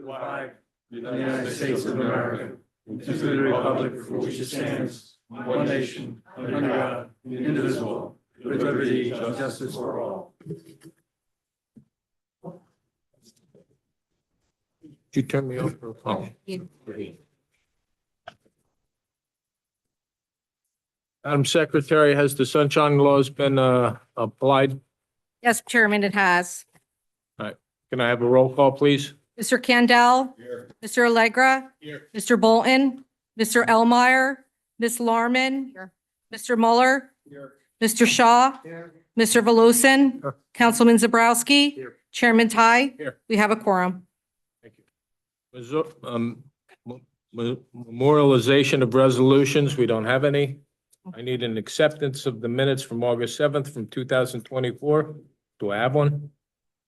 Flag of the United States of America, and to the republic for which it stands, one nation, under God, indivisible, with liberty and justice for all. You turn me over. Oh. Madam Secretary, has the sunshine laws been applied? Yes, Chairman, it has. Can I have a roll call, please? Mr. Candell. Here. Mr. Allegra. Here. Mr. Bolton. Mr. Elmeyer. Ms. Larman. Mr. Mueller. Here. Mr. Shaw. Mr. Voloshin. Here. Councilman Zabrowski. Here. Chairman Tai. Here. We have a quorum. Thank you. Memorialization of resolutions, we don't have any. I need an acceptance of the minutes from August 7th from 2024. Do I have one?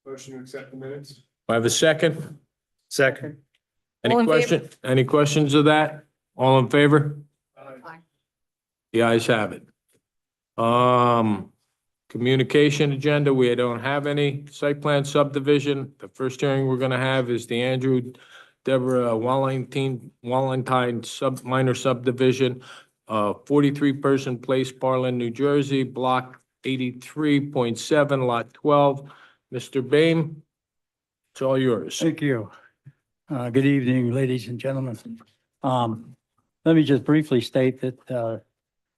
Motion to accept the minutes. Do I have a second? Second. All in Any questions of that? All in favor? The ayes have it. Communication agenda, we don't have any. Site plan subdivision, the first hearing we're gonna have is the Andrew Deborah Wallentine minor subdivision, 43 Person Place, Parlin, New Jersey, block 83.7, lot 12. Mr. Boehm, it's all yours. Thank you. Good evening, ladies and gentlemen. Let me just briefly state that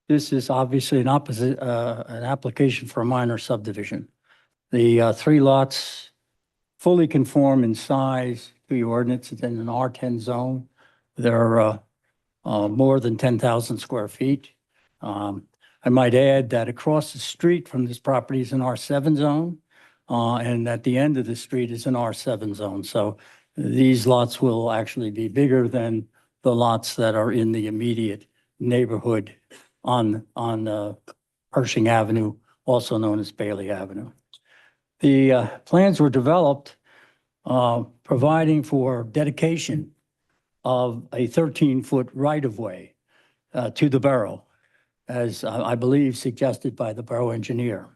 this is obviously an application for a minor subdivision. The 3 lots fully conform in size to the ordinance. It's in an R10 zone. They're more than 10,000 square feet. I might add that across the street from this property is an R7 zone. And at the end of the street is an R7 zone. So these lots will actually be bigger than the lots that are in the immediate neighborhood on Pershing Avenue, also known as Bailey Avenue. The plans were developed providing for dedication of a 13-foot right-of-way to the borough, as I believe suggested by the borough engineer.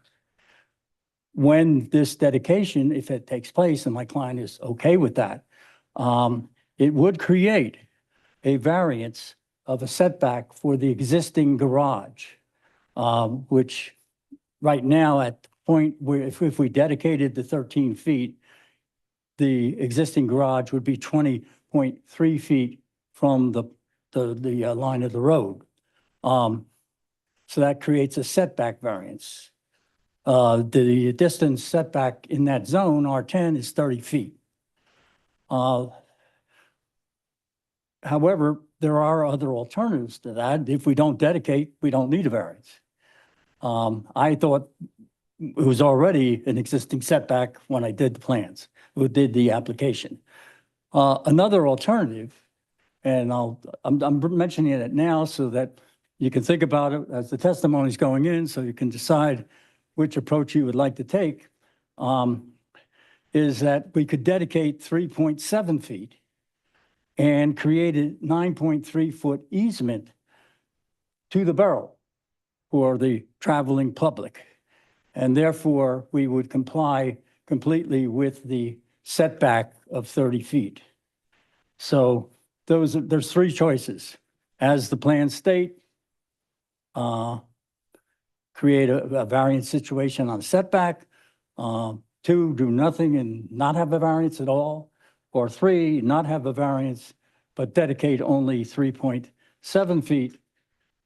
When this dedication, if it takes place, and my client is okay with that, it would create a variance of a setback for the existing garage, which right now at the point where if we dedicated the 13 feet, the existing garage would be 20.3 feet from the line of the road. So that creates a setback variance. The distance setback in that zone, R10, is 30 feet. However, there are other alternatives to that. If we don't dedicate, we don't need a variance. I thought it was already an existing setback when I did the plans, who did the application. Another alternative, and I'm mentioning it now so that you can think about it as the testimony is going in, so you can decide which approach you would like to take, is that we could dedicate 3.7 feet and create a 9.3-foot easement to the borough for the traveling public. And therefore, we would comply completely with the setback of 30 feet. So there's 3 choices. As the plans state, create a variance situation on setback. 2, do nothing and not have a variance at all. Or 3, not have a variance, but dedicate only 3.7 feet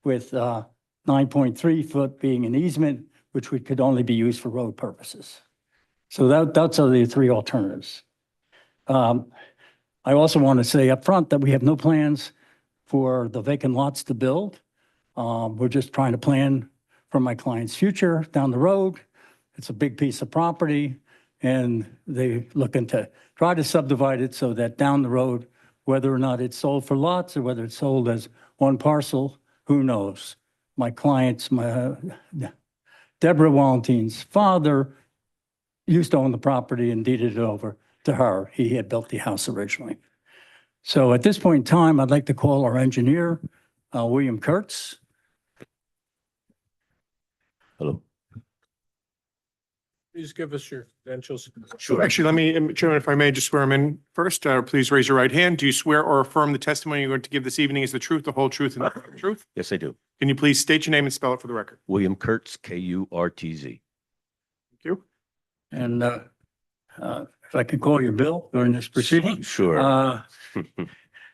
with 9.3 foot being an easement, which could only be used for road purposes. So that's the 3 alternatives. I also want to say up front that we have no plans for the vacant lots to build. We're just trying to plan for my client's future down the road. It's a big piece of property, and they looking to try to subdivide it so that down the road, whether or not it's sold for lots or whether it's sold as one parcel, who knows? My client's, Deborah Wallentine's father used to own the property and deeded it over. to her. He had built the house originally. So at this point in time, I'd like to call our engineer, William Kurtz. Hello. Please give us your credentials. Sure. Actually, let me, Chairman, if I may, just swear him in first. Please raise your right hand. Do you swear or affirm the testimony you're going to give this evening is the truth, the whole truth, and nothing but the truth? Yes, I do. Can you please state your name and spell it for the record? William Kurtz, Kurtz. Thank you. And if I can call you Bill during this proceeding. Sure.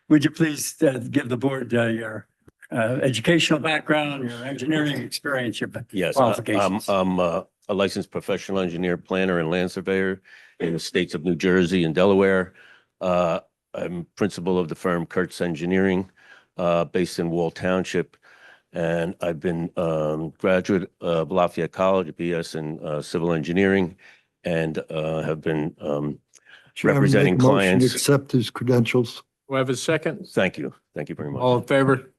Would you please give the board your educational background, your engineering experience, your Yes, qualifications? I'm a licensed professional engineer, planner, and land surveyor in the states of New Jersey and Delaware. I'm principal of the firm Kurtz Engineering, based in Wall Township. And I've been graduate of Lafayette College, a BS in civil engineering, and have been representing Make a motion to clients. Accept his credentials. Do I have a second? Thank you. Thank you very much. All in favor?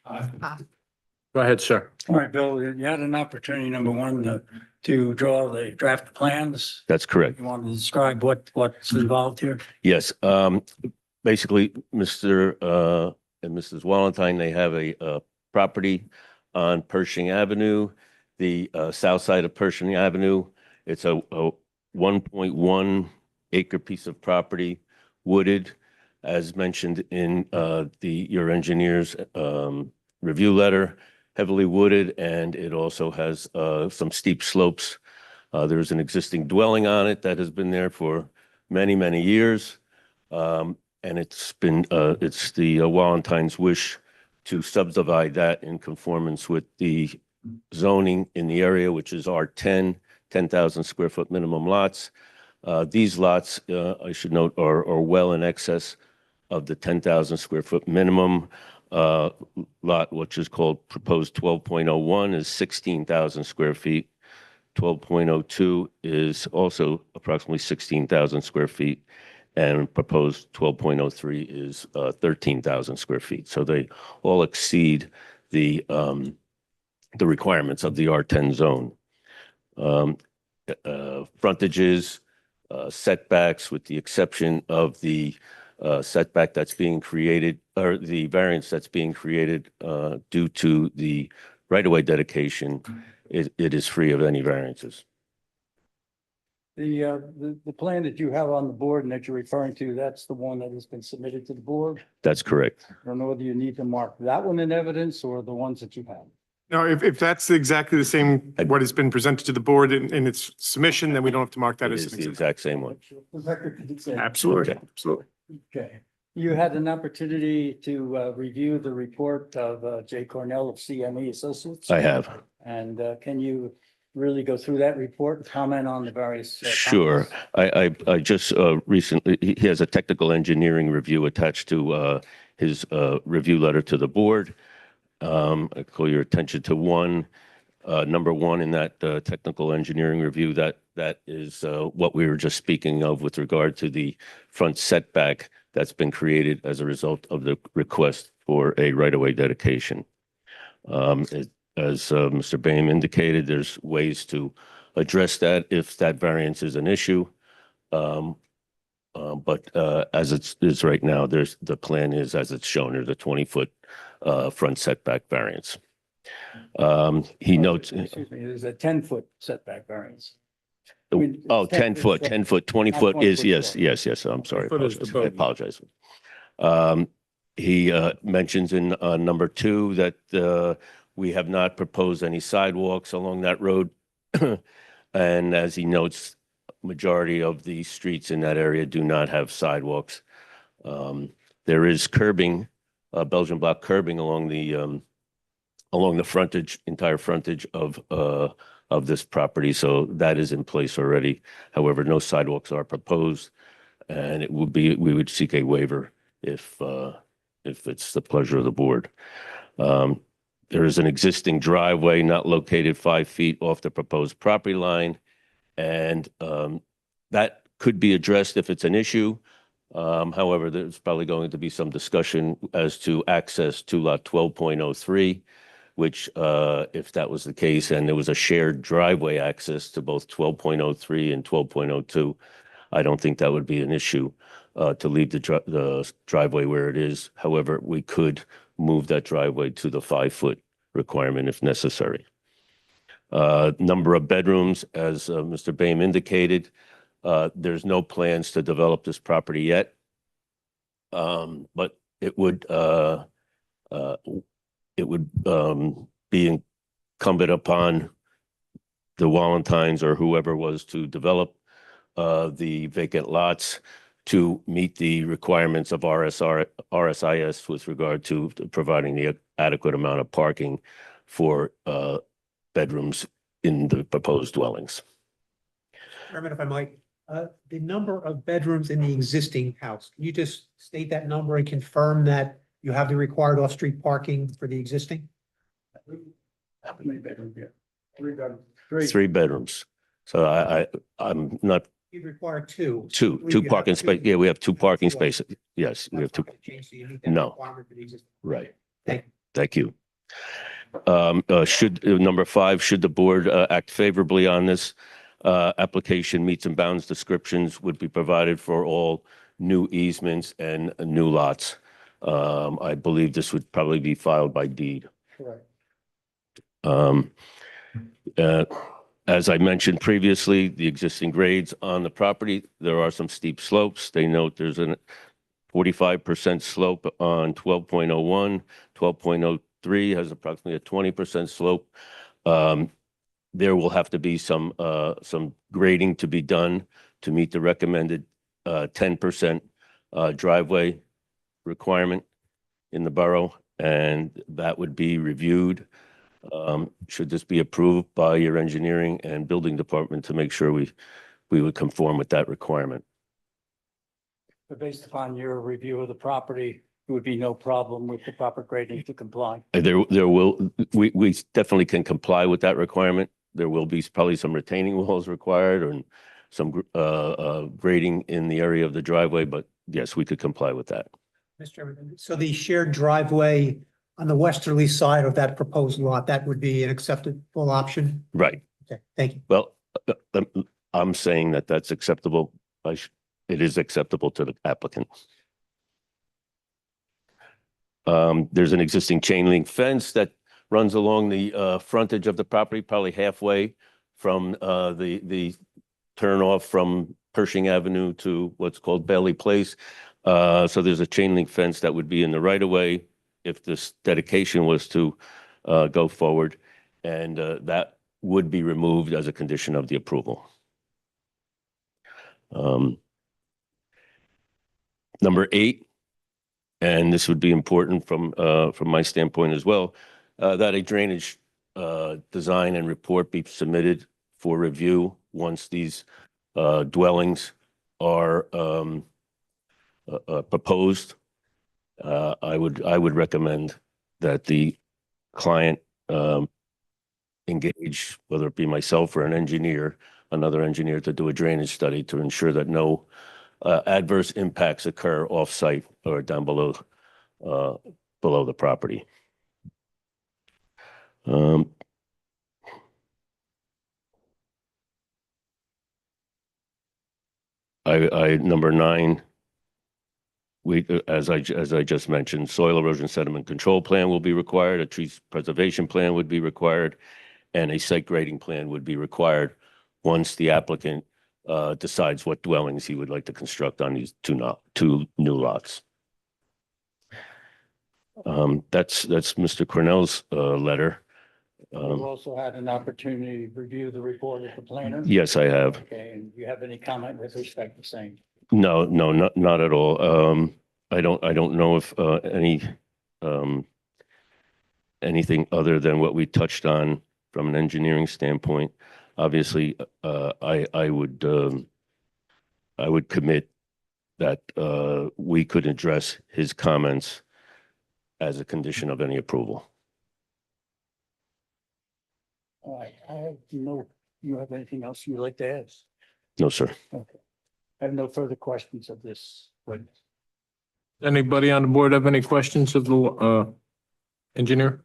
Go ahead, sir. All right, Bill, you had an opportunity, number one, to draw the draft plans. That's correct. You want to describe what's involved here? Yes, basically, Mr. And Mrs. Wallenstein, they have a property on Pershing Avenue, the south side of Pershing Avenue. It's a 1.1 acre piece of property, wooded, as mentioned in your engineer's review letter, heavily wooded, and it also has some steep slopes. There's an existing dwelling on it that has been there for many, many years. And it's the Wallenstein's wish to subdivide that in conformance with the zoning in the area, which is R10, 10,000 square foot minimum lots. These lots, I should note, are well in excess of the 10,000 square foot minimum. Lot, which is called proposed 12.01, is 16,000 square feet. 12.02 is also approximately 16,000 square feet. And proposed 12.03 is 13,000 square feet. So they all exceed the requirements of the R10 zone. Frontages, setbacks, with the exception of the setback that's being created, or the variance that's being created due to the right-of-way dedication, it is free of any variances. The plan that you have on the board and that you're referring to, that's the one that has been submitted to the board? That's correct. I don't know whether you need to mark that one in evidence or the ones that you have. No, if that's exactly the same, what has been presented to the board in its submission, then we don't have to mark that It as is an the exhibit. exact same one. The record could say. Absolutely, Okay. absolutely. Okay. You had an opportunity to review the report of Jay Cornell of CME Associates? I have. And can you really go through that report and comment on the various? Sure. comments? I just recently, he has a technical engineering review attached to his review letter to the board. I call your attention to number one in that technical engineering review, that is what we were just speaking of with regard to the front setback that's been created as a result of the request for a right-of-way dedication. As Mr. Boehm indicated, there's ways to address that if that variance is an issue. But as it is right now, the plan is, as it's shown, there's a 20-foot front setback variance. He notes. Excuse me, there's a 10-foot setback variance. I mean, it's 10 10 foot, foot. 10 foot, 20 Not foot 20 is, foot, yes, sorry. yes, I'm sorry. 20 foot is the I bogey. apologize. He mentions in number two that we have not proposed any sidewalks along that road. And as he notes, majority of the streets in that area do not have sidewalks. There is curbing, Belgian block curbing along the frontage, entire frontage of this property. So that is in place already. However, no sidewalks are proposed, and we would seek a waiver if it's the pleasure of the board. There is an existing driveway not located 5 feet off the proposed property line, and that could be addressed if it's an issue. However, there's probably going to be some discussion as to access to lot 12.03, which if that was the case and there was a shared driveway access to both 12.03 and 12.02, I don't think that would be an issue to leave the driveway where it is. However, we could move that driveway to the 5-foot requirement if necessary. Number of bedrooms, as Mr. Boehm indicated, there's no plans to develop this property yet. But it would be incumbent upon the Wallentines or whoever was to develop the vacant lots to meet the requirements of RSIS with regard to providing the adequate amount of parking for bedrooms in the proposed dwellings. Chairman, if I might, the number of bedrooms in the existing house, can you just state that number and confirm that you have the required off-street parking for the existing? How many bedrooms? Yeah. 3 bedrooms. 3 bedrooms. So I'm not You require 2. two You have parking 2. space. Yeah, we have 2 parking Two. spaces. Yes, we have 2. That's not gonna change, so you meet that No. requirement for the existing. Right. Thank you. Thank you. Number 5, should the board act favorably on this application, meets and bounds descriptions would be provided for all new easements and new lots. I believe this would probably be filed by deed. Correct. As I mentioned previously, the existing grades on the property, there are some steep slopes. They note there's a 45% slope on 12.01, 12.03 has approximately a 20% slope. There will have to be some grading to be done to meet the recommended 10% driveway requirement in the borough, and that would be reviewed. Should this be approved by your engineering and building department to make sure we would conform with that requirement. But based upon your review of the property, there would be no problem with the proper grading to comply. We definitely can comply with that requirement. There will be probably some retaining walls required and some grading in the area of the driveway, but yes, we could comply with that. Mr. Chairman, so the shared driveway on the westerly side of that proposed lot, that would be an acceptable option? Right. Okay, thank you. Well, I'm saying that that's acceptable. It is acceptable to the applicant. There's an existing chain link fence that runs along the frontage of the property, probably halfway from the turnoff from Pershing Avenue to what's called Bailey Place. So there's a chain link fence that would be in the right of way if this dedication was to go forward, and that would be removed as a condition of the approval. Number 8, and this would be important from my standpoint as well, that a drainage design and report be submitted for review once these dwellings are proposed. I would recommend that the client engage, whether it be myself or an engineer, another engineer, to do a drainage study to ensure that no adverse impacts occur off-site or down below the property. Number 9, as I just mentioned, soil erosion sediment control plan will be required, a tree preservation plan would be required, and a site grading plan would be required once the applicant decides what dwellings he would like to construct on these two new lots. That's Mr. Cornell's letter. You've also had an opportunity to review the report of the planner? Yes, I have. Okay, and do you have any comment with respect to same? No, not at all. I don't know if anything other than what we touched on from an engineering standpoint. Obviously, I would commit that we could address his comments as a condition of any approval. All right, you have anything else you'd like to ask? No, sir. Okay. I have no further questions of this witness. Anybody on the board have any questions of the engineer?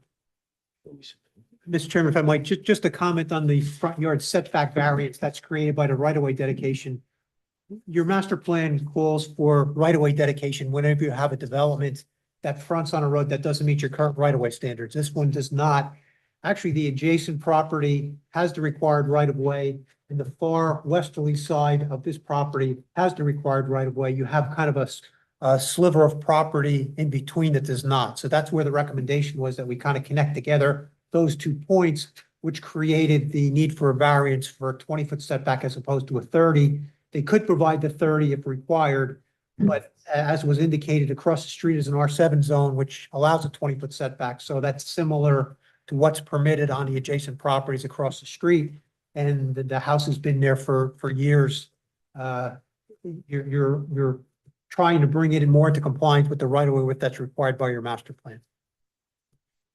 Mr. Chairman, if I might, just a comment on the front yard setback variance that's created by the right-of-way dedication. your master plan calls for right-of-way dedication whenever you have a development that fronts on a road that doesn't meet your current right-of-way standards. This one does not. Actually, the adjacent property has the required right-of-way, and the far westerly side of this property has the required right-of-way. You have kind of a sliver of property in between that does not. So that's where the recommendation was, that we kind of connect together those 2 points, which created the need for a variance for a 20-foot setback as opposed to a 30. They could provide the 30 if required, but as was indicated, across the street is an R7 zone, which allows a 20-foot setback. So that's similar to what's permitted on the adjacent properties across the street. And the house has been there for years. You're trying to bring it in more into compliance with the right-of-way width that's required by your master plan.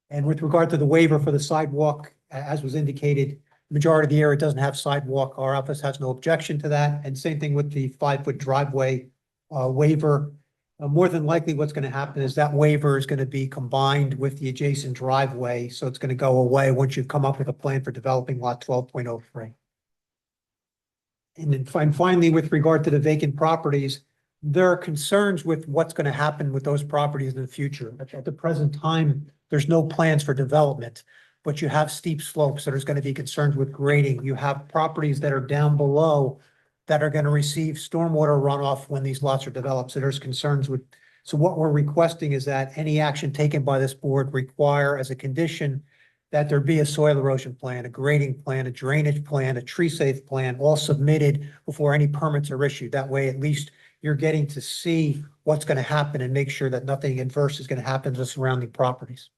And with regard to the waiver for the sidewalk, as was indicated, the majority of the area doesn't have sidewalk. Our office has no objection to that. And same thing with the 5-foot driveway waiver. More than likely, what's going to happen is that waiver is going to be combined with the adjacent driveway. So it's going to go away once you've come up with a plan for developing lot 12.03. And then finally, with regard to the vacant properties, there are concerns with what's going to happen with those properties in the future. At the present time, there's no plans for development, but you have steep slopes, so there's going to be concerns with grading. You have properties that are down below that are going to receive stormwater runoff when these lots are developed. So there's concerns with, so what we're requesting is that any action taken by this board require as a condition that there be a soil erosion plan, a grading plan, a drainage plan, a tree safe plan, all submitted before any permits are issued. That way, at least you're getting to see what's going to happen and make sure that nothing adverse is going to happen to the surrounding properties.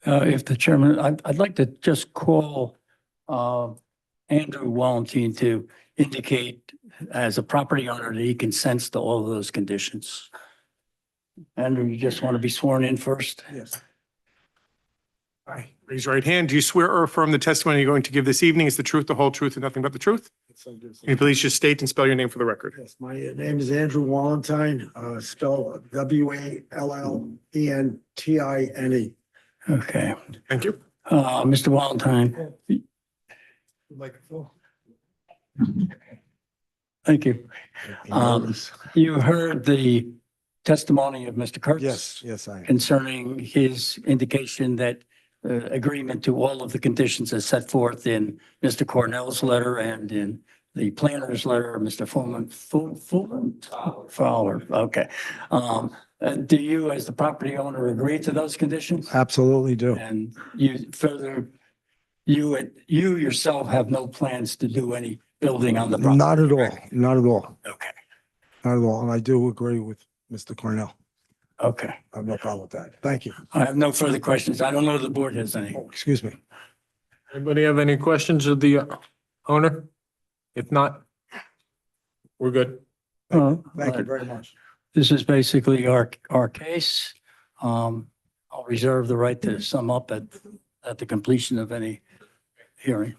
If the chairman, I'd like to just call Andrew Wallentine to indicate as a property owner that he consents to all of those conditions. Andrew, you just want to be sworn in first? Yes. All right, raise your right hand. Do you swear or affirm the testimony you're going to give this evening is the truth, the whole truth, and nothing but the truth? Can you please just state and spell your name for the record? Yes, my name is Andrew Wallentine, spelled Wallentine. Okay. Thank you. Mr. Wallentine, Microphone. thank you. You heard the testimony of Mr. Kurtz? Yes, I am. Concerning his indication that agreement to all of the conditions as set forth in Mr. Cornell's letter and in the planner's letter, Mr. Fowler. Okay. Do you, as the property owner, agree to those conditions? Absolutely do. And you yourself have no plans to do any building on the property? Not at all, not at all, Okay, not at all. And I do agree with Mr. Cornell. okay. I have no problem with that. Thank you. I have no further questions. I don't know if the board has any. Oh, excuse me. Anybody have any questions of the owner? If not, we're good. Thank you very much. This is basically our case. I'll reserve the right to sum up at the completion of any hearing.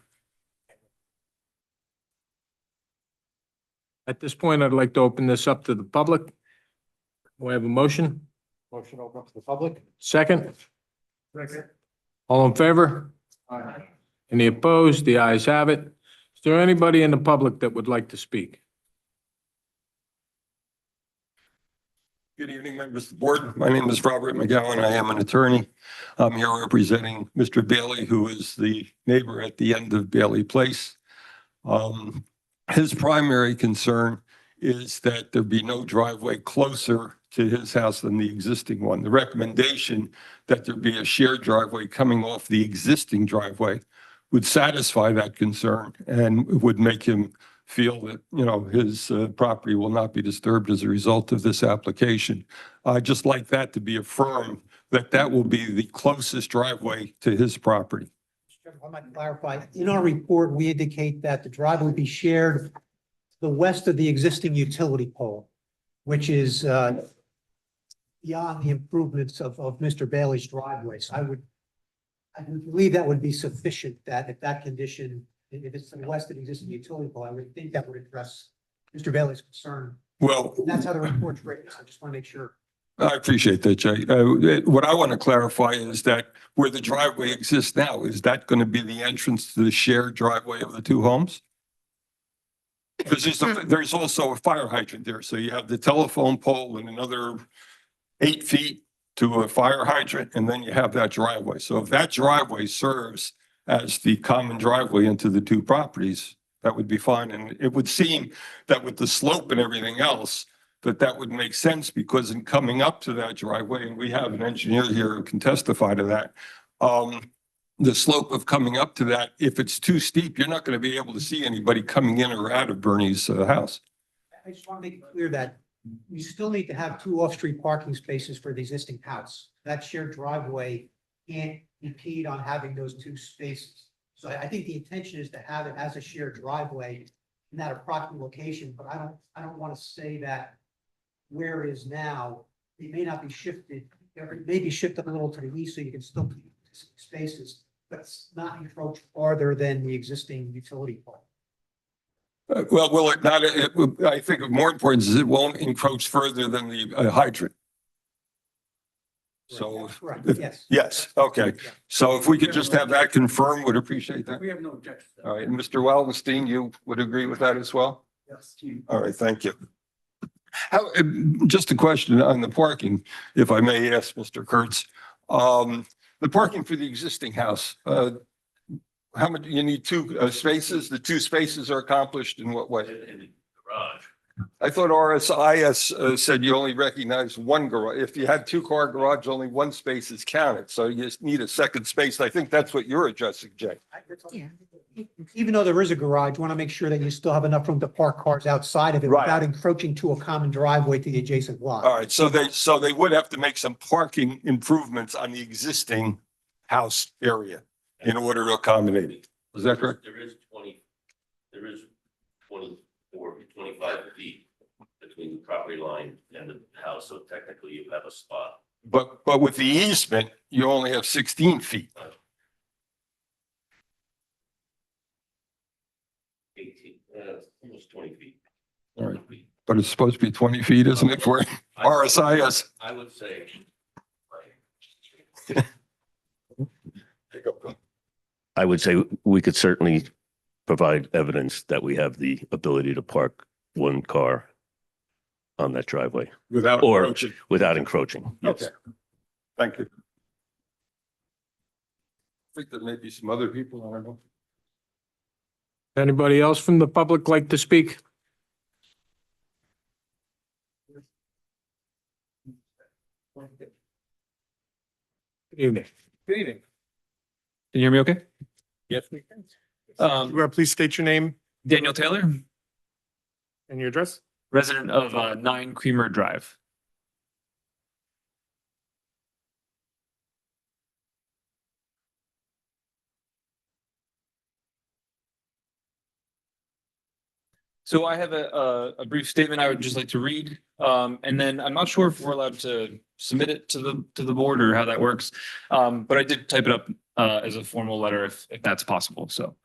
At this point, I'd like to open this up to the public. We have a motion. Motion open up to the public. Second? All in favor? Any opposed? The ayes have it. Is there anybody in the public that would like to speak? Good evening, members of the board. My name is Robert McGowan. I am an attorney. I'm here representing Mr. Bailey, who is the neighbor at the end of Bailey Place. His primary concern is that there be no driveway closer to his house than the existing one. The recommendation that there be a shared driveway coming off the existing driveway would satisfy that concern and would make him feel that, you know, his property will not be disturbed as a result of this application. I'd just like that to be affirmed, that that will be the closest driveway to his property. I might clarify, in our report, we indicate that the driveway will be shared to the west of the existing utility pole, which is beyond the improvements of Mr. Bailey's driveway. So I would believe that would be sufficient, that if that condition, if it's to the west of the existing utility pole, I would think that would address Mr. Bailey's concern. Well, And that's how the report's written, so I just want to make sure. I appreciate that, Jay. What I want to clarify is that where the driveway exists now, is that going to be the entrance to the shared driveway of the two homes? Because there's also a fire hydrant there. So you have the telephone pole and another 8 feet to a fire hydrant, and then you have that driveway. So if that driveway serves as the common driveway into the two properties, that would be fine. And it would seem that with the slope and everything else, that would make sense, because in coming up to that driveway, and we have an engineer here who can testify to that, the slope of coming up to that, if it's too steep, you're not going to be able to see anybody coming in or out of Bernie's house. I just want to make it clear that you still need to have 2 off-street parking spaces for the existing house. That shared driveway can't impede on having those 2 spaces. So I think the intention is to have it as a shared driveway in that approximate location, but I don't want to say that where it is now, it may not be shifted, or it may be shifted a little to the east, so you can still keep spaces, but not encroach farther than the existing utility pole. Well, will it not, I think of more importance is it won't encroach further than the hydrant. So, Correct, yes. yes, okay. So if we could just have that confirmed, would appreciate that. We have no objection. All right, and Mr. Wallenstein, you would agree with that as well? Yes. All right, thank you. How, just a question on the parking, if I may ask Mr. Kurtz. The parking for the existing house, how much, you need 2 spaces? The 2 spaces are accomplished in what way? In the garage. I thought RSIS said you only recognize 1 garage. If you had 2-car garage, only 1 space is counted. So you just need a second space. I think that's what you're addressing, Jay. Even though there is a garage, you want to make sure that you still have enough room to park cars outside of it Right. without encroaching to a common driveway to the adjacent lot. All right, so they would have to make some parking improvements on the existing house area in order to accommodate it. Is that correct? There is 24, 25 feet between the property line and the house, so technically you have a spot. But with the easement, you only have 16 feet. 18, almost 20 feet. All right. But it's supposed to be 20 feet, isn't it, for RSIS? I would say. I would say we could certainly provide evidence that we have the ability to park 1 car on that driveway Without Or- approaching. without encroaching. Yes. Okay. Thank you. I think there may be some other people, I don't know. Anybody else from the public like to speak? Good evening. Good evening. Can you hear me okay? Yes, we can. Please state your name Daniel Taylor, and your address. resident of 9 Creamer Drive. So I have a brief statement I would just like to read. And then I'm not sure if we're allowed to submit it to the board or how that works. But I did type it up as a formal letter if that's possible. So,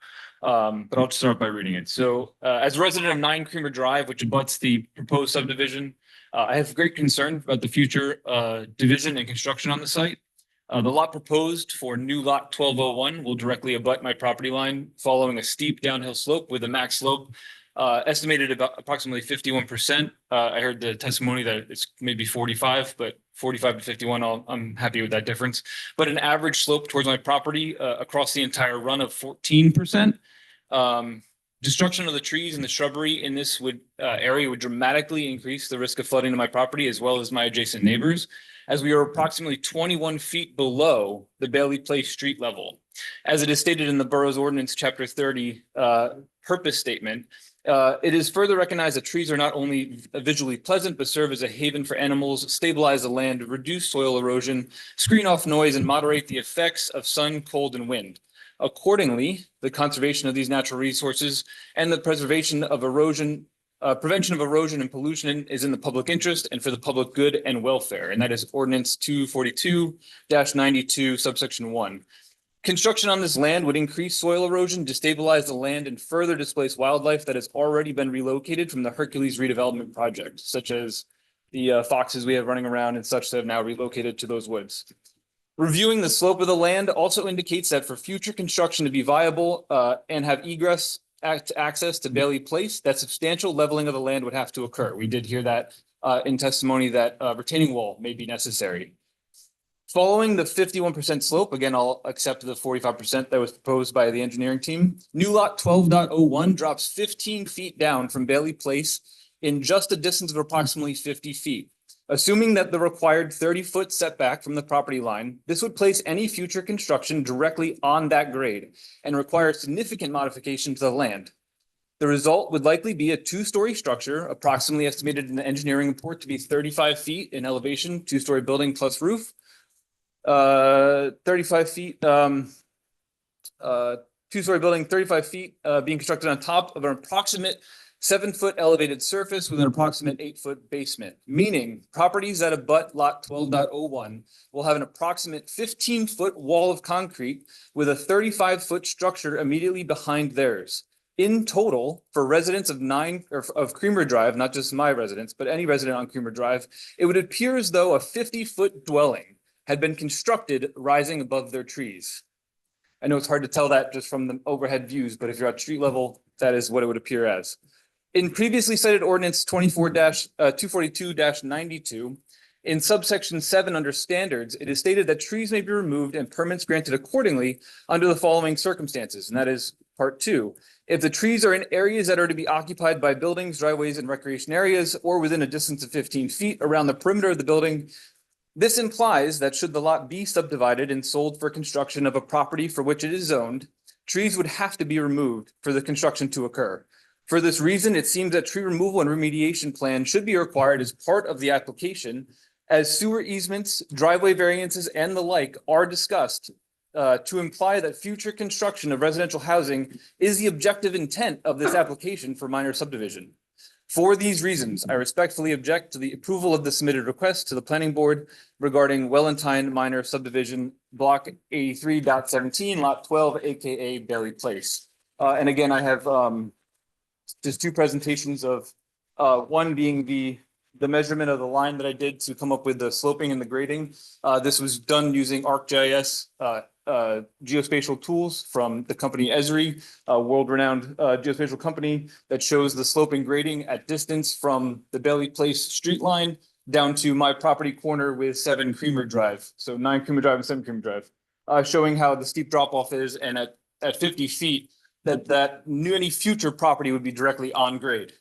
but I'll just start by reading it. So, as a resident of 9 Creamer Drive, which abuts the proposed subdivision, I have great concern about the future division and construction on the site. The lot proposed for new lot 1201 will directly abut my property line following a steep downhill slope with a max slope estimated about approximately 51%. I heard the testimony that it's maybe 45, but 45 to 51, I'm happy with that difference. But an average slope towards my property across the entire run of 14%. Destruction of the trees and the shrubbery in this area would dramatically increase the risk of flooding to my property as well as my adjacent neighbors, as we are approximately 21 feet below the Bailey Place street level. As it is stated in the Borough's Ordinance, Chapter 30, purpose statement, it is further recognized that trees are not only visually pleasant, but serve as a haven for animals, stabilize the land, reduce soil erosion, screen off noise, and moderate the effects of sun, cold, and wind. Accordingly, the conservation of these natural resources and the prevention of erosion and pollution is in the public interest and for the public good and welfare. And that is Ordinance 242-92, subsection 1. Construction on this land would increase soil erosion, destabilize the land, and further displace wildlife that has already been relocated from the Hercules redevelopment project, such as the foxes we have running around and such that have now relocated to those woods. Reviewing the slope of the land also indicates that for future construction to be viable and have egress access to Bailey Place, that substantial leveling of the land would have to occur. We did hear that in testimony that retaining wall may be necessary. Following the 51% slope, again, I'll accept the 45% that was proposed by the engineering team. New lot 12.01 drops 15 feet down from Bailey Place in just a distance of approximately 50 feet. Assuming that the required 30-foot setback from the property line, this would place any future construction directly on that grade and require significant modification to the land. The result would likely be a two-story structure, approximately estimated in the engineering report to be 35 feet in elevation, two-story building plus roof. 35 feet, two-story building, 35 feet, being constructed on top of an approximate 7-foot elevated surface with an approximate 8-foot basement, meaning properties that abut lot 12.01 will have an approximate 15-foot wall of concrete with a 35-foot structure immediately behind theirs. In total, for residents of Creamer Drive, not just my residents, but any resident on Creamer Drive, it would appear as though a 50-foot dwelling had been constructed rising above their trees. I know it's hard to tell that just from the overhead views, but if you're at street level, that is what it would appear as. In previously cited ordinance 242-92, in subsection 7 under standards, it is stated that trees may be removed and permits granted accordingly under the following circumstances, and that is part 2. If the trees are in areas that are to be occupied by buildings, driveways, and recreation areas, or within a distance of 15 feet around the perimeter of the building, this implies that should the lot be subdivided and sold for construction of a property for which it is zoned, trees would have to be removed for the construction to occur. For this reason, it seems that tree removal and remediation plan should be required as part of the application, as sewer easements, driveway variances, and the like are discussed to imply that future construction of residential housing is the objective intent of this application for minor subdivision. For these reasons, I respectfully object to the approval of the submitted request to the planning board regarding Wellentine minor subdivision block 83.17 lot 12, aka Bailey Place. And again, I have just two presentations of one being the measurement of the line that I did to come up with the sloping and the grading. This was done using ArcGIS geospatial tools from the company Esri, a world-renowned geospatial company that shows the sloping grading at distance from the Bailey Place street line down to my property corner with 7 Creamer Drive. So 9 Creamer Drive and 7 Creamer Drive, showing how the steep drop-off is, and at 50 feet, that any future property would be directly on grade.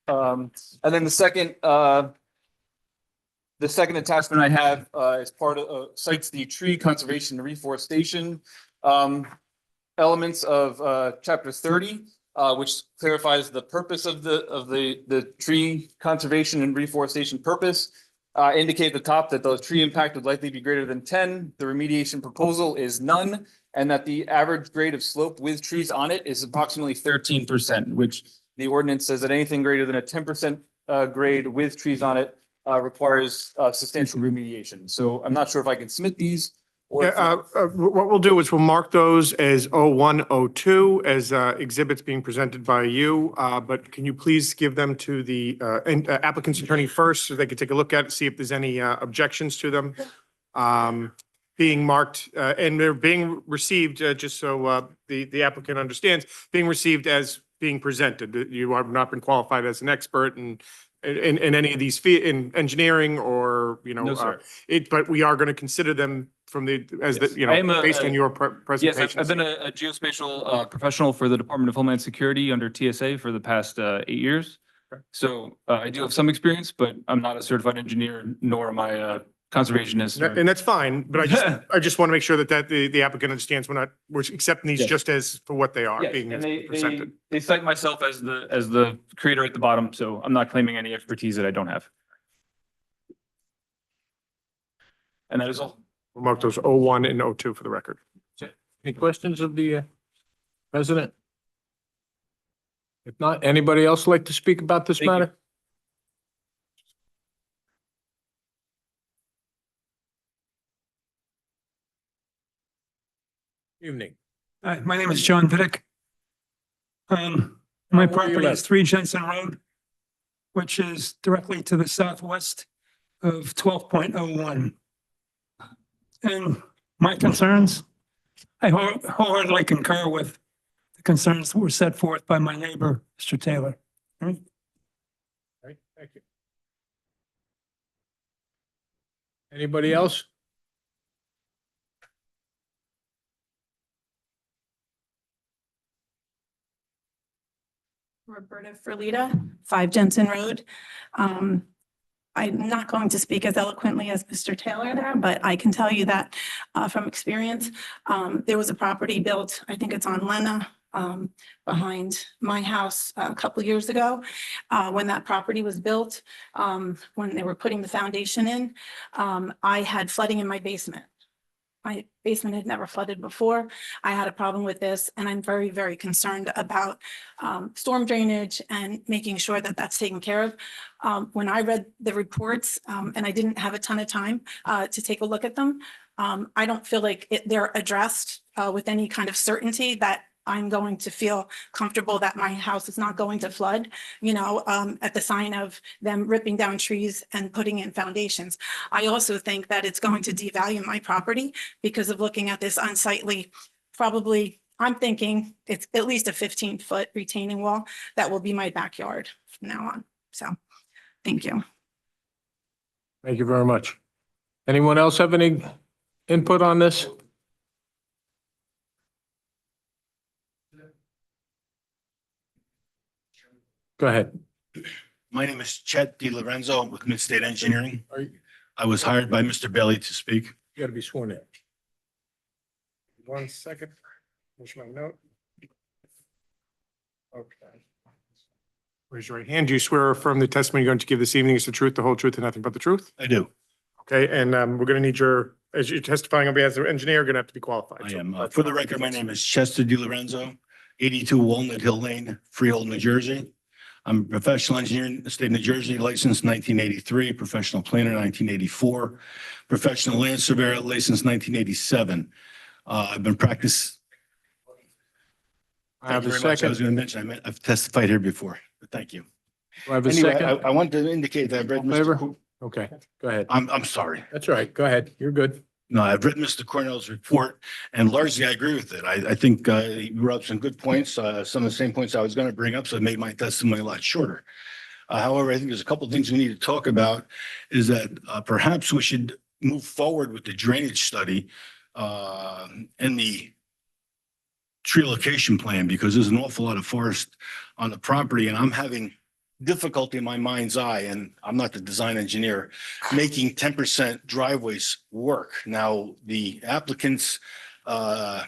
And then the second attachment I have is part of cites the tree conservation and reforestation elements of chapter 30, which clarifies the purpose of the tree conservation and reforestation purpose. Indicate at the top that the tree impact would likely be greater than 10. The remediation proposal is none, and that the average grade of slope with trees on it is approximately 13%, which the ordinance says that anything greater than a 10% grade with trees on it requires substantial remediation. So I'm not sure if I can submit these. Or what we'll do is we'll mark those as 01, 02 as exhibits being presented by you. But can you please give them to the applicant's attorney first so they can take a look at it, see if there's any objections to them. Being marked and they're being received, just so the applicant understands, being received as being presented. You have not been qualified as an expert in any of these in engineering or, No, sir. But we are going to consider them from based on your presentation. Yes, I've been a geospatial professional for the Department of Homeland Security under TSA for the past 8 years. So I do have some experience, but I'm not a certified engineer, nor am I a conservationist. And that's fine, but I just want to make sure that the applicant understands we're accepting these Yes. just as for what they are Yes, being and presented. they cite myself as the creator at the bottom, so I'm not claiming any expertise that I don't have. And that is all. We'll mark those 01 and 02 for the record. Any questions of the president? If not, anybody else like to speak about this Thank you. matter? Evening. Hi, my name is John Vidick. My Where you property live? is 3 Jensen Road, which is directly to the southwest of 12.01. And my concerns, I wholeheartedly concur with the concerns that were set forth by my neighbor, Mr. Taylor. Right, thank you. Anybody else? Roberta Ferlita, 5 Jensen Road. I'm not going to speak as eloquently as Mr. Taylor there, but I can tell you that from experience, there was a property built, I think it's on Lena, behind my house a couple of years ago. When that property was built, when they were putting the foundation in, I had flooding in my basement. My basement had never flooded before. I had a problem with this, and I'm very, very concerned about storm drainage and making sure that that's taken care of. When I read the reports, and I didn't have a ton of time to take a look at them, I don't feel like they're addressed with any kind of certainty that I'm going to feel comfortable that my house is not going to flood, at the sign of them ripping down trees and putting in foundations. I also think that it's going to devalue my property because of looking at this unsightly, probably, I'm thinking it's at least a 15-foot retaining wall that will be my backyard from now on. So, thank you. Thank you very much. Anyone else have any input on this? Go ahead. My name is Chet DiLorenzo with Midstate Engineering. Are you I was hired by Mr. Bailey to speak. got to be sworn in. 1 second. Where's my note? Okay. Raise your right hand. Do you swear or affirm the testimony you're going to give this evening is the truth, the whole truth, and nothing but the truth? I do. Okay, and we're going to need as you're testifying on behalf of the engineer, you're going to have to be qualified. I So- am. For the record, my name is Chester DiLorenzo, 82 Walnut Hill Lane, Freehold, New Jersey. I'm a professional engineer in the state of New Jersey, licensed 1983, professional planner 1984, professional land surveyor, licensed 1987. I've been practicing. I have a I was second. going to mention, I've testified here before, but thank you. Do I have a Anyway, second? I wanted to indicate that I've read Favor? Mr. Okay, go ahead. I'm sorry. That's all right. Go ahead. You're good. No, I've read Mr. Cornell's report and largely I agree with it. I think he brought up some good points, some of the same points I was going to bring up, so it made my testimony a lot shorter. However, I think there's a couple of things we need to talk about is that perhaps we should move forward with the drainage study and the tree location plan because there's an awful lot of forest on the property and I'm having difficulty in my mind's eye, and I'm not the design engineer, making 10% driveways work. Now, the applicant's the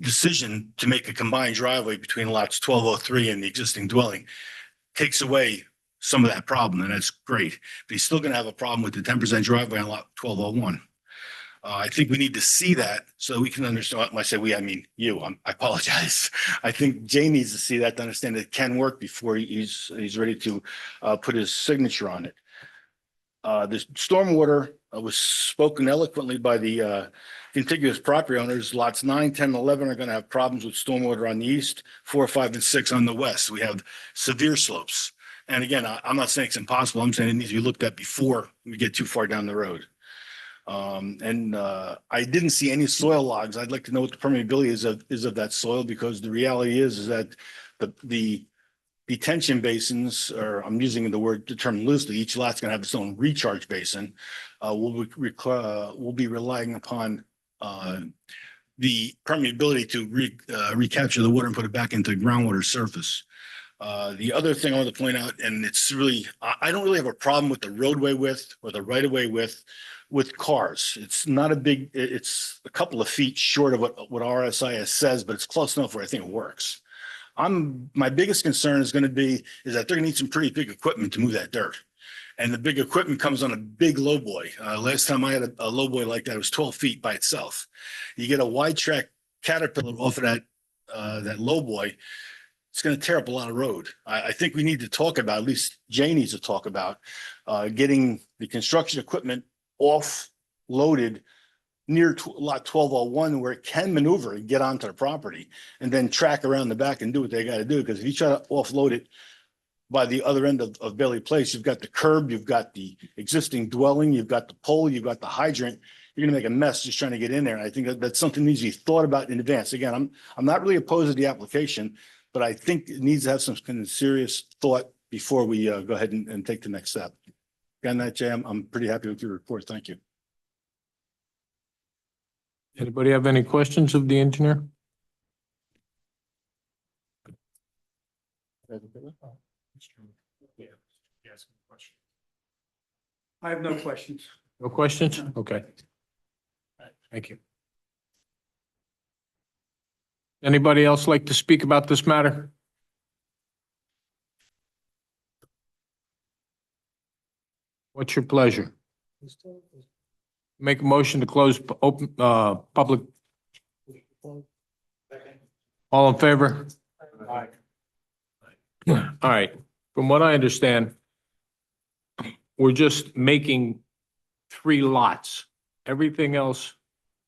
decision to make a combined driveway between lots 1203 and the existing dwelling takes away some of that problem, and that's great. But he's still going to have a problem with the 10% driveway on lot 1201. I think we need to see that so we can understand. When I say we, I mean you. I apologize. I think Jay needs to see that to understand it can work before he's ready to put his signature on it. The stormwater was spoken eloquently by the contiguous property owners. Lots 9, 10, and 11 are going to have problems with stormwater on the east, 4, 5, and 6 on the west. We have severe slopes. And again, I'm not saying it's impossible. I'm saying it needs to be looked at before we get too far down the road. I didn't see any soil logs. I'd like to know what the permeability is of that soil because the reality is that the detention basins, or I'm using the term loosely, each lot's going to have its own recharge basin. We'll be relying upon the permeability to recapture the water and put it back into the groundwater surface. The other thing I want to point out, and it's really, I don't really have a problem with the roadway width or the right-of-way width with cars. It's not a big, it's a couple of feet short of what RSIS says, but it's close enough where I think it works. My biggest concern is that they're going to need some pretty big equipment to move that dirt. And the big equipment comes on a big lowboy. Last time I had a lowboy like that, it was 12 feet by itself. You get a wide track Caterpillar off of that lowboy, it's going to tear up a lot of road. I think we need to talk about, at least Jay needs to talk about, getting the construction equipment off-loaded near lot 1201 where it can maneuver and get onto the property and then track around the back and do what they got to do. Because if you try to offload it by the other end of Bailey Place, you've got the curb, you've got the existing dwelling, you've got the pole, you've got the hydrant. you're gonna make a mess just trying to get in there. And I think that that's something that needs to be thought about in advance. Again, I'm not really opposed to the application, but I think it needs to have some kind of serious thought before we go ahead and take the next step. Again, that, Jay, I'm pretty happy with your report. Thank you. Anybody have any questions of the engineer? I have no questions. No questions? Okay. Thank you. Anybody else like to speak about this matter? What's your pleasure? Make a motion to close public. All in favor? All right, from what I understand, we're just making 3 lots. Everything else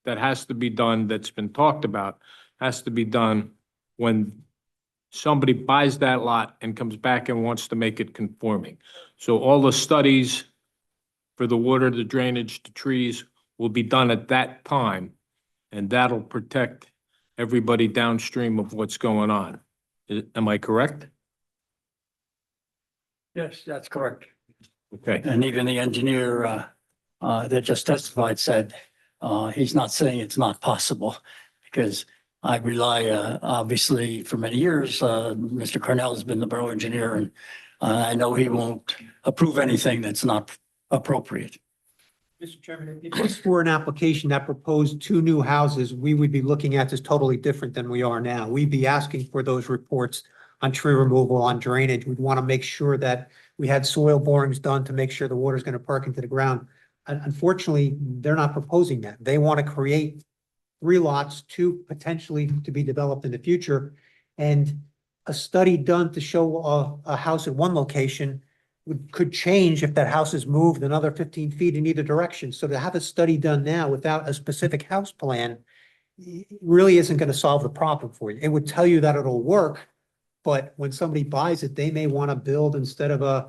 that has to be done, that's been talked about, has to be done when somebody buys that lot and comes back and wants to make it conforming. So all the studies for the water, the drainage, the trees will be done at that time, and that'll protect everybody downstream of what's going on. Am I correct? Yes, that's correct. Okay. And even the engineer that just testified said he's not saying it's not possible, because I rely, obviously, for many years, Mr. Cornell has been the borough engineer, and I know he won't approve anything that's not appropriate. Mr. Chairman, if this were an application that proposed 2 new houses, we would be looking at this totally different than we are now. We'd be asking for those reports on tree removal, on drainage. We'd want to make sure that we had soil borings done to make sure the water is going to perk into the ground. Unfortunately, they're not proposing that. They want to create 3 lots, 2 potentially to be developed in the future. And a study done to show a house at one location could change if that house is moved another 15 feet in either direction. So to have a study done now without a specific house plan really isn't going to solve the problem for you. It would tell you that it'll work, but when somebody buys it, they may want to build, instead of a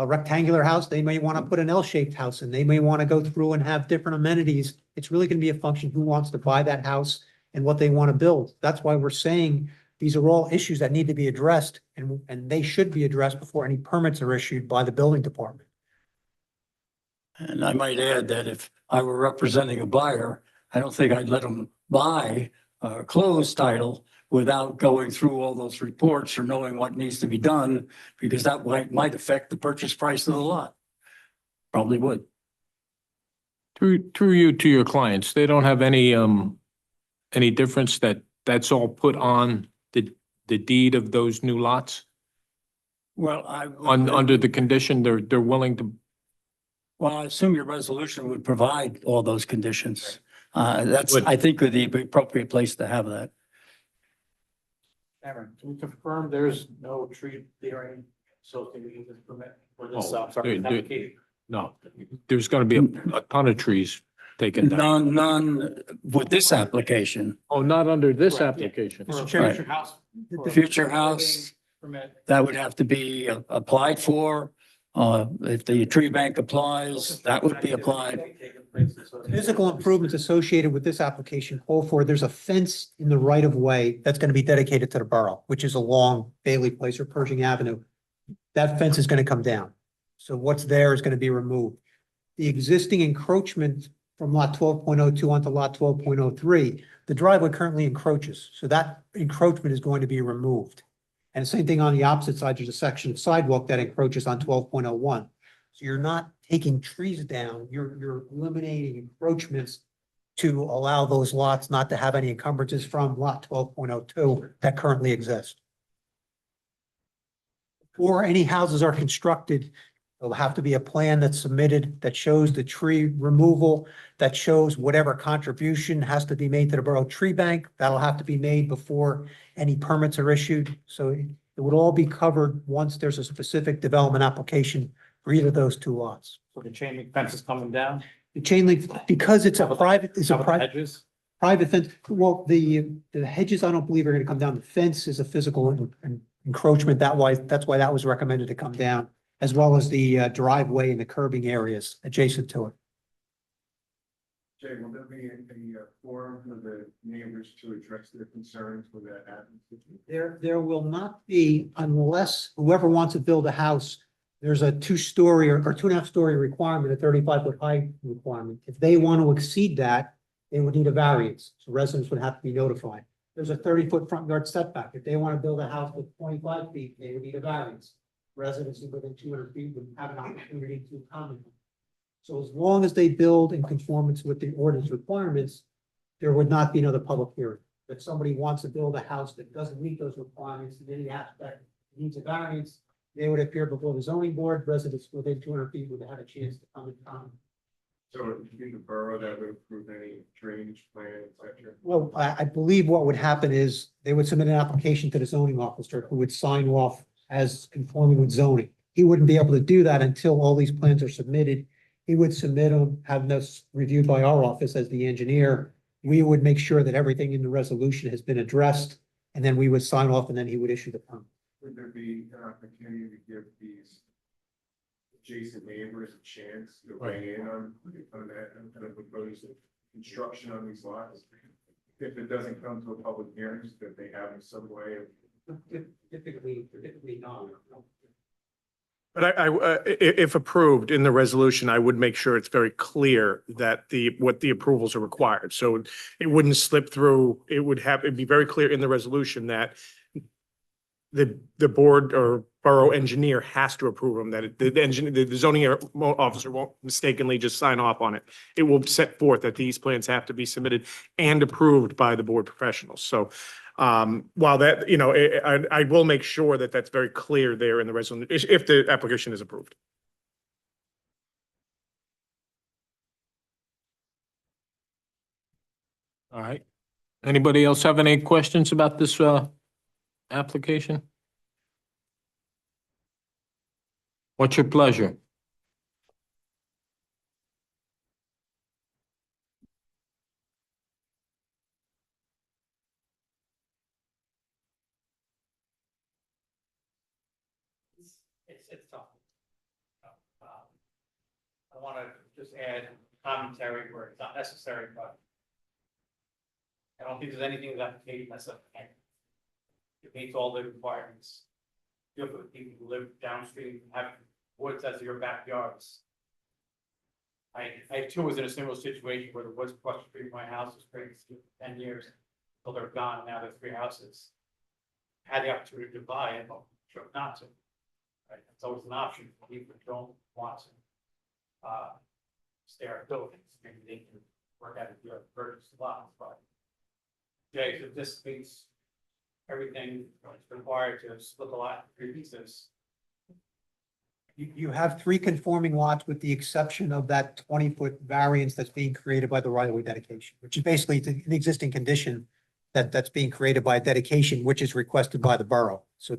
rectangular house, they may want to put an L-shaped house, and they may want to go through and have different amenities. It's really going to be a function who wants to buy that house and what they want to build. That's why we're saying these are all issues that need to be addressed, and they should be addressed before any permits are issued by the building department. And I might add that if I were representing a buyer, I don't think I'd let them buy a closed title without going through all those reports or knowing what needs to be done, because that might affect the purchase price of the lot. Probably would. Through you to your clients, they don't have any difference that's all put on the deed of those new lots? Well, Under the condition they're willing to. Well, I assume your resolution would provide all those conditions. That's, I think, the appropriate place to have that. Aaron, can you confirm there's no tree clearing associated with this permit for this, Oh, sorry, there- application? No, there's gonna be a ton of trees taken down. None with this application. Oh, not under this Correct, yeah. application. For a Right. future house. The future house, Permit. that would have to be applied for. If the tree bank applies, that would be applied. Physical improvements associated with this application call for, there's a fence in the right of way that's going to be dedicated to the borough, which is along Bailey Place or Pershing Avenue. That fence is going to come down. So what's there is going to be removed. The existing encroachment from lot 12.02 onto lot 12.03, the driveway currently encroaches. So that encroachment is going to be removed. And same thing on the opposite side, there's a section of sidewalk that encroaches on 12.01. So you're not taking trees down, you're eliminating encroachments to allow those lots not to have any encumbrances from lot 12.02 that currently exist. Before any houses are constructed, there'll have to be a plan that's submitted that shows the tree removal, that shows whatever contribution has to be made to the borough tree bank. That'll have to be made before any permits are issued. So it would all be covered once there's a specific development application for either of those 2 lots. So the chain link fence is coming down? The chain link, because it's a private, How about the hedges? private fence, well, the hedges, I don't believe are gonna come down. The fence is a physical encroachment. That's why that was recommended to come down, as well as the driveway and the curbing areas adjacent to it. Jay, will there be a forum for the neighbors to address their concerns when that happens? There will not be unless whoever wants to build a house, there's a 2-story or 2.5-story requirement, a 35-foot height requirement. If they want to exceed that, they would need a variance. So residents would have to be notified. There's a 30-foot front yard setback. If they want to build a house with 25 feet, they would need a variance. Residents within 200 feet would have an opportunity to comment. So as long as they build in conformance with the ordinance requirements, there would not be another public hearing. If somebody wants to build a house that doesn't meet those requirements in any aspect, needs a variance, they would appear before the zoning board. Residents within 200 feet would have had a chance to come and comment. So it would be the borough that would approve any drainage plan, et cetera? Well, I believe what would happen is they would submit an application to the zoning officer who would sign off as conforming with zoning. He wouldn't be able to do that until all these plans are submitted. He would submit them, have those reviewed by our office as the engineer. We would make sure that everything in the resolution has been addressed, and then we would sign off, and then he would issue the permit. Would there be an opportunity to give these adjacent neighbors a chance to weigh in on that and kind of propose construction on these lots? If it doesn't come to a public hearing, that they have some way of. Typically not. But if approved in the resolution, I would make sure it's very clear that what the approvals are required. So it wouldn't slip through. It'd be very clear in the resolution that the board or borough engineer has to approve them, that the zoning officer won't mistakenly just sign off on it. It will set forth that these plans have to be submitted and approved by the board professionals. So while that, I will make sure that that's very clear there in the resolution, if the application is approved. All right. Anybody else have any questions about this application? What's your pleasure? It's tough. I want to just add commentary where it's not necessary, but I don't think there's anything in the application that's a, it meets all the requirements. Good for the people who live downstream, have woods as your backyards. I too was in a similar situation where the woods across the street from my house was great for 10 years, until they're gone, now there's 3 houses. Had the opportunity to buy it, but chose not to. Right, it's always an option for people who don't want to stare at buildings, maybe they can work out if you have purchase lots, but Jay, if this meets everything that's required to split the lot in 3 pieces. You have 3 conforming lots with the exception of that 20-foot variance that's being created by the right-of-way dedication, which is basically an existing condition that's being created by a dedication, which is requested by the borough. So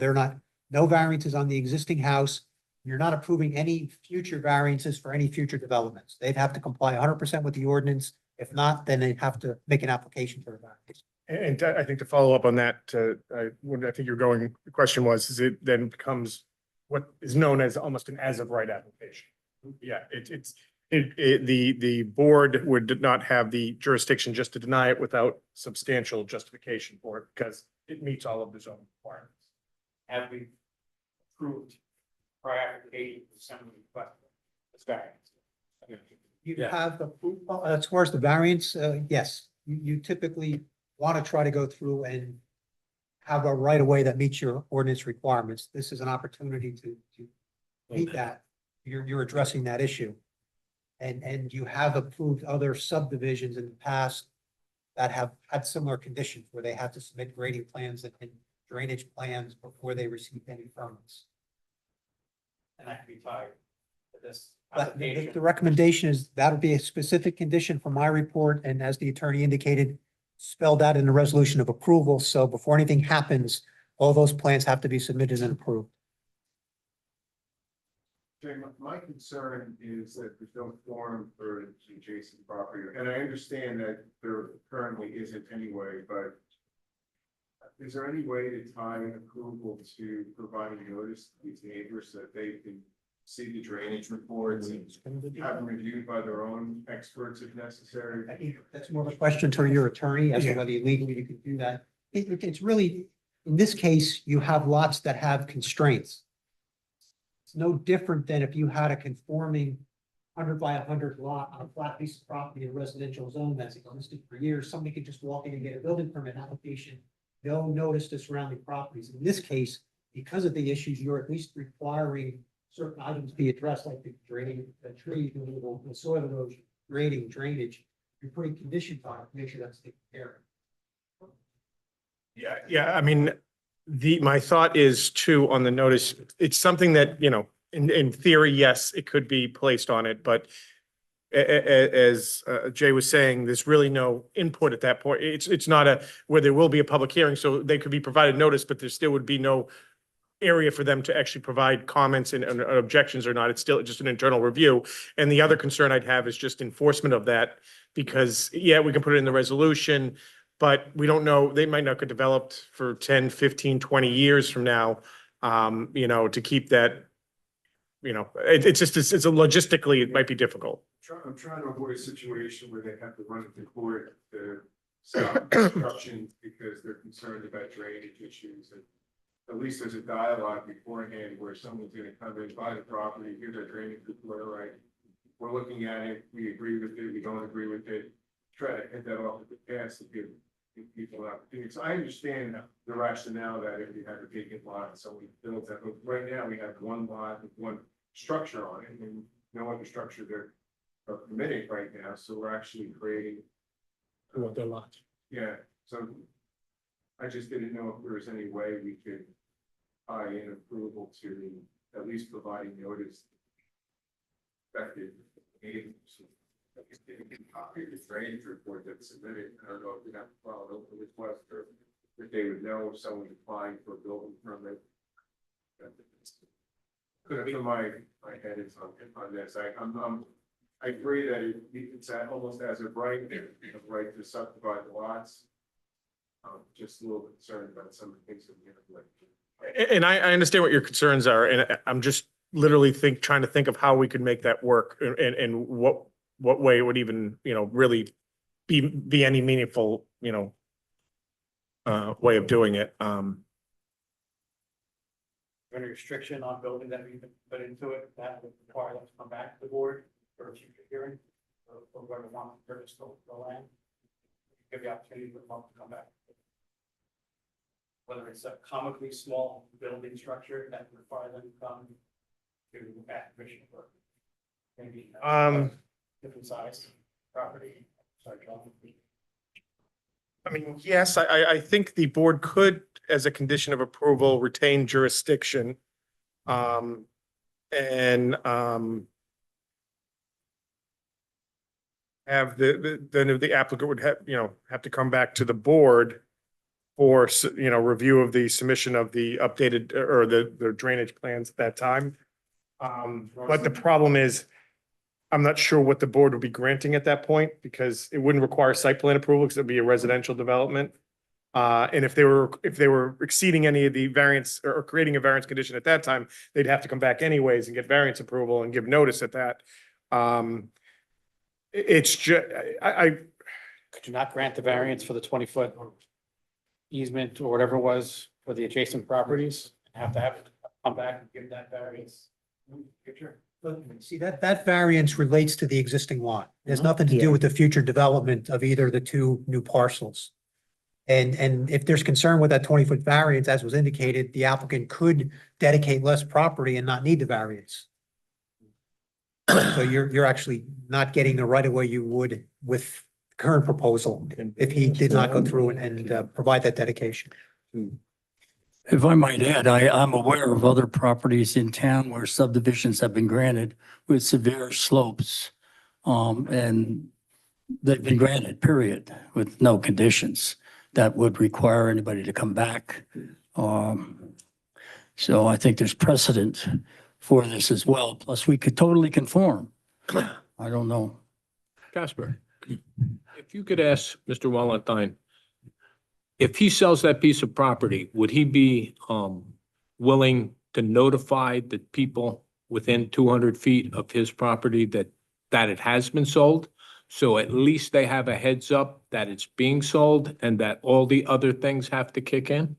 no variances on the existing house. You're not approving any future variances for any future developments. They'd have to comply 100% with the ordinance. If not, then they'd have to make an application for a variance. And I think to follow up on that, what I think the question was, is it then becomes what is known as almost an as-of-right application. Yeah, the board would not have the jurisdiction just to deny it without substantial justification for it, because it meets all of the zoning requirements. Have we approved prior application for some request? That's variance. You have the proof, as far as the variance, yes, you typically want to try to go through and have a right of way that meets your ordinance requirements. This is an opportunity to meet that. You're addressing that issue. And you have approved other subdivisions in the past that have had similar conditions where they have to submit grading plans and drainage plans before they receive any permits. And that can be tied to this application. The recommendation is that'll be a specific condition from my report, and as the attorney indicated, spelled out in the resolution of approval. So before anything happens, all those plans have to be submitted and approved. Jay, my concern is that there's no forum for the adjacent property, and I understand that there currently isn't anyway, but is there any way to tie approval to providing notice to these neighbors so that they can see the drainage reports and have them reviewed by their own experts if necessary. I think that's more of a question to your attorney as to whether legally you can do that. It's really, in this case, you have lots that have constraints. It's no different than if you had a conforming 100 by 100 lot on a flat piece of property in a residential zone that's existed for years. Somebody could just walk in and get a building permit application. No notice to surrounding properties. In this case, because of the issues, you're at least requiring certain items be addressed, like the draining, the tree removal, the soil erosion, grading, drainage. You're putting conditions on it to make sure that's taken care of. Yeah, I mean, my thought is too, on the notice, it's something that, you know, in theory, yes, it could be placed on it, but as Jay was saying, there's really no input at that point. It's not where there will be a public hearing, so they could be provided notice, but there still would be no area for them to actually provide comments and objections or not. It's still just an internal review. And the other concern I'd have is just enforcement of that, because, yeah, we can put it in the resolution, but we don't know, they might not get developed for 10, 15, 20 years from now, you know, to keep that, you know, it's just, it's a logistically, it might be difficult. I'm trying to avoid a situation where they have to run into court to stop construction because they're concerned about drainage issues. And at least there's a dialogue beforehand where someone's gonna come in, buy the property, hear their drainage report, all right, we're looking at it, we agree with it, we don't agree with it. Try to hit that off at the pass to give people an opportunity. So I understand the rationale that if you have a vacant lot and someone builds that, but right now we have one lot with one structure on it and no other structure they're permitting right now, so we're actually creating. What their lots. Yeah, so I just didn't know if there was any way we could tie in approval to at least providing notice. Effective. Copy of the drainage report that's submitted. I don't know if we have to file an open request or if they would know if someone's applying for a building permit. Could have my head is on this. I agree that it's almost as of right, the right to subdivide the lots. Just a little concerned about some of the things that we have like. And I understand what your concerns are, and I'm just literally trying to think of how we could make that work and what way it would even, you know, really be any meaningful, you know, way of doing it. Any restriction on building that we can put into it, that would require them to come back to the board for a future hearing, or whoever wants to purchase the land. Give the opportunity for them to come back. Whether it's a comically small building structure that would require them to come to back permission for maybe different size property. Sorry, John. I mean, yes, I think the board could, as a condition of approval, retain jurisdiction. And have the applicant would have to come back to the board for, you know, review of the submission of the updated or the drainage plans at that time. But the problem is, I'm not sure what the board would be granting at that point, because it wouldn't require site plan approval because it'd be a residential development. And if they were exceeding any of the variance or creating a variance condition at that time, they'd have to come back anyways and get variance approval and give notice at that. It's just, Could you not grant the variance for the 20-foot easement or whatever it was for the adjacent properties? Have to come back and give that variance? Picture. See, that variance relates to the existing lot. There's nothing to do with the future development of either of the two new parcels. And if there's concern with that 20-foot variance, as was indicated, the applicant could dedicate less property and not need the variance. So you're actually not getting the right of way you would with the current proposal if he did not go through and provide that dedication. If I might add, I'm aware of other properties in town where subdivisions have been granted with severe slopes. And they've been granted, period, with no conditions that would require anybody to come back. So I think there's precedent for this as well. Plus, we could totally conform. I don't know. Casper, if you could ask Mr. Valentine, if he sells that piece of property, would he be willing to notify the people within 200 feet of his property that it has been sold. So at least they have a heads up that it's being sold and that all the other things have to kick in.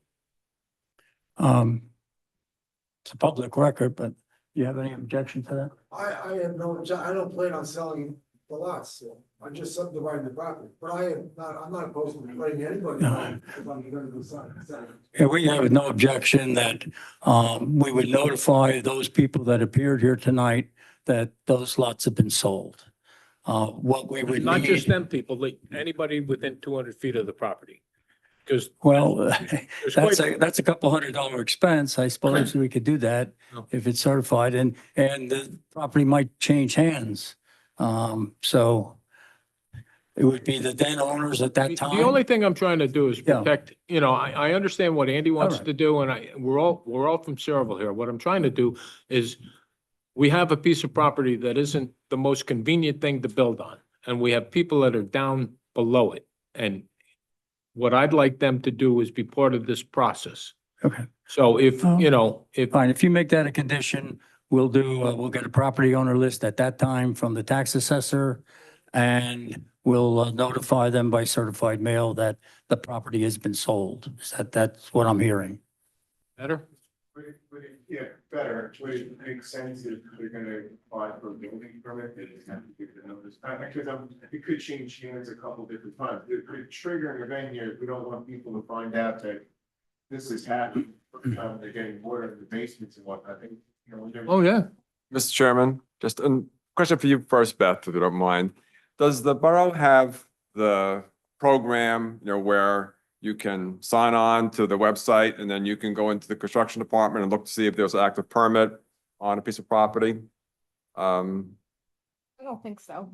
It's a public record, but do you have any objection to that? I have no, I don't plan on selling the lots, so I'm just subdividing the property, but I'm not opposed to letting anybody know if I'm gonna do something. Yeah, we have no objection that we would notify those people that appeared here tonight that those lots have been sold. What we would Not just need, them people, like anybody within 200 feet of the property. Because well, there's that's a couple $100 expense. I suppose we could do that No. if it's certified and the property might change hands. So it would be the then owners at that time. The only thing I'm trying to do is Yeah. protect, I understand what Andy wants right. to do, and we're all from Saraville here. What I'm trying to do is we have a piece of property that isn't the most convenient thing to build on, and we have people that are down below it. And what I'd like them to do is be part of this process. Okay. So if, if, Fine, if you make that a condition, we'll get a property owner list at that time from the tax assessor. And we'll notify them by certified mail that the property has been sold. That's what I'm hearing. better? Yeah, better, would it make sense if they're gonna apply for a building permit, they just have to give the notice? Because it could change hands a couple different times. It could trigger an event here, if we don't want people to find out that this is happening, they're getting water in the basements and whatnot, I think, Oh, yeah. Mr. Chairman, just a question for you first, Beth, if you don't mind. Does the borough have the program, where you can sign on to the website and then you can go into the construction department and look to see if there's an active permit on a piece of property? I don't think so.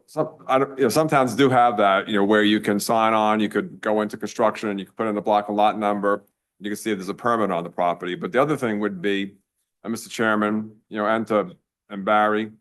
Some towns do have that, where you can sign on, you could go into construction and you can put in the block and lot number. You can see if there's a permit on the property. But the other thing would be, Mr. Chairman, and Barry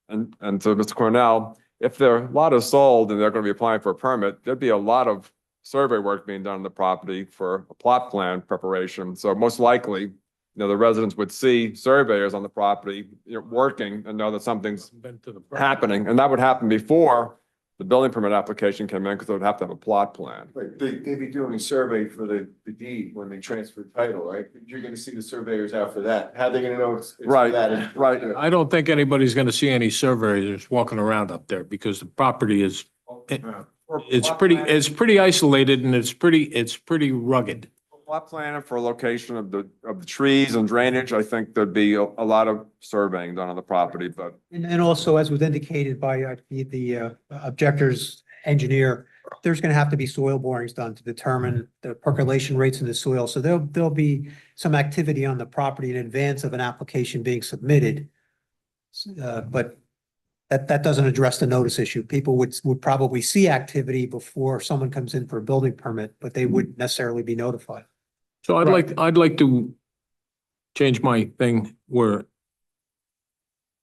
and to Mr. Cornell, if their lot is sold and they're going to be applying for a permit, there'd be a lot of survey work being done on the property for a plot plan preparation. So most likely, the residents would see surveyors on the property, working and know that something's Been to the happening. And that would happen before the building permit application came in because they would have to have a plot plan. Right, they'd be doing a survey for the deed when they transfer title, right? You're gonna see the surveyors out for that. How are they gonna know it's Right, that? right. I don't think anybody's gonna see any surveyors walking around up there because the property is, it's pretty isolated and it's pretty rugged. Plot plan for location of the trees and drainage, I think there'd be a lot of surveying done on the property, but And also, as was indicated by the objector's engineer, there's going to have to be soil borings done to determine the percolation rates in the soil. So there'll be some activity on the property in advance of an application being submitted. But that doesn't address the notice issue. People would probably see activity before someone comes in for a building permit, but they wouldn't necessarily be notified. So I'd like to change my thing where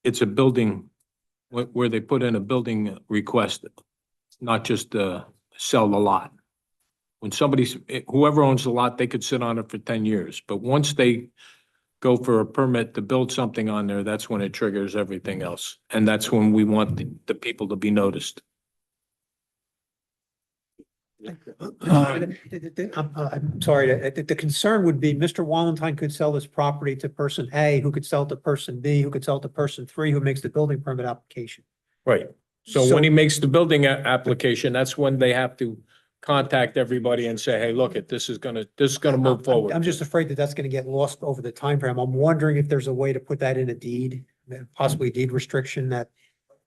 it's a building, where they put in a building request, not just sell the lot. When whoever owns the lot, they could sit on it for 10 years, but once they go for a permit to build something on there, that's when it triggers everything else. And that's when we want the people to be noticed. I'm sorry, the concern would be Mr. Wallenstein could sell this property to person A, who could sell it to person B, who could sell it to person 3, who makes the building permit application. Right. So when he makes the building application, that's when they have to contact everybody and say, hey, look, this is gonna move forward. I'm just afraid that that's gonna get lost over the time frame. I'm wondering if there's a way to put that in a deed, possibly a deed restriction that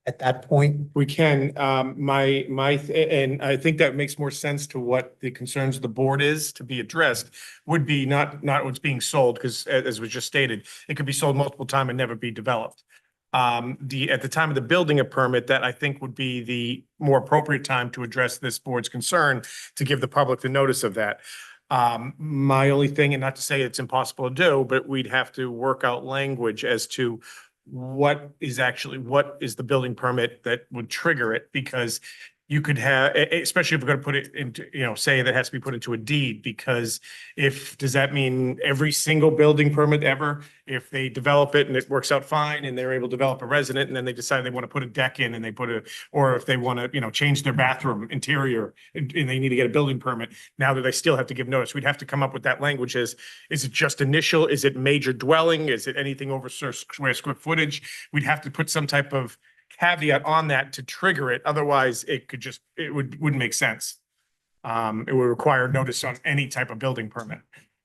at that point. We can, and I think that makes more sense to what the concerns of the board is to be addressed, would be not what's being sold, because as was just stated, it could be sold multiple times and never be developed. At the time of the building a permit, that I think would be the more appropriate time to address this board's concern, to give the public the notice of that. My only thing, and not to say it's impossible to do, but we'd have to work out language as to what is the building permit that would trigger it, because you could have, especially if we're going to put it into, say that has to be put into a deed, because does that mean every single building permit ever? If they develop it and it works out fine and they're able to develop a resident and then they decide they want to put a deck in and they or if they want to, change their bathroom interior and they need to get a building permit, now that they still have to give notice, we'd have to come up with that language is it just initial? Is it major dwelling? Is it anything over square footage? We'd have to put some type of caveat on that to trigger it. Otherwise, wouldn't make sense. It would require notice on any type of building permit.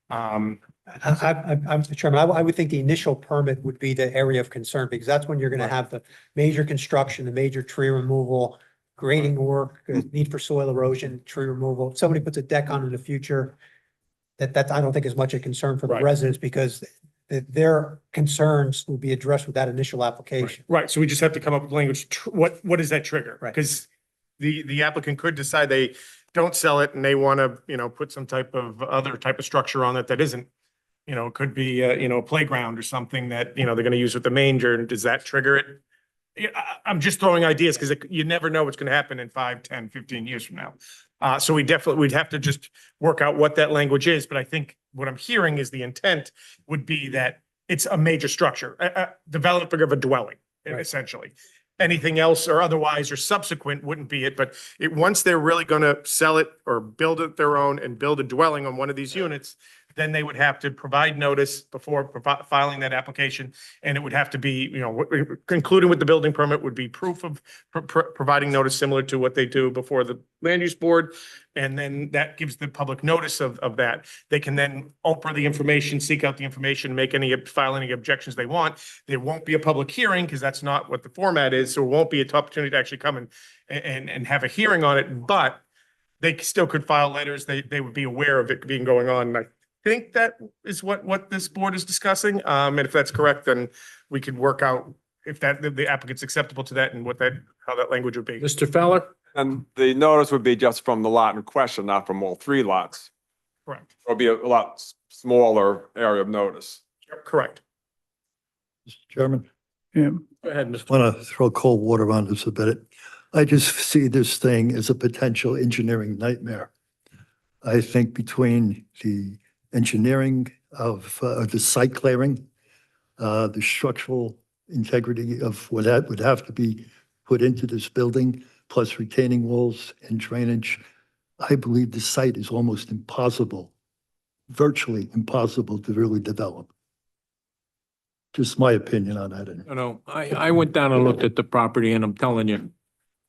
I'm Mr. Chairman, I would think the initial permit would be the area of concern, because that's when you're gonna have the major construction, the major tree removal, grading work, need for soil erosion, tree removal. If somebody puts a deck on in the future, that I don't think is much a concern for the Right. residents, because their concerns will be addressed with that initial application. Right, so we just have to come up with language, what does that trigger? Right. Because the applicant could decide they don't sell it and they want to, put some type of other type of structure on it that isn't, it could be, a playground or something that, they're going to use with the manger, and does that trigger it? Yeah, I'm just throwing ideas because you never know what's going to happen in 5, 10, 15 years from now. So we'd have to just work out what that language is, but I think what I'm hearing is the intent would be that it's a major structure, a developing of a dwelling, essentially. Anything else or otherwise or subsequent wouldn't be it, but once they're really gonna sell it or build it their own and build a dwelling on one of these units, then they would have to provide notice before filing that application. And it would have to be, concluding with the building permit would be proof of providing notice similar to what they do before the land use board. And then that gives the public notice of that. They can then open the information, seek out the information, file any objections they want. There won't be a public hearing because that's not what the format is. So it won't be an opportunity to actually come and have a hearing on it, but they still could file letters. They would be aware of it being going on. And I think that is what this board is discussing. And if that's correct, then we could work out if the applicant's acceptable to that and how that language would be. Mr. Feller? And the notice would be just from the lot in question, not from all 3 lots. Correct. It'll be a lot smaller area of notice. Correct. Mr. Chairman, Yeah. Go ahead, Mr. want to throw cold water on this a bit. I just see this thing as a potential engineering nightmare. I think between the engineering of the site clearing, the structural integrity of what would have to be put into this building, plus retaining walls and drainage, I believe the site is almost impossible, virtually impossible to really develop. Just my opinion on that. No, I went down and looked at the property and I'm telling you,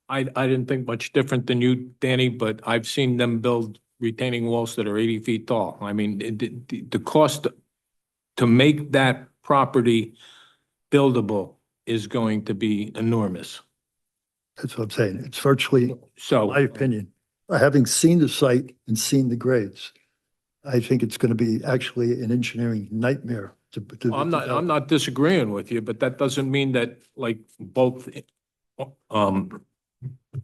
I didn't think much different than you, Danny, but I've seen them build retaining walls that are 80 feet tall. I mean, the cost to make that property buildable is going to be enormous. That's what I'm saying. It's virtually, So. my opinion, having seen the site and seen the grades, I think it's going to be actually an engineering nightmare to. I'm not disagreeing with you, but that doesn't mean that, like both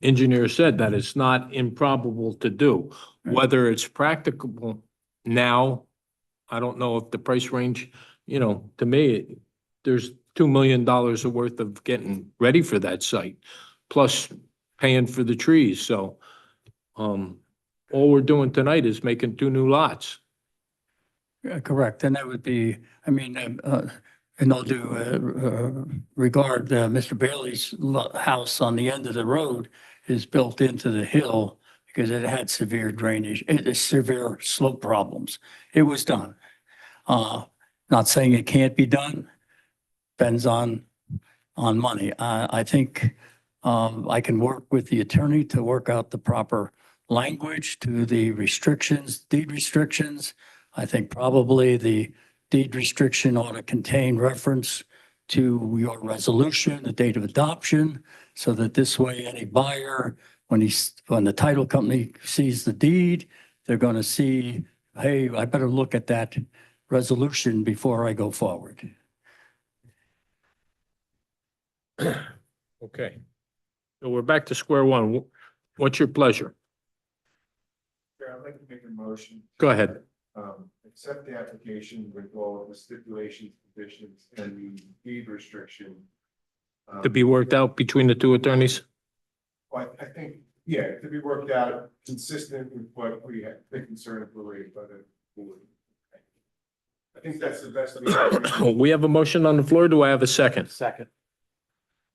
engineers said, that it's not improbable to do. Whether it's practicable now, I don't know if the price range, to me, there's $2 million worth of getting ready for that site, plus paying for the trees. So all we're doing tonight is making 2 new lots. Correct, and that would be, I mean, in all due regard, Mr. Bailey's house on the end of the road is built into the hill because it had severe drainage, severe slope problems. It was done. Not saying it can't be done, depends on money. I think I can work with the attorney to work out the proper language to the restrictions, deed restrictions. I think probably the deed restriction ought to contain reference to your resolution, the date of adoption, so that this way any buyer, when the title company sees the deed, they're going to see, hey, I better look at that resolution before I go forward. Okay. So we're back to square one. What's your pleasure? Yeah, I'd like to make a motion. Go ahead. Accept the application with all of the stipulations, conditions, and the deed restriction. To be worked out between the 2 attorneys? Well, I think Yeah, to be worked out, consistent with what we had, the concern raised by the board. I think that's the best. We have a motion on the floor. Do I have a second? Second.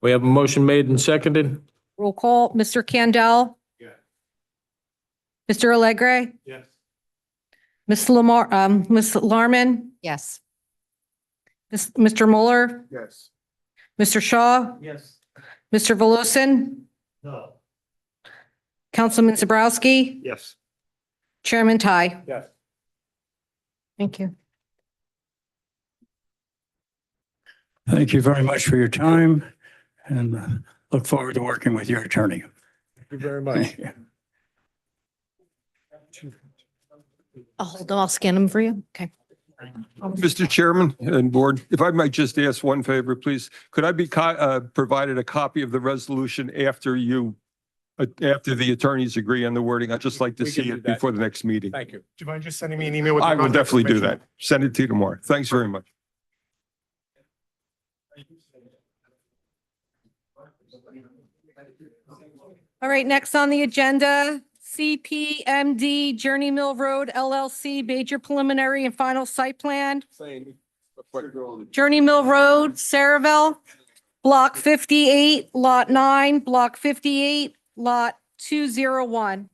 We have a motion made and seconded. Roll call, Mr. Candell, Yeah. Mr. Alegre, Yes. Ms. Ms. Larmen. Yes. Mr. Mueller, Yes. Mr. Shaw, Yes. Mr. Voloshin, No. Councilman Zabrowski, Yes. Chairman Ty. Yes. Thank you. Thank you very much for your time and look forward to working with your attorney. Thank you very much. Hold on, I'll scan them for you. Okay. Mr. Chairman and Board, if I might just ask one favor, please. Could I be provided a copy of the resolution after the attorneys agree on the wording? I'd just like to We can see do it that. before the next meeting. Thank you. Do you mind just sending me an email with? I the will definitely do information? that. Send it to you tomorrow. Thanks very much. All right, next on the agenda, CPMD Journey Mill Road LLC, major preliminary and final site plan. Journey Mill Road, Saraville, Block 58, Lot 9, Block 58, Lot 201.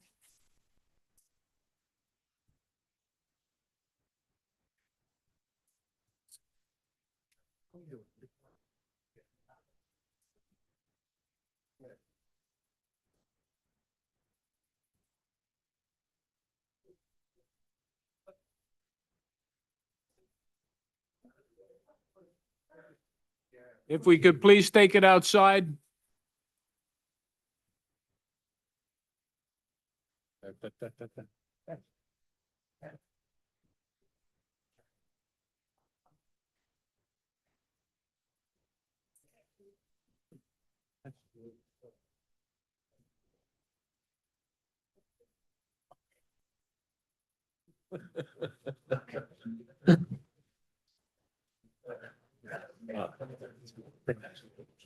If we could please take it outside.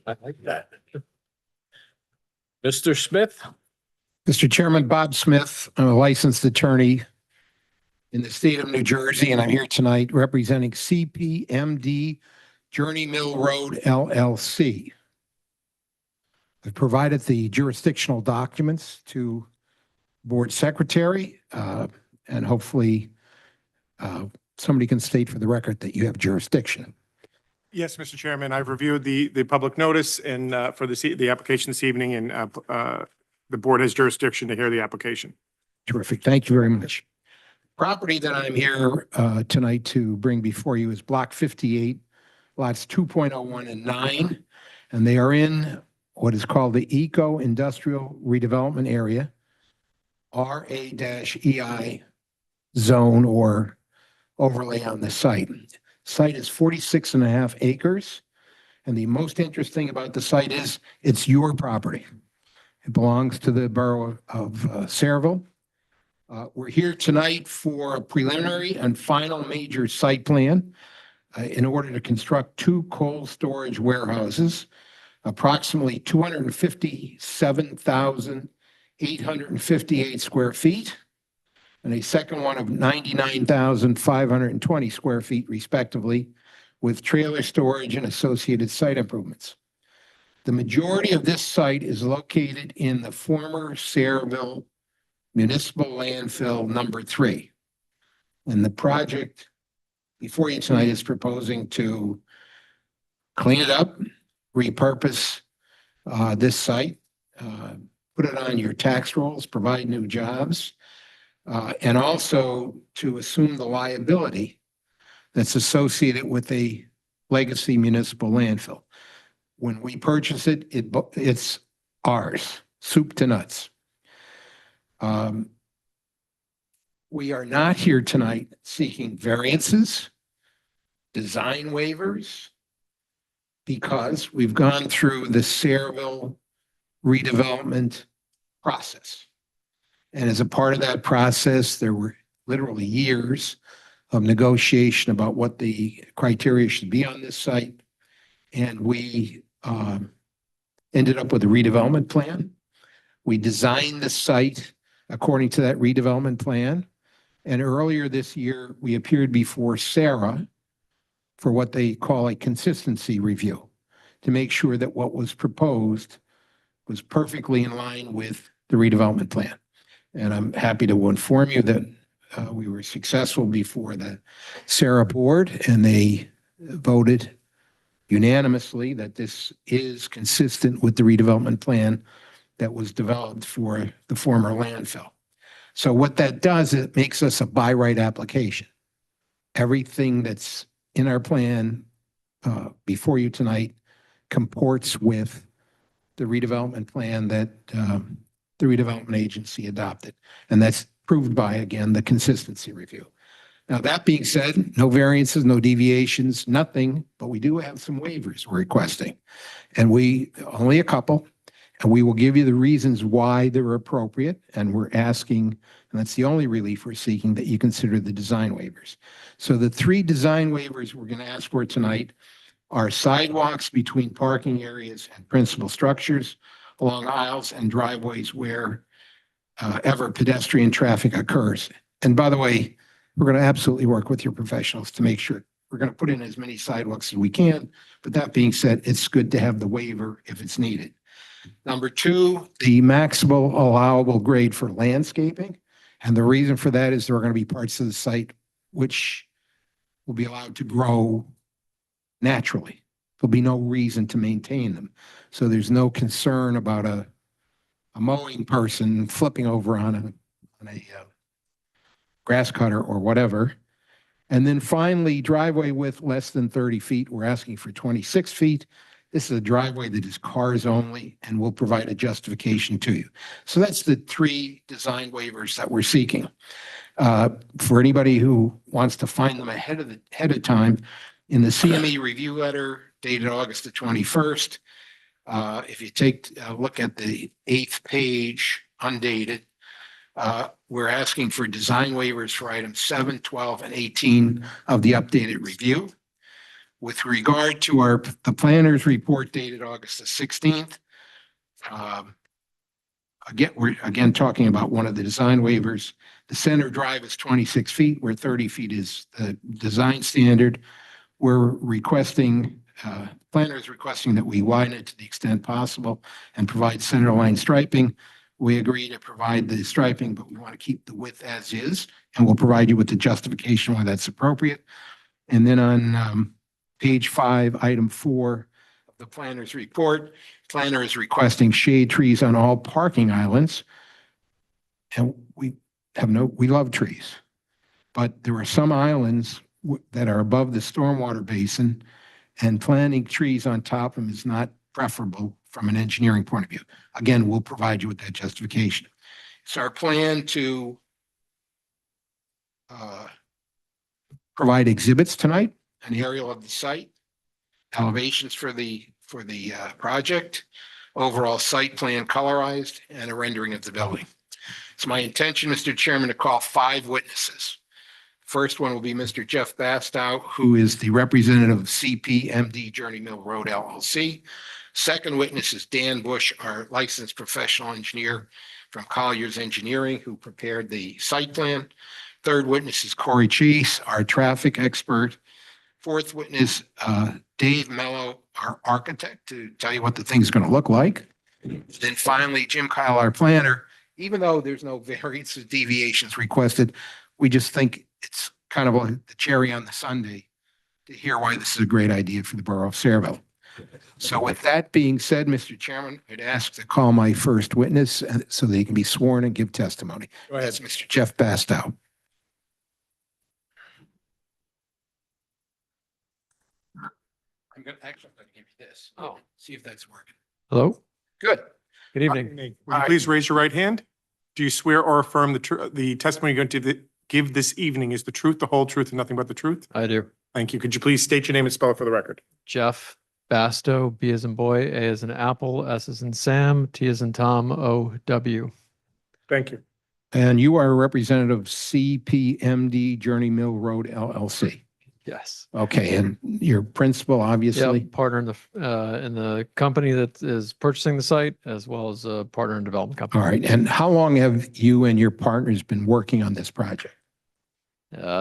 I like that. Mr. Smith? Mr. Chairman, Bob Smith, I'm a licensed attorney in the state of New Jersey, and I'm here tonight representing CPMD Journey Mill Road LLC. I've provided the jurisdictional documents to Board Secretary, and hopefully somebody can state for the record that you have jurisdiction. Yes, Mr. Chairman, I've reviewed the public notice and for the application this evening, and the board has jurisdiction to hear the application. Terrific. Thank you very much. Property that I'm here tonight to bring before you is Block 58, lots 2.01 and 9, and they are in what is called the Eco-Industrial Redevelopment Area, RA-EI zone or overlay on the site. Site is 46 and a half acres. And the most interesting about the site is it's your property. It belongs to the borough of Saraville. We're here tonight for a preliminary and final major site plan in order to construct 2 cold storage warehouses, approximately 257,858 square feet, and a second one of 99,520 square feet respectively, with trailer storage and associated site improvements. The majority of this site is located in the former Saraville Municipal Landfill Number 3. And the project before you tonight is proposing to clean it up, repurpose this site, put it on your tax rolls, provide new jobs, and also to assume the liability that's associated with a legacy municipal landfill. When we purchase it, it's ours, soup to nuts. We are not here tonight seeking variances, design waivers, because we've gone through the Saraville redevelopment process. And as a part of that process, there were literally years of negotiation about what the criteria should be on this site. And we ended up with a redevelopment plan. We designed the site according to that redevelopment plan. And earlier this year, we appeared before Sarah for what they call a consistency review to make sure that what was proposed was perfectly in line with the redevelopment plan. And I'm happy to inform you that we were successful before the Sarah board, and they voted unanimously that this is consistent with the redevelopment plan that was developed for the former landfill. So what that does, it makes us a by right application. Everything that's in our plan before you tonight comports with the redevelopment plan that the redevelopment agency adopted. And that's proved by, again, the consistency review. Now, that being said, no variances, no deviations, nothing, but we do have some waivers we're requesting. And only a couple, and we will give you the reasons why they're appropriate. And we're asking, and that's the only relief we're seeking, that you consider the design waivers. So the 3 design waivers we're going to ask for tonight are sidewalks between parking areas and principal structures, along aisles and driveways where ever pedestrian traffic occurs. And by the way, we're going to absolutely work with your professionals to make sure we're going to put in as many sidewalks as we can. But that being said, it's good to have the waiver if it's needed. Number 2, the maximal allowable grade for landscaping. And the reason for that is there are going to be parts of the site which will be allowed to grow naturally. There'll be no reason to maintain them. So there's no concern about a mowing person flipping over on a grass cutter or whatever. And then finally, driveway width less than 30 feet. We're asking for 26 feet. This is a driveway that is cars only, and we'll provide a justification to you. So that's the 3 design waivers that we're seeking. For anybody who wants to find them ahead of time, in the CME review letter dated August the 21st, if you take a look at the 8th page, undated, we're asking for design waivers for items 7, 12, and 18 of the updated review. With regard to the planner's report dated August the 16th, we're again talking about one of the design waivers. The center drive is 26 feet, where 30 feet is the design standard. We're requesting, planner is requesting that we widen it to the extent possible and provide center line striping. We agree to provide the striping, but we want to keep the width as is, and we'll provide you with the justification why that's appropriate. And then on page 5, item 4 of the planner's report, planner is requesting shade trees on all parking islands. And we love trees, but there are some islands that are above the stormwater basin, and planting trees on top of them is not preferable from an engineering point of view. Again, we'll provide you with that justification. It's our plan to provide exhibits tonight, an aerial of the site, elevations for the project, overall site plan colorized, and a rendering of the building. It's my intention, Mr. Chairman, to call 5 witnesses. First one will be Mr. Jeff Bastow, who is the representative of CPMD Journey Mill Road LLC. Second witness is Dan Bush, our licensed professional engineer from Colliers Engineering, who prepared the site plan. Third witness is Corey Chase, our traffic expert. Fourth witness, Dave Mello, our architect, to tell you what the thing's going to look like. Then finally, Jim Kyle, our planner. Even though there's no variances, deviations requested, we just think it's kind of like the cherry on the sundae to hear why this is a great idea for the borough of Sayreville. So with that being said, Mr. Chairman, I'd ask to call my first witness so they can be sworn and give testimony. Go ahead. That's Mr. Jeff Bastow. I'm going to give you this. Oh, see if that's working. Hello? Good. Good evening. Will you please raise your right hand? Do you swear or affirm the testimony you're going to give this evening is the truth, the whole truth, and nothing but the truth? I do. Thank you. Could you please state your name and spell it for the record? Jeff Bastow, B as in boy, A as in apple, S as in Sam, T as in Tom, O W. Thank you. And you are a representative of CPMD Journey Mill Road LLC. Yes. Okay, and your principal, obviously? Yep, partner in the company that is purchasing the site, as well as a partner in development company. All right, and how long have you and your partners been working on this project?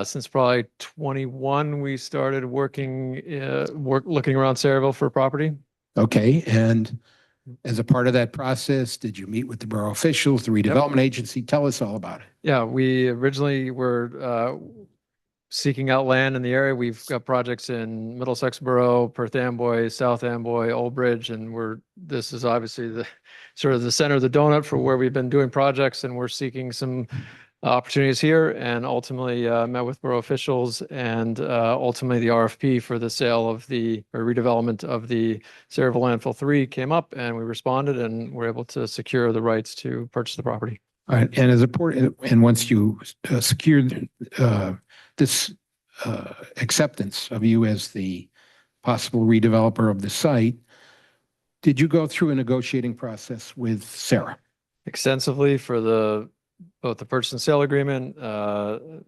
Since probably 21, we started working, looking around Sayreville for property. Okay, and as a part of that process, did you meet with the borough officials, the redevelopment agency? Tell us all about it. Yeah, we originally were seeking out land in the area. We've got projects in Middlesex Borough, Perth Amboy, South Amboy, Old Bridge, and this is obviously the sort of the center of the donut for where we've been doing projects, and we're seeking some opportunities here, and ultimately met with borough officials, and ultimately the RFP for the sale of or redevelopment of the Sayreville Landfill 3 came up, and we responded and were able to secure the rights to purchase the property. All right, and and once you secured this acceptance of you as the possible redeveloper of the site, did you go through a negotiating process with Sarah? Extensively for both the purchase and sale agreement, our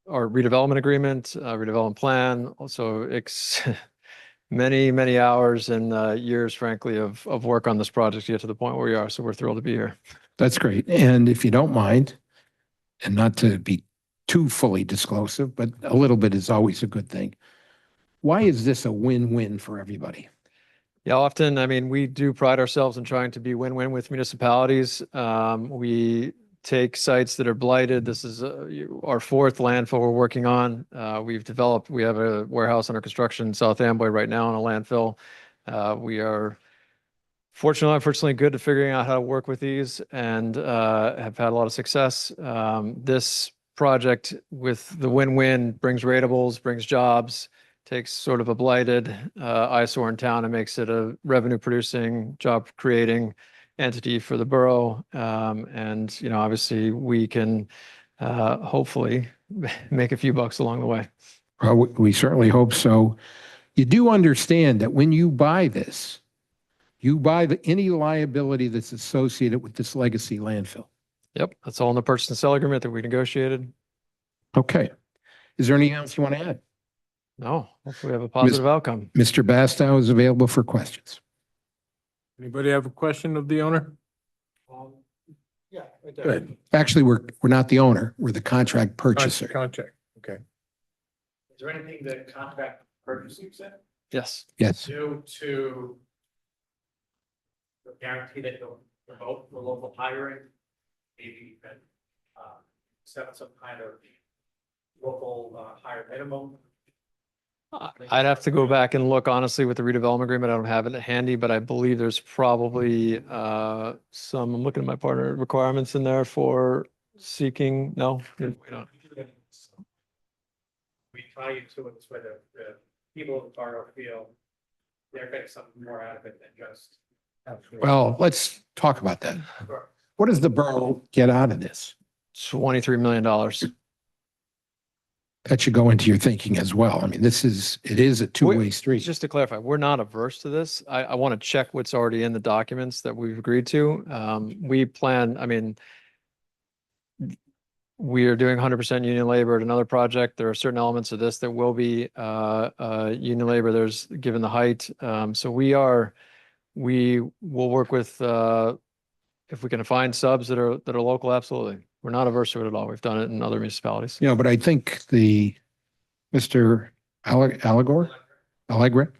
redevelopment agreement, redevelopment plan, also many hours and years, frankly, of work on this project to get to the point where we are. So we're thrilled to be here. That's great. And if you don't mind, and not to be too fully disclosive, but a little bit is always a good thing. Why is this a win-win for everybody? Yeah, often, I mean, we do pride ourselves in trying to be win-win with municipalities. We take sites that are blighted. This is our fourth landfill we're working on. We have a warehouse under construction in South Amboy right now in a landfill. We are unfortunately good at figuring out how to work with these, and have had a lot of success. This project with the win-win brings ratables, brings jobs, takes sort of a blighted eyesore in town and makes it a revenue producing, job creating entity for the borough. And, obviously we can hopefully make a few bucks along the way. Well, we certainly hope so. You do understand that when you buy this, you buy any liability that's associated with this legacy landfill. Yep, that's all in the purchase and sale agreement that we negotiated. Okay. Is there anything else you want to add? No, hopefully we have a positive outcome. Mr. Bastow is available for questions. Anybody have a question of the owner? Yeah. Good. Actually, we're not the owner. We're the contract purchaser. Contract, okay. Is there anything that contract purchasing said? Yes. Yes. Due to the guarantee that you'll promote the local hiring, maybe you can set some kind of local hire minimum. I'd have to go back and look honestly with the redevelopment agreement. I don't have it handy, but I believe there's probably I'm looking at my partner requirements in there for seeking, no, we don't. We try to it this way, the people of the borough feel they're getting something more out of it than just. Well, let's talk about that. What does the borough get out of this? $23 million. That should go into your thinking as well. I mean, it is a two-way street. Just to clarify, we're not averse to this. I want to check what's already in the documents that we've agreed to. We are doing 100% union labor at another project. There are certain elements of this that will be union labor. There's given the height. So we will work with, if we can find subs that are local, absolutely. We're not averse to it at all. We've done it in other municipalities. But I think Mr. Allegra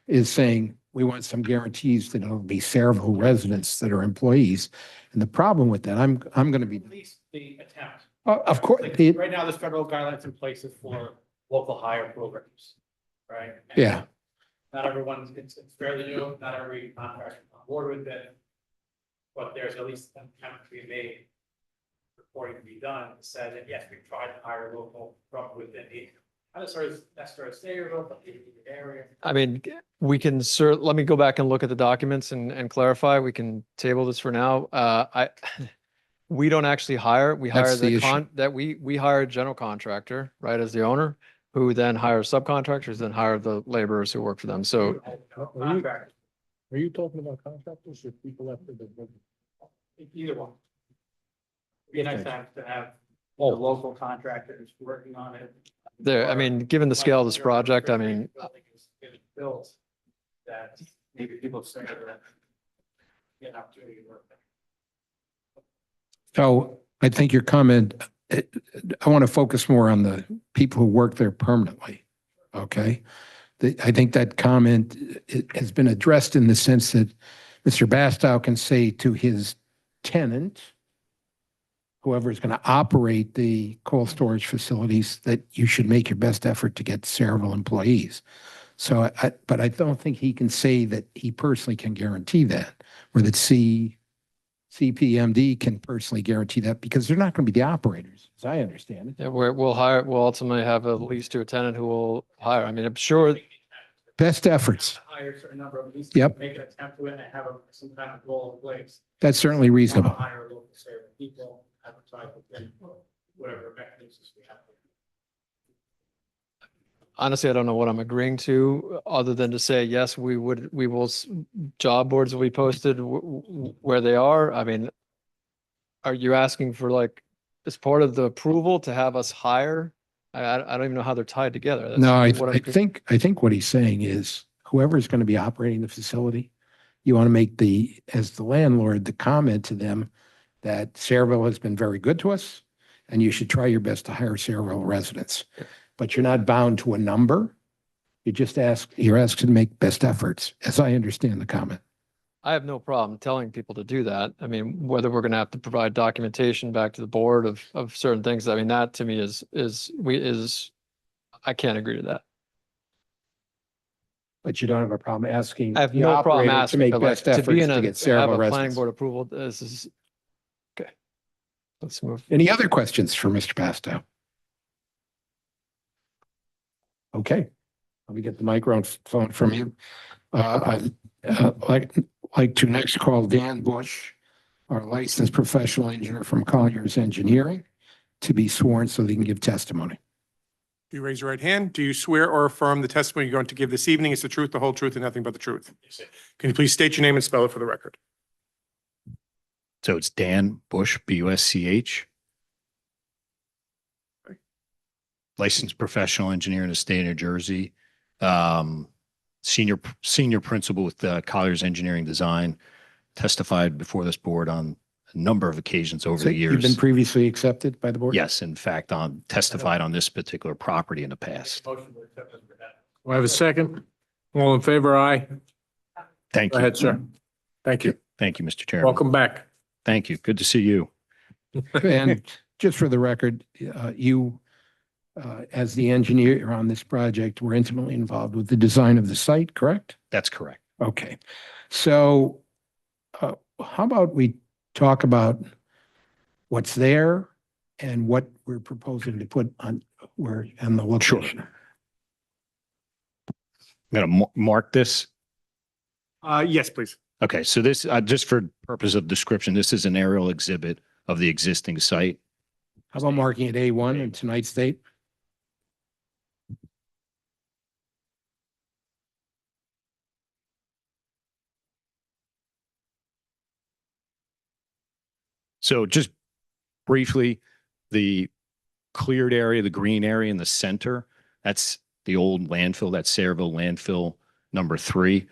is saying we want some guarantees that it'll be Sayreville residents that are employees. And the problem with that, I'm going to be. At least the attempt. Of course. Like, right now, there's federal guidelines in place for local hire programs, right? And Yeah. Not everyone's, it's fairly new, not every contractor is on board with it. But there's at least an attempt to be made, reporting to be done, said that yes, we tried to hire local from within the, not necessarily Sayreville, but the area. I mean, let me go back and look at the documents and clarify. We can table this for now. We don't actually hire, we hire That's the issue. we hire a general contractor, right, as the owner, who then hires subcontractors, then hire the laborers who work for them. So Contractor, Are you talking about contractors or people after the? either one. Be a nice time to have local contractor who's working on it. There, I mean, given the scale of this project, I mean, Building is getting built, that maybe people say that get an opportunity to work. So I think your comment, I want to focus more on the people who work there permanently. Okay? I think that comment has been addressed in the sense that Mr. Bastow can say to his tenant, whoever is going to operate the cold storage facilities, that you should make your best effort to get Saraville employees. So, but I don't think he can say that he personally can guarantee that, or that CPMD can personally guarantee that, because they're not going to be the operators, as I understand it. yeah, we'll ultimately have a lease to a tenant who will hire. I mean, I'm sure. Best efforts. Hire a certain number of leases. Yep. Make an attempt to it and have some kind of goal in place. That's certainly reasonable. Hire local service people, advertise within whatever mechanisms we have. Honestly, I don't know what I'm agreeing to, other than to say, yes, job boards will be posted where they are. I mean, are you asking for, like, as part of the approval to have us hire? I don't even know how they're tied together. That's No, I what I'm- think what he's saying is whoever is going to be operating the facility, you want to make as the landlord, the comment to them that Saraville has been very good to us, and you should try your best to hire Saraville residents. But you're not bound to a number. You're asked to make best efforts, as I understand the comment. I have no problem telling people to do that. I mean, whether we're going to have to provide documentation back to the board of certain things, I mean, that to me I can't agree to that. But you don't have a problem asking I have the no problem operator to asking, make but like, best to efforts be in to a, get to have Saraville a planning residents. board approval, this is, okay. Let's move. Any other questions for Mr. Bastow? Okay, let me get the microphone from you. I'd like to next call Dan Bush, our licensed professional engineer from Colliers Engineering, to be sworn so they can give testimony. You raise your right hand. Do you swear or affirm the testimony you're going to give this evening is the truth, the whole truth, and nothing but the truth? Can you please state your name and spell it for the record? So it's Dan Bush, B-U-S-C-H. Licensed professional engineer in the state of New Jersey. Senior principal with Colliers Engineering Design. Testified before this board on a number of occasions over So the years. you've been previously accepted by the board? Yes, in fact, testified on this particular property in the past. Motion to accept as presented. Do I have a second? All in favor, aye. Thank Go you. ahead, sir. Thank you. Thank you, Mr. Chairman. Welcome back. Thank you. Good to see you. And just for the record, you, as the engineer on this project, were intimately involved with the design of the site, correct? That's correct. Okay. So how about we talk about what's there and what we're proposing to put on the location? I'm going to mark this. Yes, please. Okay, so this, just for purpose of description, this is an aerial exhibit of the existing site. How about marking it A1 in tonight's date? So just briefly, the cleared area, the green area in the center, that's the old landfill, that's Saraville landfill number 3.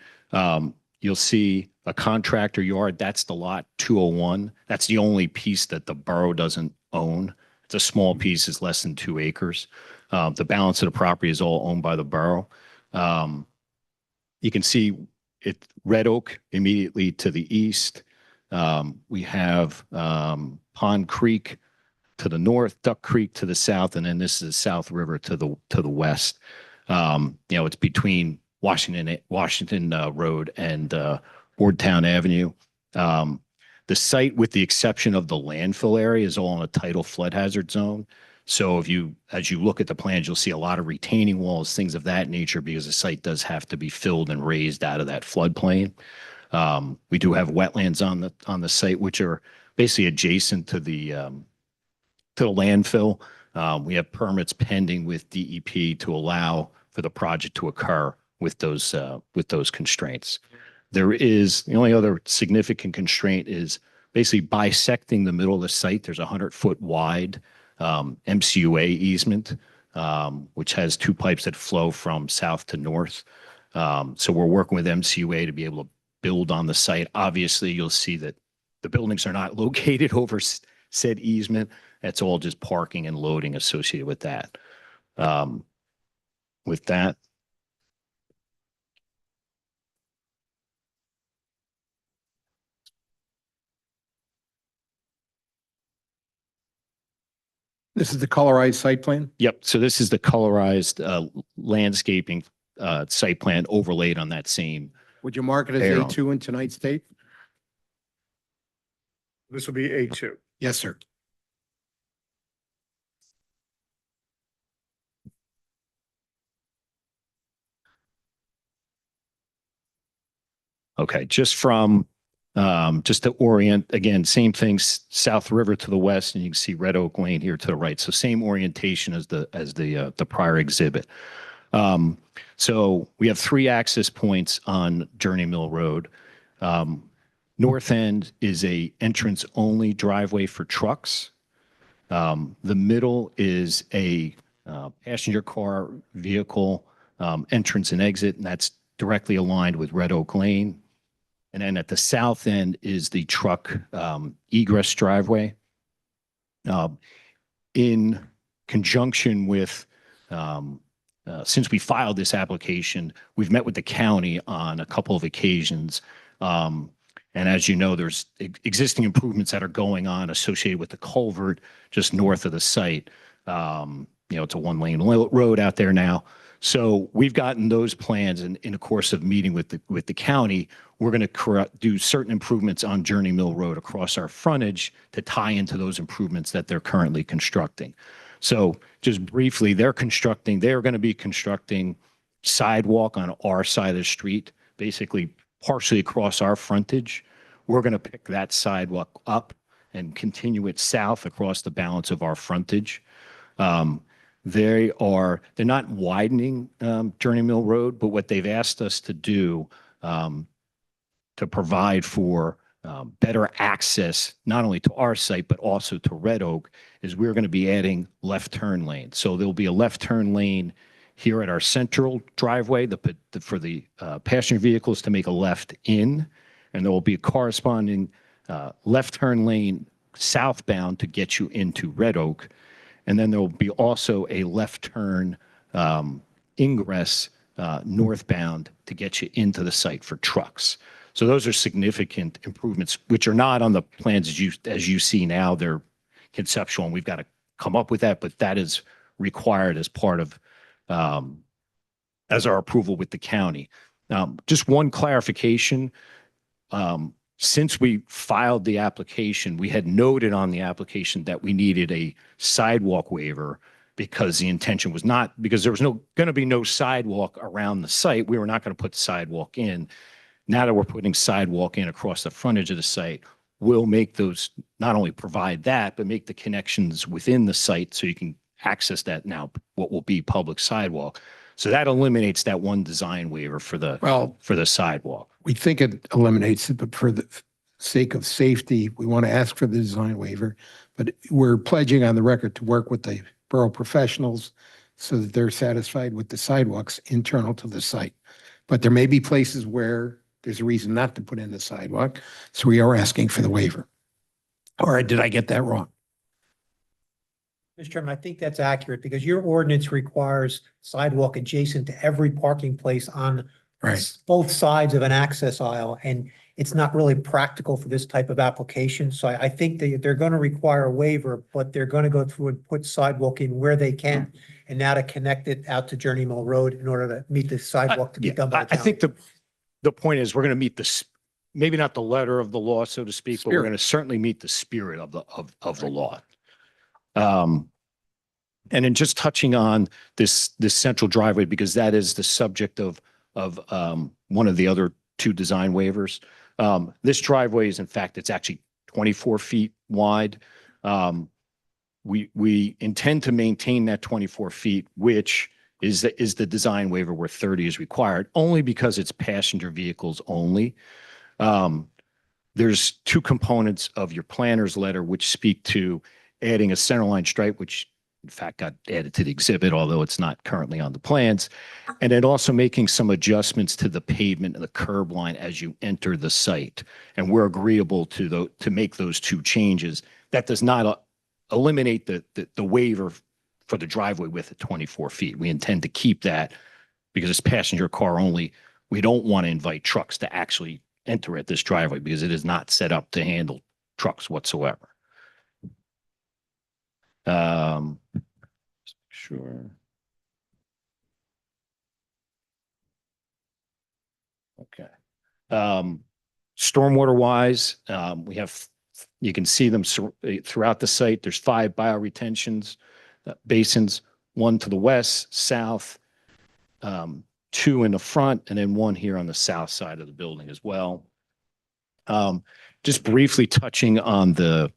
You'll see a contractor yard. That's the lot 201. That's the only piece that the borough doesn't own. It's a small piece, it's less than 2 acres. The balance of the property is all owned by the borough. You can see it, Red Oak immediately to the east. We have Pond Creek to the north, Duck Creek to the south, and then this is South River to the west. It's between Washington Road and Wardtown Avenue. The site, with the exception of the landfill area, is all in a tidal flood hazard zone. So as you look at the plans, you'll see a lot of retaining walls, things of that nature, because the site does have to be filled and raised out of that floodplain. We do have wetlands on the site, which are basically adjacent to the landfill. We have permits pending with DEP to allow for the project to occur with those constraints. The only other significant constraint is basically bisecting the middle of the site. There's a 100-foot wide MCUA easement, which has two pipes that flow from south to north. So we're working with MCUA to be able to build on the site. Obviously, you'll see that the buildings are not located over said easement. That's all just parking and loading associated with that. With that, This is the colorized site plan? yep. So this is the colorized landscaping site plan overlaid on that same. Would you mark it as Arrow. A2 in tonight's date? This will be A2. Yes, sir. Okay, just from, just to orient, again, same things, South River to the west, and you can see Red Oak Lane here to the right. So same orientation as the prior exhibit. So we have 3 access points on Journey Mill Road. North end is a entrance only driveway for trucks. The middle is a passenger car vehicle entrance and exit, and that's directly aligned with Red Oak Lane. And then at the south end is the truck egress driveway. In conjunction with, since we filed this application, we've met with the county on a couple of occasions. And as you know, there's existing improvements that are going on associated with the culvert just north of the site. It's a 1-lane road out there now. So we've gotten those plans, and in the course of meeting with the county, we're going to do certain improvements on Journey Mill Road across our frontage to tie into those improvements that they're currently constructing. So just briefly, they're going to be constructing sidewalk on our side of the street, basically partially across our frontage. We're going to pick that sidewalk up and continue it south across the balance of our frontage. They're not widening Journey Mill Road, but what they've asked us to do to provide for better access, not only to our site, but also to Red Oak, is we're going to be adding left turn lanes. So there'll be a left turn lane here at our central driveway for the passenger vehicles to make a left in, and there will be a corresponding left turn lane southbound to get you into Red Oak. And then there will be also a left turn ingress northbound to get you into the site for trucks. So those are significant improvements, which are not on the plans as you see now. They're conceptual, and we've got to come up with that, but that is required as part of as our approval with the county. Just one clarification. Since we filed the application, we had noted on the application that we needed a sidewalk waiver because the intention was not, because there was going to be no sidewalk around the site. We were not going to put sidewalk in. Now that we're putting sidewalk in across the frontage of the site, we'll make those, not only provide that, but make the connections within the site so you can access that now, what will be public sidewalk. So that eliminates that one design waiver for the sidewalk. We think it eliminates it, but for the sake of safety, we want to ask for the design waiver. But we're pledging on the record to work with the borough professionals so that they're satisfied with the sidewalks internal to the site. But there may be places where there's a reason not to put in the sidewalk, so we are asking for the waiver. Or did I get that wrong? Mr. Chairman, I think that's accurate because your ordinance requires sidewalk adjacent to every parking place on both sides of an access aisle, and it's not really practical for this type of application. So I think they're going to require a waiver, but they're going to go through and put sidewalk in where they can, and now to connect it out to Journey Mill Road in order to meet the sidewalk to be done by the I town. think the point is we're going to meet this, maybe not the letter of the law, so to speak, but we're going to certainly meet the spirit of the law. And then just touching on this central driveway, because that is the subject of one of the other 2 design waivers. This driveway is, in fact, it's actually 24 feet wide. We intend to maintain that 24 feet, which is the design waiver where 30 is required, only because it's passenger vehicles only. There's 2 components of your planner's letter which speak to adding a center line stripe, which in fact got added to the exhibit, although it's not currently on the plans. And then also making some adjustments to the pavement and the curb line as you enter the site. And we're agreeable to make those two changes. That does not eliminate the waiver for the driveway width at 24 feet. We intend to keep that because it's passenger car only. We don't want to invite trucks to actually enter at this driveway because it is not set up to handle trucks whatsoever. Sure. Okay. Stormwater wise, we have, you can see them throughout the site. There's 5 bioretentions basins, 1 to the west, south, 2 in the front, and then 1 here on the south side of the building as well. Just briefly touching on the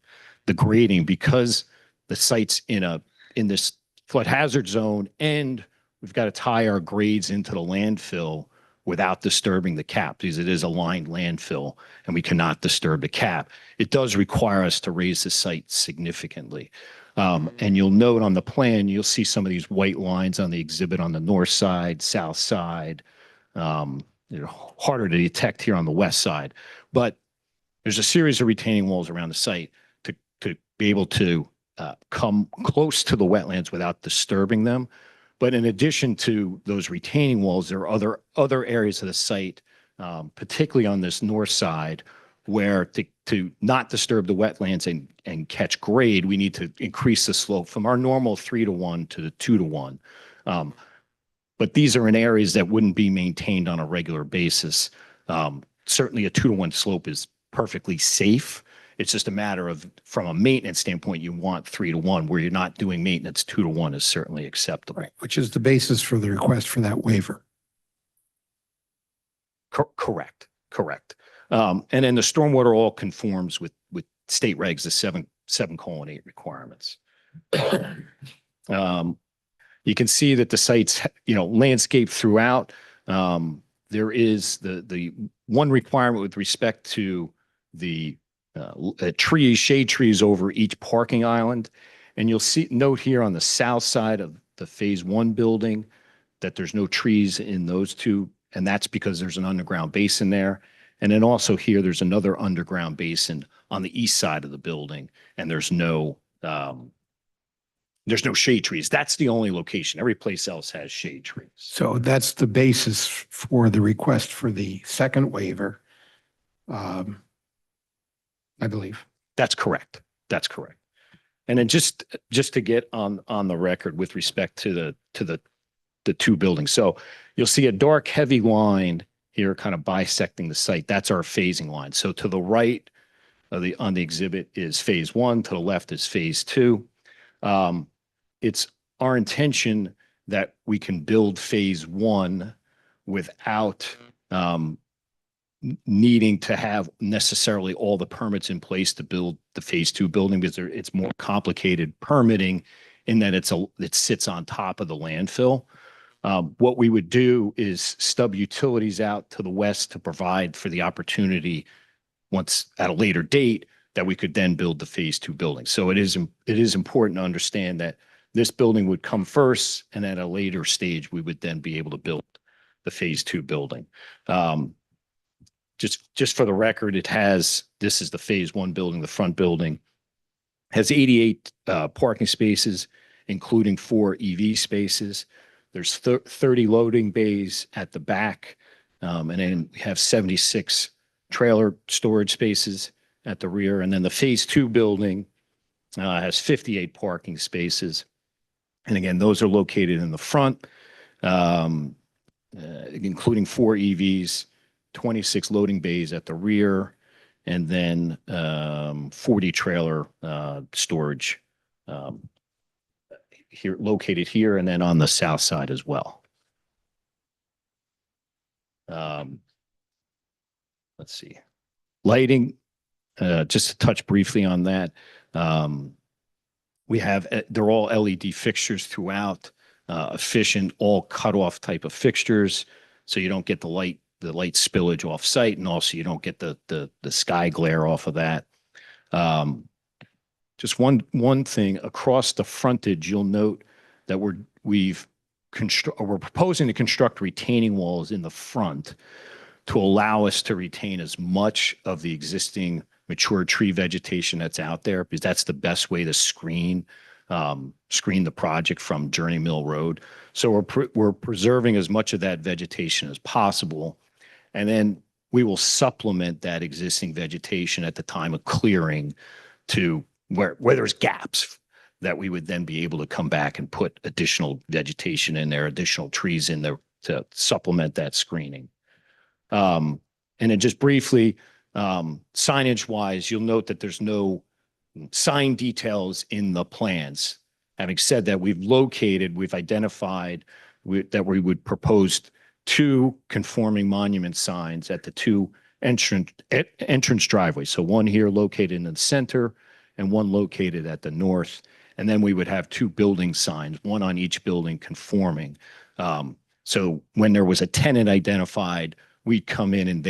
grading, because the site's in this flood hazard zone, and we've got to tie our grades into the landfill without disturbing the cap, because it is a lined landfill and we cannot disturb the cap. It does require us to raise the site significantly. And you'll note on the plan, you'll see some of these white lines on the exhibit on the north side, south side. They're harder to detect here on the west side, but there's a series of retaining walls around the site to be able to come close to the wetlands without disturbing them. But in addition to those retaining walls, there are other areas of the site, particularly on this north side, where to not disturb the wetlands and catch grade, we need to increase the slope from our normal 3-to-1 to the 2-to-1. But these are in areas that wouldn't be maintained on a regular basis. Certainly a 2-to-1 slope is perfectly safe. It's just a matter of, from a maintenance standpoint, you want 3-to-1. Where you're not doing maintenance, 2-to-1 is certainly acceptable. Right, which is the basis for the request for that waiver. Correct. And then the stormwater all conforms with state regs, the 7:8 requirements. You can see that the site's, landscape throughout. There is the one requirement with respect to the shade trees over each parking island. And you'll note here on the south side of the phase 1 building that there's no trees in those two. And that's because there's an underground basin there. And then also here, there's another underground basin on the east side of the building. And there's no shade trees. That's the only location. Every place else has shade trees. So that's the basis for the request for the second waiver. I believe. That's correct. And then just to get on the record with respect to the two buildings. So you'll see a dark, heavy line here kind of bisecting the site. That's our phasing line. So to the right of on the exhibit is phase 1, to the left is phase 2. It's our intention that we can build phase 1 without needing to have necessarily all the permits in place to build the phase 2 building, because it's more complicated permitting in that it sits on top of the landfill. What we would do is stub utilities out to the west to provide for the opportunity, once at a later date, that we could then build the phase 2 building. So it is important to understand that this building would come first, and at a later stage, we would then be able to build the phase 2 building. Just for the record, this is the phase 1 building, the front building, has 88 parking spaces, including 4 EV spaces. There's 30 loading bays at the back, and then we have 76 trailer storage spaces at the rear. And then the phase 2 building has 58 parking spaces. And again, those are located in the front, including 4 EVs, 26 loading bays at the rear, and then 40 trailer storage located here, and then on the south side as well. Let's see. Lighting, just to touch briefly on that. They're all LED fixtures throughout, efficient, all cut-off type of fixtures, so you don't get the light spillage off site, and also you don't get the sky glare off of that. just one thing, across the frontage, you'll note that we're proposing to construct retaining walls in the front to allow us to retain as much of the existing mature tree vegetation that's out there, because that's the best way to screen the project from Journey Mill Road. So we're preserving as much of that vegetation as possible. And then we will supplement that existing vegetation at the time of clearing to where there's gaps that we would then be able to come back and put additional vegetation in there, additional trees in there to supplement that screening. And then just briefly, signage wise, you'll note that there's no sign details in the plans. Having said that, we've identified that we would propose 2 conforming monument signs at the 2 entrance driveways. So one here located in the center and one located at the north. And then we would have 2 building signs, one on each building conforming. So when there was a tenant identified, we'd come in and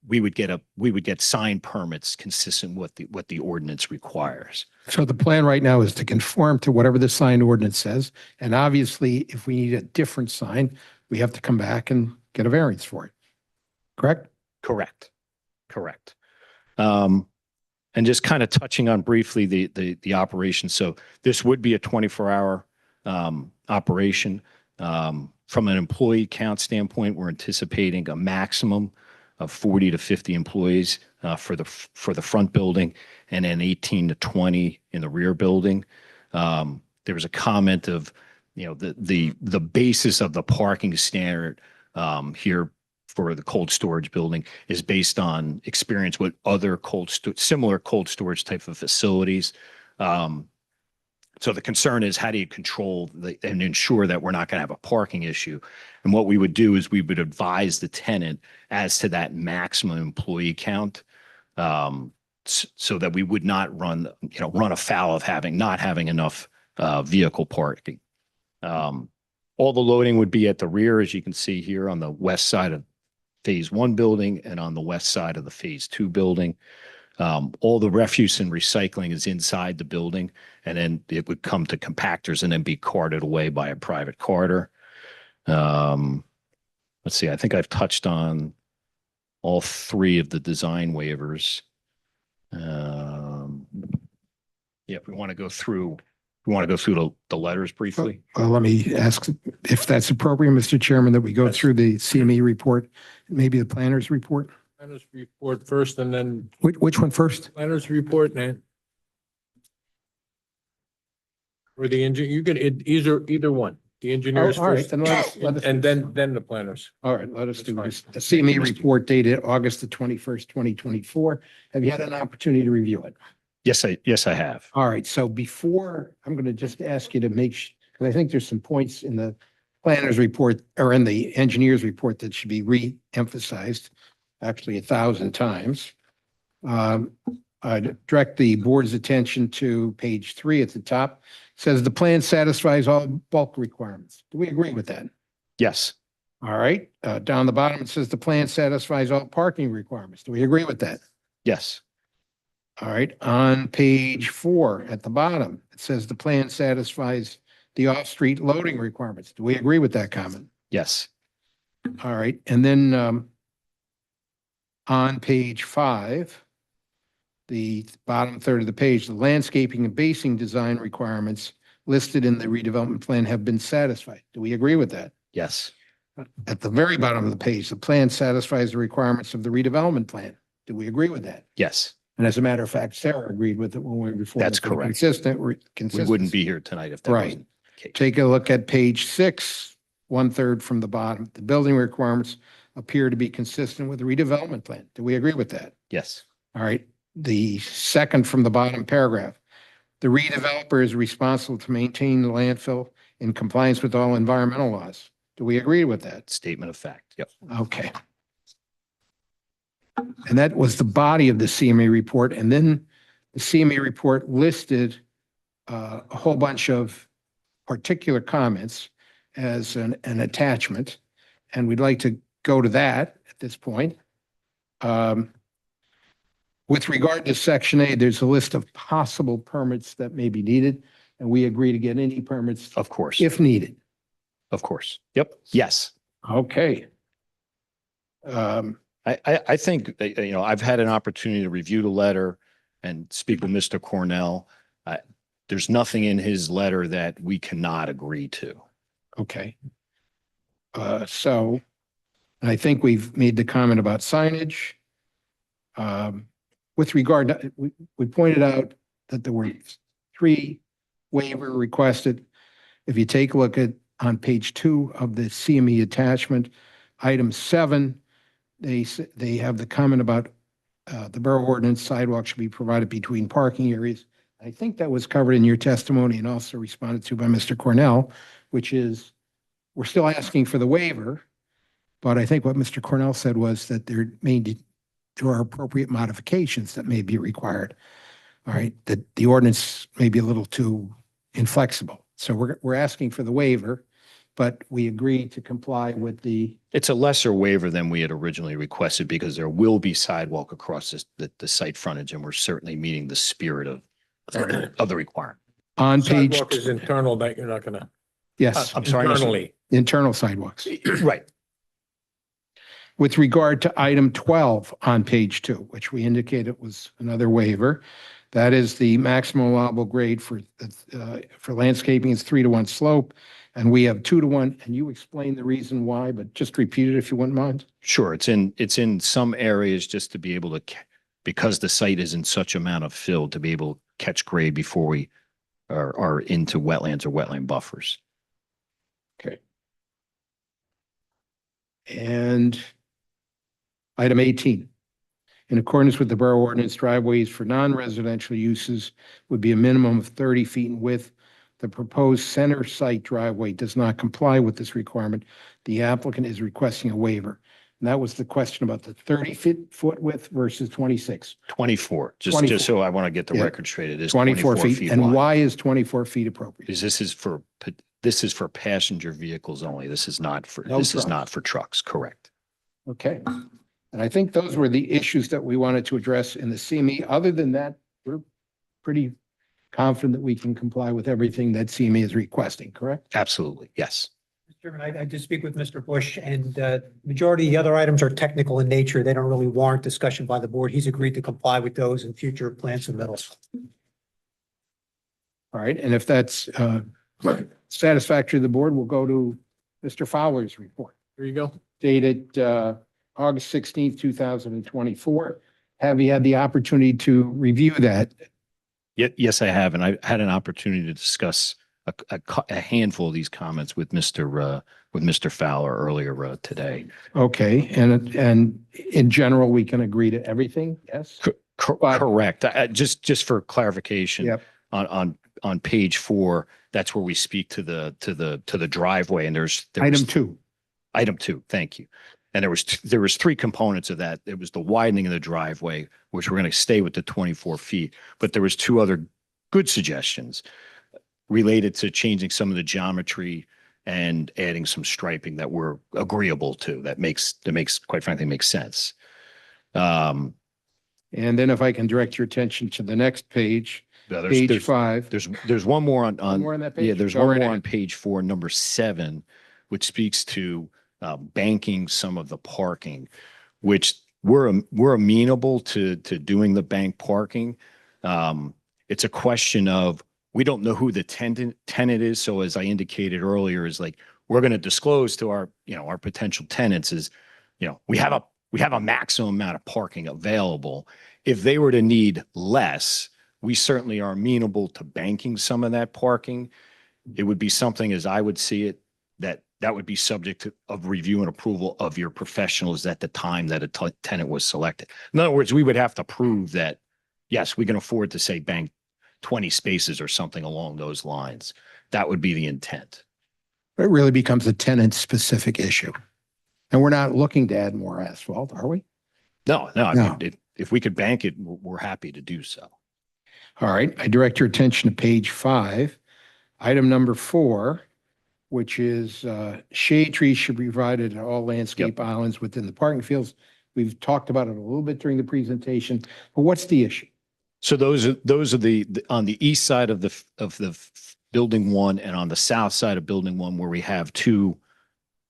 we would get sign permits consistent with what the ordinance requires. So the plan right now is to conform to whatever the sign ordinance says. And obviously, if we need a different sign, we have to come back and get a variance for it. Correct? Correct. And just kind of touching on briefly the operation. So this would be a 24-hour operation. From an employee count standpoint, we're anticipating a maximum of 40 to 50 employees for the front building, and then 18 to 20 in the rear building. There was a comment of, the basis of the parking standard here for the cold storage building is based on experience with other similar cold storage type of facilities. So the concern is, how do you control and ensure that we're not going to have a parking issue? And what we would do is we would advise the tenant as to that maximum employee count, so that we would not run afoul of not having enough vehicle parking. All the loading would be at the rear, as you can see here, on the west side of Phase 1 building and on the west side of the Phase 2 building. All the refuse and recycling is inside the building, and then it would come to compactors and then be carted away by a private carter. Let's see, I think I've touched on all 3 of the design waivers. If we want to go through the letters briefly. Well, let me ask if that's appropriate, Mr. Chairman, that we go through the CME report, maybe the planner's report. Planners report first, and then Which one first? planners report, man. Or the engineer, you can, either one, the engineers Oh, all right, first, then let us- and then the planners. All right, let us do this. The CME report dated August the 21st, 2024. Have you had an opportunity to review it? Yes, I have. All right, so before, I'm going to just ask you to because I think there's some points in the planner's report or in the engineer's report that should be re-emphasized, actually 1,000 times. I'd direct the board's attention to page 3 at the top. It says the plan satisfies all bulk requirements. Do we agree with that? Yes. All right, down the bottom, it says the plan satisfies all parking requirements. Do we agree with that? Yes. All right, on page 4 at the bottom, it says the plan satisfies the off-street loading requirements. Do we agree with that comment? Yes. All right, and then on page 5, the bottom third of the page, the landscaping and basing design requirements listed in the redevelopment plan have been satisfied. Do we agree with that? Yes. At the very bottom of the page, the plan satisfies the requirements of the redevelopment plan. Do we agree with that? Yes. And as a matter of fact, Sarah agreed with it when we were before. That's correct. Consistent. We wouldn't be here tonight if that Right. wasn't the case. Take a look at page 6, 1/3 from the bottom. The building requirements appear to be consistent with the redevelopment plan. Do we agree with that? Yes. All right. The second from the bottom paragraph, the redeveloper is responsible to maintain the landfill in compliance with all environmental laws. Do we agree with that? Statement of fact. Yep. Okay. And that was the body of the CME report. And then the CME report listed a whole bunch of particular comments as an attachment. And we'd like to go to that at this point. With regard to section A, there's a list of possible permits that may be needed, and we agree to get any permits Of course, if needed. of course. Yep, yes. Okay. I think, I've had an opportunity to review the letter and speak with Mr. Cornell. There's nothing in his letter that we cannot agree to. Okay. So I think we've made the comment about signage. With regard to, we pointed out that there were 3 waiver requested. If you take a look at on page 2 of the CME attachment, item 7, they have the comment about the borough ordinance sidewalks should be provided between parking areas. I think that was covered in your testimony and also responded to by Mr. Cornell, which is, we're still asking for the waiver, but I think what Mr. Cornell said was that there are appropriate modifications that may be required. All right, that the ordinance may be a little too inflexible. So we're asking for the waiver, but we agree to comply with the. It's a lesser waiver than we had originally requested because there will be sidewalk across the site frontage, and we're certainly meeting the spirit of the requirement. On page. Sidewalk is internal, that you're not gonna. Yes. I'm sorry. Internally. Internal sidewalks. Right. With regard to item 12 on page 2, which we indicated was another waiver, that is the maximum allowable grade for landscaping is 3-to-1 slope, and we have 2-to-1. And you explained the reason why, but just repeat it if you wouldn't mind. Sure. It's in some areas just to be able to, because the site is in such amount of fill, to be able to catch grade before we are into wetlands or wetland buffers. Okay. And item 18, in accordance with the borough ordinance, driveways for non-residential uses would be a minimum of 30 feet in width. The proposed center site driveway does not comply with this requirement. The applicant is requesting a waiver. And that was the question about the 30-foot width versus 26. 24, 24. just so I want to get the Yeah. record straight. It is 24 feet. And wide. why is 24 feet appropriate? Because this is for passenger vehicles only. This is not for, No this is trucks. not for trucks, correct? Okay. And I think those were the issues that we wanted to address in the CME. Other than that, we're pretty confident that we can comply with everything that CME is requesting, correct? Absolutely, yes. Mr. Chairman, I did speak with Mr. Bush, and majority of the other items are technical in nature. They don't really warrant discussion by the board. He's agreed to comply with those in future plan submittals. All right, and if that's satisfactory to the board, we'll go to Mr. Fowler's report. There you go. Dated August 16th, 2024. Have you had the opportunity to review that? Yes, I have. And I had an opportunity to discuss a handful of these comments with Mr. Fowler earlier today. Okay, and in general, we can agree to everything, yes? Correct. Just for clarification. Yep. On page 4, that's where we speak to the driveway, and there's Item 2. Item 2, thank you. And there was 3 components of that. It was the widening of the driveway, which we're going to stay with the 24 feet, but there was 2 other good suggestions related to changing some of the geometry and adding some striping that we're agreeable to. That makes quite frankly makes sense. And then if I can direct your attention to the next page, page 5. There's one more on One more on that page? Yeah, there's Go one right more ahead. on page 4, number 7, which speaks to banking some of the parking, which we're amenable to doing the bank parking. It's a question of, we don't know who the tenant is. So as I indicated earlier, is like, we're going to disclose to our potential tenants is, we have a maximum amount of parking available. If they were to need less, we certainly are amenable to banking some of that parking. It would be something, as I would see it, that would be subject of review and approval of your professionals at the time that a tenant was selected. In other words, we would have to prove that, yes, we can afford to say bank 20 spaces or something along those lines. That would be the intent. It really becomes a tenant-specific issue. And we're not looking to add more asphalt, are we? No. I No. mean, if we could bank it, we're happy to do so. All right, I direct your attention to page 5, item number 4, which is shade trees should be provided at all landscape islands within the parking fields. We've talked about it a little bit during the presentation, but what's the issue? So those are on the east side of the building one and on the south side of building one where we have two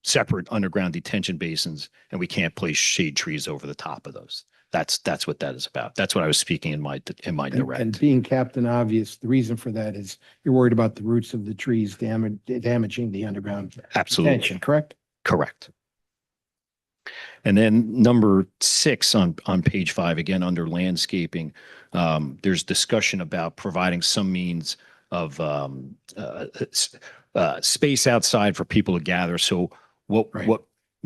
separate underground detention basins and we can't place shade trees over the top of those. That's what that is about. That's what I was speaking in my direct. And being Captain Obvious, the reason for that is you're worried about the roots of the trees damaging the underground Absolutely. detention, correct? Correct. And then number 6 on page 5, again, under landscaping, there's discussion about providing some means of space outside for people to gather. So what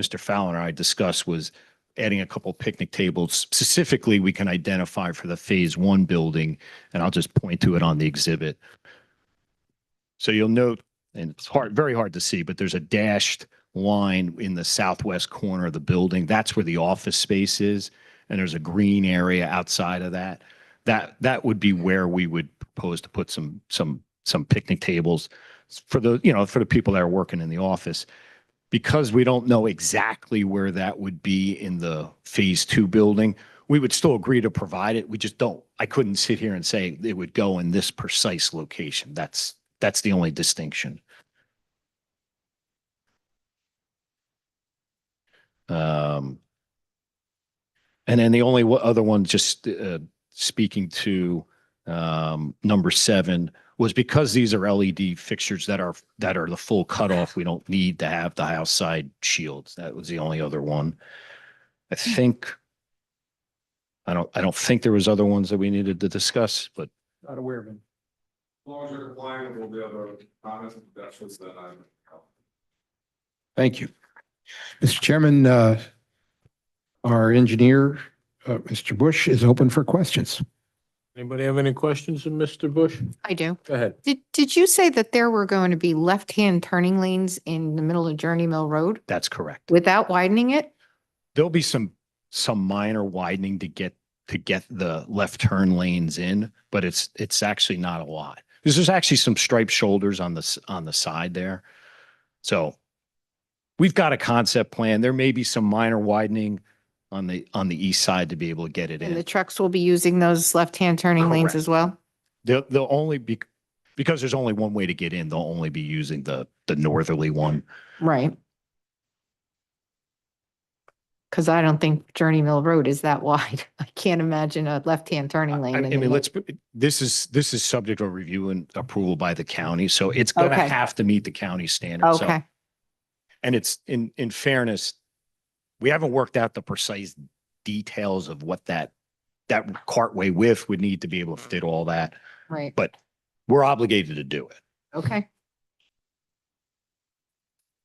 Mr. Fowler and I discussed was adding a couple picnic tables. Specifically, we can identify for the phase 1 building, and I'll just point to it on the exhibit. So you'll note, and it's very hard to see, but there's a dashed line in the southwest corner of the building. That's where the office space is. And there's a green area outside of that. That would be where we would propose to put some picnic tables for the people that are working in the office. Because we don't know exactly where that would be in the phase 2 building, we would still agree to provide it. We just don't. I couldn't sit here and say it would go in this precise location. That's the only distinction. And then the only other one, just speaking to number 7, was because these are LED fixtures that are the full cutoff. We don't need to have the outside shields. That was the only other one. I don't think there was other ones that we needed to discuss, but Not aware of it. As long as you're complying with all the other comments and suggestions that I'm. Thank you. Mr. Chairman, our engineer, Mr. Bush, is open for questions. Anybody have any questions of Mr. Bush? I do. Go ahead. Did you say that there were going to be left-hand turning lanes in the middle of Journey Mill Road that's correct. without widening it? There'll be some minor widening to get the left turn lanes in, but it's actually not a lot. Because there's actually some striped shoulders on the side there. So we've got a concept plan. There may be some minor widening on the east side to be able to get it And the in. trucks will be using those left-hand turning lanes Correct. as well? They'll only be, because there's only one way to get in, they'll only be using the northerly one. Right. Because I don't think Journey Mill Road is that wide. I can't imagine a left-hand turning lane. I in the mean, middle. this is subject to review and approval by the county, so it's gonna Okay. have to meet the county standards. So- Okay, And it's in fairness, we haven't worked out the precise details of what that cartway width would need to be able to fit all that, right, but we're obligated to do it. okay.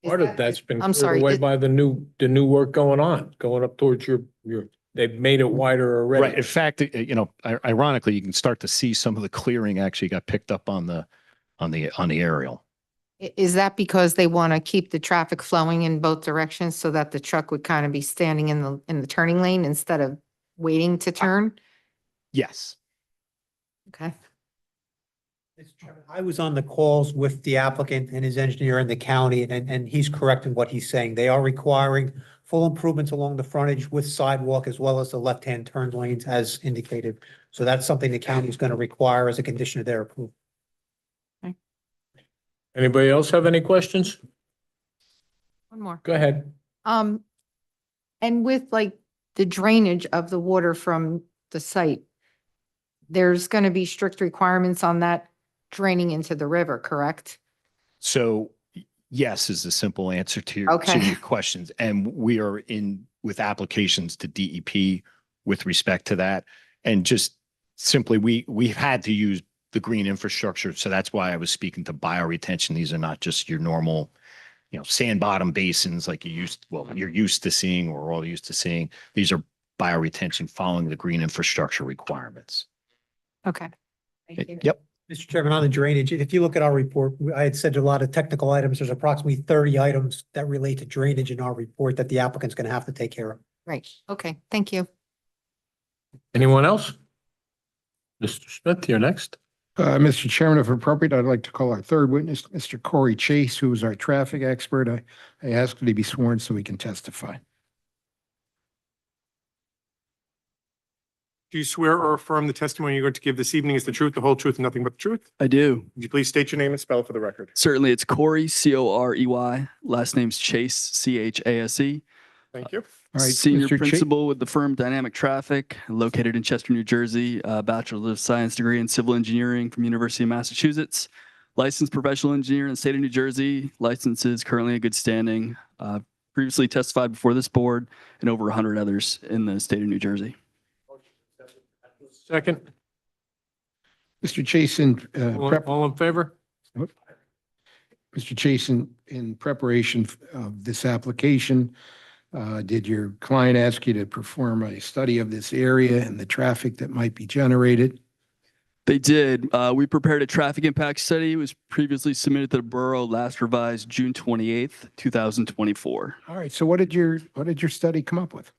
Is Part of that- that's been I'm cleared sorry, away did- by the new work going up towards your, they've made it wider already. Right. In fact, ironically, you can start to see some of the clearing actually got picked up on the aerial. Is that because they want to keep the traffic flowing in both directions so that the truck would kind of be standing in the turning lane instead of waiting to turn? Yes. Okay. Mr. Chairman, I was on the calls with the applicant and his engineer in the county, and he's correct in what he's saying. They are requiring full improvements along the frontage with sidewalk as well as the left-hand turn lanes as indicated. So that's something the county is going to require as a condition of their approval. Anybody else have any questions? One more. Go ahead. And with like the drainage of the water from the site, there's going to be strict requirements on that draining into the river, correct? So yes is the simple answer to your Okay. questions. And we are in with applications to DEP with respect to that. And just simply, we've had to use the green infrastructure. So that's why I was speaking to bioretention. These are not just your normal, sand bottom basins like you're used to seeing or we're all used to seeing. These are bioretention following the green infrastructure requirements. Okay. Thank you. Yep. Mr. Chairman, on the drainage, if you look at our report, I had said a lot of technical items. There's approximately 30 items that relate to drainage in our report that the applicant's going to have to take care of. Right. Okay. Thank you. Anyone else? Mr. Smith, you're next. Mr. Chairman, if appropriate, I'd like to call our third witness, Mr. Corey Chase, who is our traffic expert. I asked that he be sworn so he can testify. Do you swear or affirm the testimony you're going to give this evening is the truth, the whole truth, and nothing but the truth? I do. Would you please state your name and spell it for the record? Certainly, it's Corey, Corey. Last name's Chase, Chase. Thank you. All right, Senior Mr. Cha- principal with the firm Dynamic Traffic, located in Chester, New Jersey. Bachelor of Science degree in Civil Engineering from University of Massachusetts. Licensed professional engineer in the state of New Jersey. License is currently in good standing. Previously testified before this board and over 100 others in the state of New Jersey. Second, Mr. Chasen, all in favor? Mr. Chasen, in preparation of this application, did your client ask you to perform a study of this area and the traffic that might be generated? They did. We prepared a traffic impact study. It was previously submitted to the borough, last revised June 28th, 2024. All right, so what did your study come up with?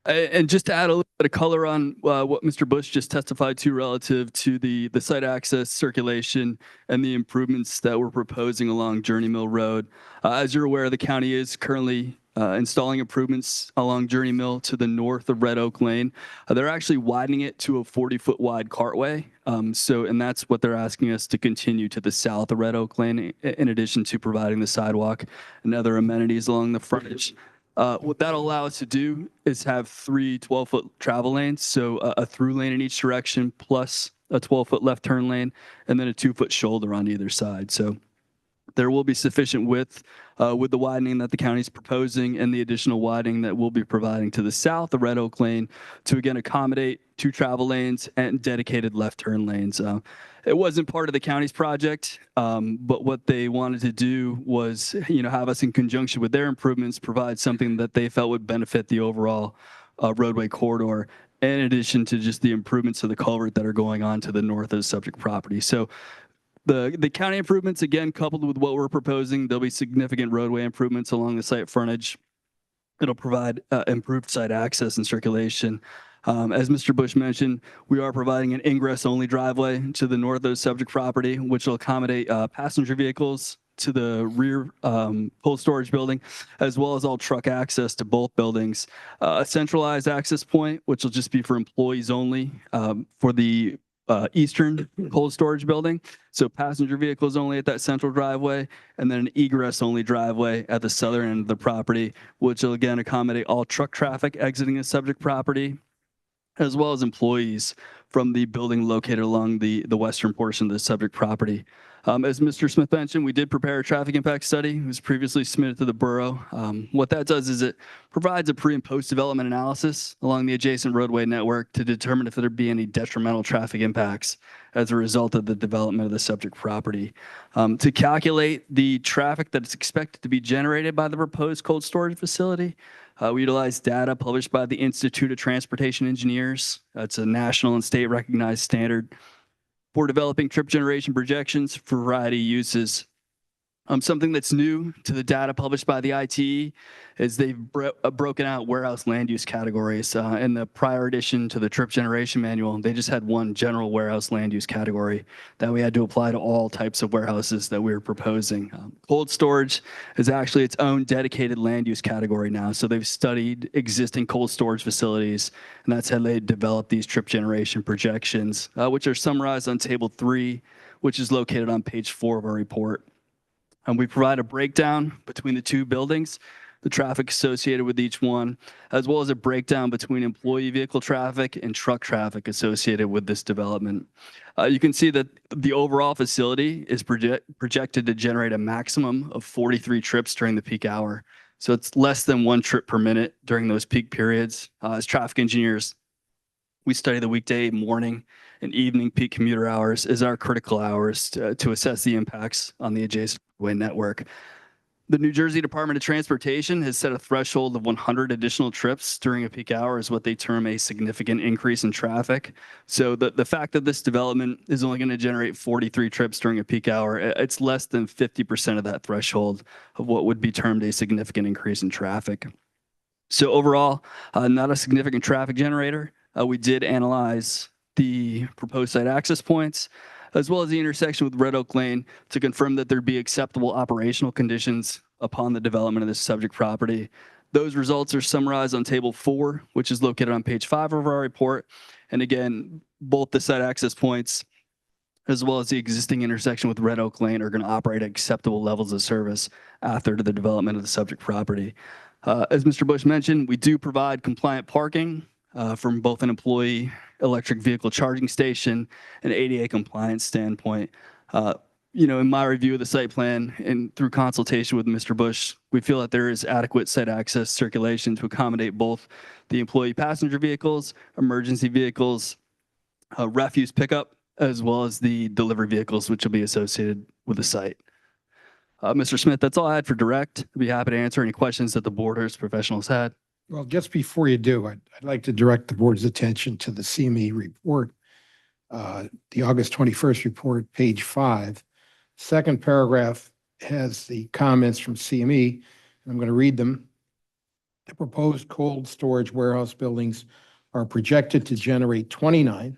And just to add a little bit of color on what Mr. Bush just testified to relative to the site access, circulation, and the improvements that we're proposing along Journey Mill Road. As you're aware, the county is currently installing improvements along Journey Mill to the north of Red Oak Lane. They're actually widening it to a 40-foot wide cartway. And that's what they're asking us to continue to the south of Red Oak Lane, in addition to providing the sidewalk and other amenities along the frontage. What that'll allow us to do is have 3 12-foot travel lanes, so a through lane in each direction, plus a 12-foot left turn lane, and then a 2-foot shoulder on either side. So there will be sufficient width with the widening that the county is proposing and the additional widening that we'll be providing to the south of Red Oak Lane to again accommodate 2 travel lanes and dedicated left turn lanes. It wasn't part of the county's project, but what they wanted to do was, have us in conjunction with their improvements, provide something that they felt would benefit the overall roadway corridor, in addition to just the improvements to the culvert that are going on to the north of the subject property. So the county improvements, again, coupled with what we're proposing, there'll be significant roadway improvements along the site frontage. It'll provide improved site access and circulation. As Mr. Bush mentioned, we are providing an ingress-only driveway to the north of the subject property, which will accommodate passenger vehicles to the rear cold storage building, as well as all truck access to both buildings. A centralized access point, which will just be for employees only for the eastern cold storage building. So passenger vehicles only at that central driveway, and then an egress only driveway at the southern end of the property, which will again accommodate all truck traffic exiting the subject property, as well as employees from the building located along the western portion of the subject property. As Mr. Smith mentioned, we did prepare a traffic impact study. It was previously submitted to the borough. What that does is it provides a pre and post development analysis along the adjacent roadway network to determine if there be any detrimental traffic impacts as a result of the development of the subject property. To calculate the traffic that is expected to be generated by the proposed cold storage facility, we utilize data published by the Institute of Transportation Engineers. It's a national and state recognized standard for developing trip generation projections for a variety of uses. Something that's new to the data published by the ITE is they've broken out warehouse land use categories. In the prior addition to the trip generation manual, they just had one general warehouse land use category that we had to apply to all types of warehouses that we were proposing. Cold storage is actually its own dedicated land use category now. So they've studied existing cold storage facilities, and that's how they developed these trip generation projections, which are summarized on table 3, which is located on page 4 of our report. And we provide a breakdown between the 2 buildings, the traffic associated with each one, as well as a breakdown between employee vehicle traffic and truck traffic associated with this development. You can see that the overall facility is projected to generate a maximum of 43 trips during the peak hour. So it's less than 1 trip per minute during those peak periods. As traffic engineers, we study the weekday, morning, and evening peak commuter hours as our critical hours to assess the impacts on the adjacent way network. The New Jersey Department of Transportation has set a threshold of 100 additional trips during a peak hour as what they term a significant increase in traffic. So the fact that this development is only going to generate 43 trips during a peak hour, it's less than 50% of that threshold of what would be termed a significant increase in traffic. So overall, not a significant traffic generator. We did analyze the proposed site access points, as well as the intersection with Red Oak Lane to confirm that there'd be acceptable operational conditions upon the development of this subject property. Those results are summarized on table 4, which is located on page 5 of our report. And again, both the site access points as well as the existing intersection with Red Oak Lane are going to operate at acceptable levels of service after the development of the subject property. As Mr. Bush mentioned, we do provide compliant parking from both an employee electric vehicle charging station and ADA compliance standpoint. In my review of the site plan and through consultation with Mr. Bush, we feel that there is adequate site access circulation to accommodate both the employee passenger vehicles, emergency vehicles, refuse pickup, as well as the delivery vehicles, which will be associated with the site. Mr. Smith, that's all I had for direct. I'd be happy to answer any questions that the board or its professionals had. Well, just before you do, I'd like to direct the board's attention to the CME report, the August 21st report, page 5. Second paragraph has the comments from CME, and I'm going to read them. The proposed cold storage warehouse buildings are projected to generate 29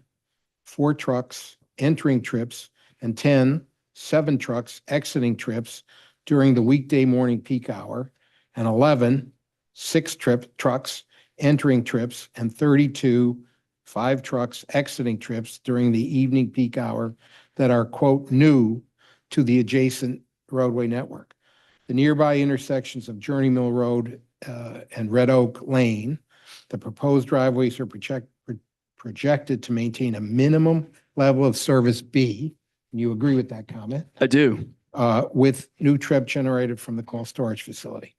4 trucks entering trips and 7 trucks exiting trips during the weekday morning peak hour, and 6 trucks entering trips and 5 trucks exiting trips during the evening peak hour that are, quote, new to the adjacent roadway network. The nearby intersections of Journey Mill Road and Red Oak Lane, the proposed driveways are projected to maintain a minimum level of service B. You agree with that comment? I do. With new trip generated from the cold storage facility.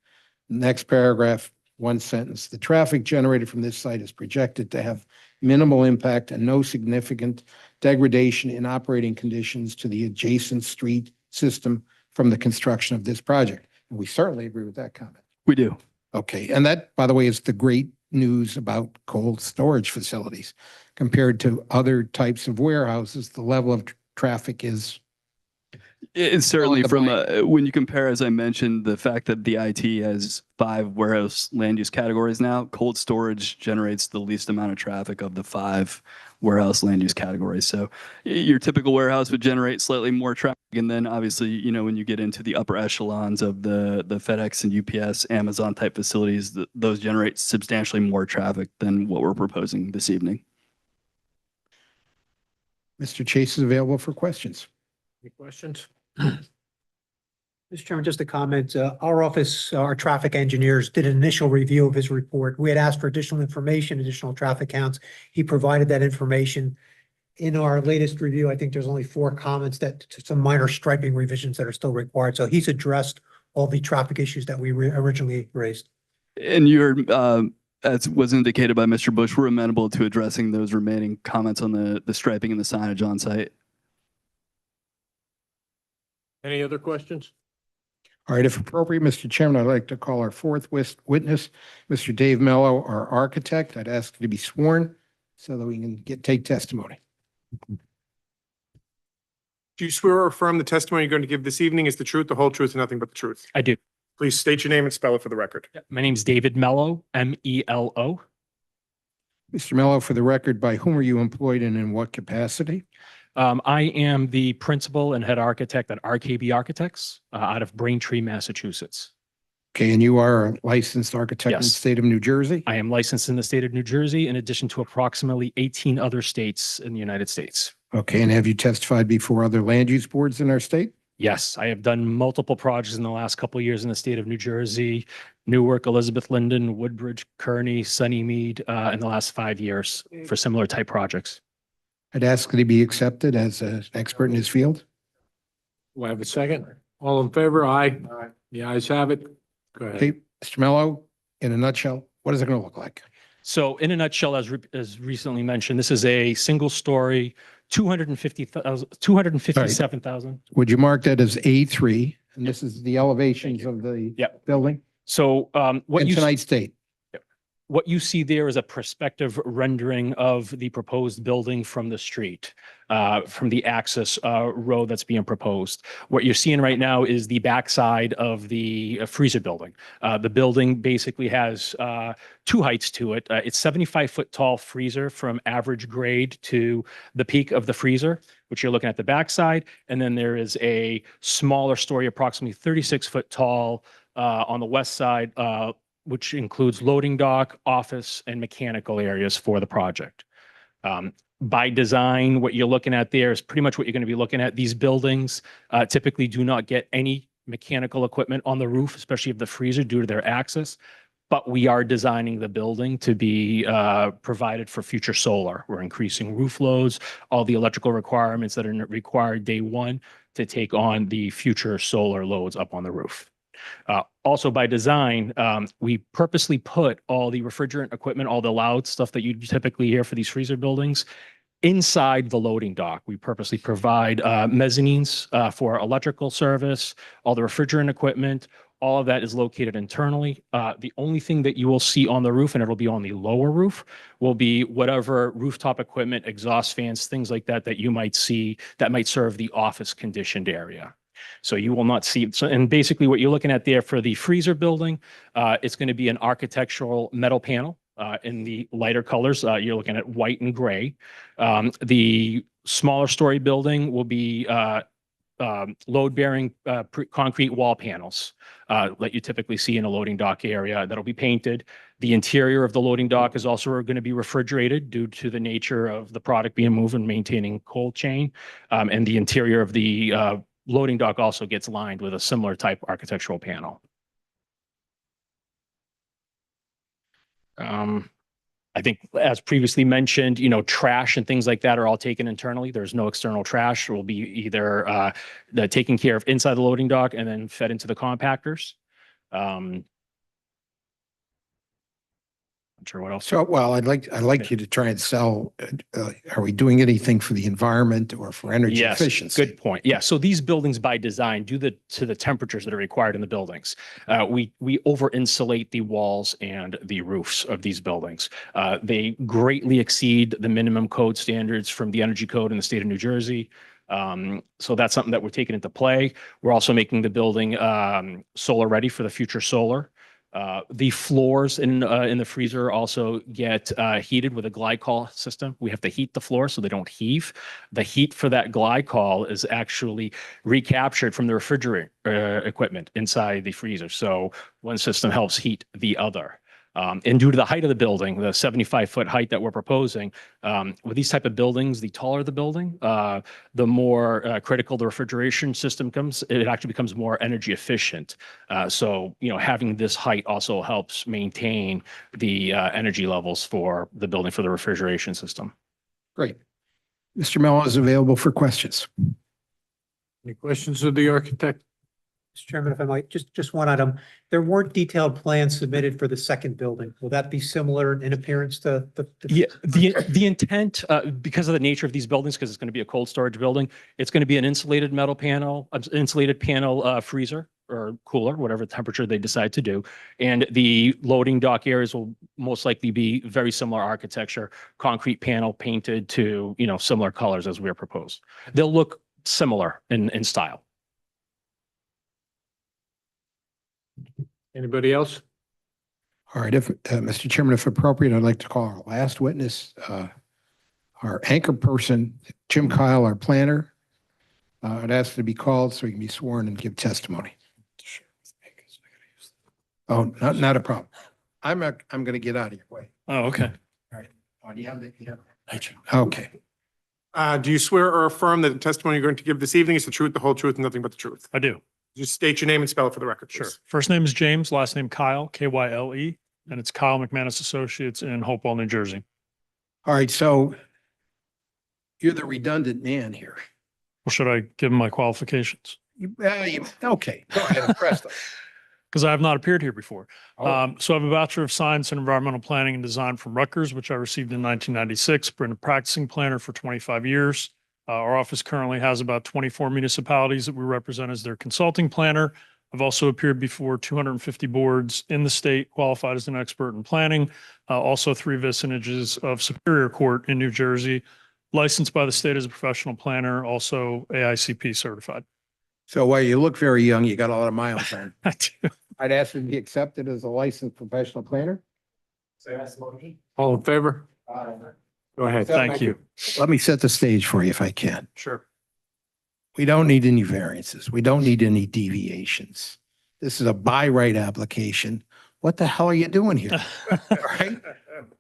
Next paragraph, one sentence. The traffic generated from this site is projected to have minimal impact and no significant degradation in operating conditions to the adjacent street system from the construction of this project. And we certainly agree with that comment. We do. Okay, and that, by the way, is the great news about cold storage facilities. Compared to other types of warehouses, the level of traffic is. It's certainly from when you compare, as I mentioned, the fact that the IT has 5 warehouse land use categories now, cold storage generates the least amount of traffic of the 5 warehouse land use categories. So your typical warehouse would generate slightly more traffic. And then obviously, when you get into the upper echelons of the FedEx and UPS, Amazon type facilities, those generate substantially more traffic than what we're proposing this evening. Mr. Chase is available for questions. Any questions? Mr. Chairman, just a comment. Our office, our traffic engineers did an initial review of his report. We had asked for additional information, additional traffic counts. He provided that information. In our latest review, I think there's only 4 comments some minor striping revisions that are still required. So he's addressed all the traffic issues that we originally raised. And you're, as was indicated by Mr. Bush, we're amenable to addressing those remaining comments on the striping and the signage on site. Any other questions? All right, if appropriate, Mr. Chairman, I'd like to call our 4th witness, Mr. Dave Mello, our architect. I'd ask to be sworn so that we can take testimony. Do you swear or affirm the testimony you're going to give this evening is the truth, the whole truth, and nothing but the truth? I do. Please state your name and spell it for the record. My name's David Mello, M-E-L-O. Mr. Mello, for the record, by whom are you employed and in what capacity? I am the principal and head architect at RKB Architects out of Braintree, Massachusetts. Okay, and you are a licensed architect in the Yes. state of New Jersey? I am licensed in the state of New Jersey, in addition to approximately 18 other states in the United States. Okay, and have you testified before other land use boards in our state? Yes, I have done multiple projects in the last couple of years in the state of New Jersey, Newark, Elizabeth Linden, Woodbridge, Kearney, Sunnymead, in the last 5 years for similar type projects. I'd ask that he be accepted as an expert in his field. Do I have a second? All in favor? Aye. The ayes have it. Go ahead. Okay, Mr. Mello, in a nutshell, what is it going to look like? So in a nutshell, as recently mentioned, this is a single story, 257,000. Would you mark that as A3? And this is the elevations of the building? So what In you tonight's date? what you see there is a perspective rendering of the proposed building from the street, from the access road that's being proposed. What you're seeing right now is the backside of the freezer building. The building basically has 2 heights to it. It's 75-foot tall freezer from average grade to the peak of the freezer, which you're looking at the backside. And then there is a smaller story, approximately 36-foot tall on the west side, which includes loading dock, office, and mechanical areas for the project. By design, what you're looking at there is pretty much what you're going to be looking at. These buildings typically do not get any mechanical equipment on the roof, especially of the freezer due to their access. But we are designing the building to be provided for future solar. We're increasing roof loads, all the electrical requirements that are required day one to take on the future solar loads up on the roof. Also by design, we purposely put all the refrigerant equipment, all the loud stuff that you typically hear for these freezer buildings inside the loading dock. We purposely provide mezzanines for electrical service, all the refrigerant equipment. All of that is located internally. The only thing that you will see on the roof, and it'll be on the lower roof, will be whatever rooftop equipment, exhaust fans, things like that, that you might see that might serve the office conditioned area. So you will not see, so, and basically what you're looking at there for the freezer building, it's going to be an architectural metal panel in the lighter colors. You're looking at white and gray. The smaller story building will be load-bearing concrete wall panels that you typically see in a loading dock area that'll be painted. The interior of the loading dock is also going to be refrigerated due to the nature of the product being moved and maintaining cold chain. And the interior of the loading dock also gets lined with a similar type architectural panel. I think as previously mentioned, trash and things like that are all taken internally. There's no external trash. It will be either taken care of inside the loading dock and then fed into the compactors. Not sure what else. So, well, I'd like you to try and sell, are we doing anything for the environment or for energy efficiency? Good point. Yeah. So these buildings by design to the temperatures that are required in the buildings. We over insulate the walls and the roofs of these buildings. They greatly exceed the minimum code standards from the energy code in the state of New Jersey. So that's something that we're taking into play. We're also making the building solar ready for the future solar. The floors in the freezer also get heated with a glycol system. We have to heat the floor so they don't heave. The heat for that glycol is actually recaptured from the refrigerant equipment inside the freezer. So one system helps heat the other. And due to the height of the building, the 75-foot height that we're proposing, with these type of buildings, the taller the building, the more critical the refrigeration system comes. It actually becomes more energy efficient. So, having this height also helps maintain the energy levels for the building for the refrigeration system. Great. Mr. Mello is available for questions. Any questions of the architect? Mr. Chairman, if I might, just one item. There weren't detailed plans submitted for the second building. Will that be similar in appearance to the? Yeah, the intent, because of the nature of these buildings, because it's going to be a cold storage building, it's going to be an insulated metal panel, freezer or cooler, whatever temperature they decide to do. And the loading dock areas will most likely be very similar architecture, concrete panel painted to, similar colors as we are proposed. They'll look similar in style. Anybody else? All right, Mr. Chairman, if appropriate, I'd like to call our last witness, our anchor person, Jim Kyle, our planner. I'd ask to be called so he can be sworn and give testimony. Oh, not a problem. I'm going to get out of your way. Oh, okay. All right. Oh, do you have the? Okay. Do you swear or affirm that the testimony you're going to give this evening is the truth, the whole truth, and nothing but the truth? I do. Just state your name and spell it for the record, Sure. please. First name is James, last name Kyle, Kyle, and it's Kyle McManus Associates in Hopewell, New Jersey. All right, so you're the redundant man here. Well, should I give him my qualifications? Okay, go ahead, press them. Because I have not appeared here before. Oh. So I have a Bachelor of Science in Environmental Planning and Design from Rutgers, which I received in 1996. Been a practicing planner for 25 years. Our office currently has about 24 municipalities that we represent as their consulting planner. I've also appeared before 250 boards in the state, qualified as an expert in planning. Also 3 vicinages of Superior Court in New Jersey, licensed by the state as a professional planner, also AICP certified. So while you look very young, you got a lot of miles on. I do. I'd ask you to be accepted as a licensed professional planner. All in favor? Go ahead. Thank you. Let me set the stage for you if I can. Sure. We don't need any variances. We don't need any deviations. This is a by right application. What the hell are you doing here? All right?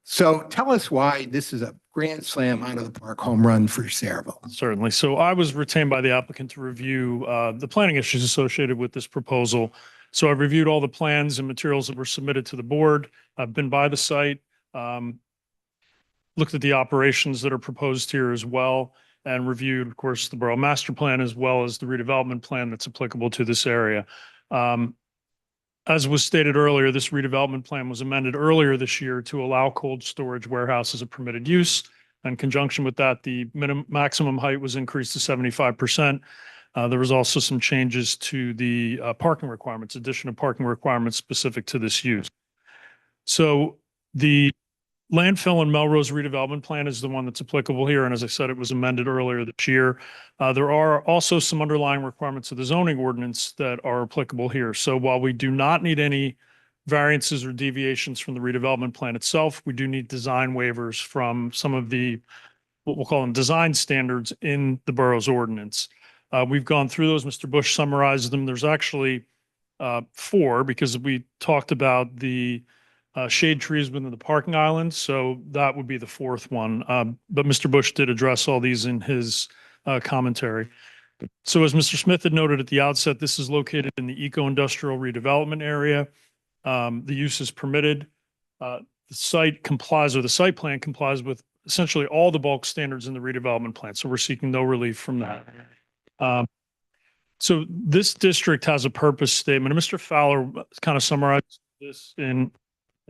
So tell us why this is a grand slam out of the park home run for Saraville. Certainly. So I was retained by the applicant to review the planning issues associated with this proposal. So I've reviewed all the plans and materials that were submitted to the board. I've been by the site, looked at the operations that are proposed here as well, and reviewed, of course, the borough master plan as well as the redevelopment plan that's applicable to this area. As was stated earlier, this redevelopment plan was amended earlier this year to allow cold storage warehouse as a permitted use. In conjunction with that, the maximum height was increased to 75%. There was also some changes to the parking requirements, addition of parking requirements specific to this use. So the landfill and Melrose redevelopment plan is the one that's applicable here. And as I said, it was amended earlier this year. There are also some underlying requirements of the zoning ordinance that are applicable here. So while we do not need any variances or deviations from the redevelopment plan itself, we do need design waivers from some of the, what we'll call them design standards in the borough's ordinance. We've gone through those. Mr. Bush summarized them. There's actually 4 because we talked about the shade trees within the parking island. So that would be the 4th one. But Mr. Bush did address all these in his commentary. So as Mr. Smith had noted at the outset, this is located in the eco-industrial redevelopment area. The use is permitted. The site complies, or the site plan complies with essentially all the bulk standards in the redevelopment plan. So we're seeking no relief from that. So this district has a purpose statement, and Mr. Fowler kind of summarized this in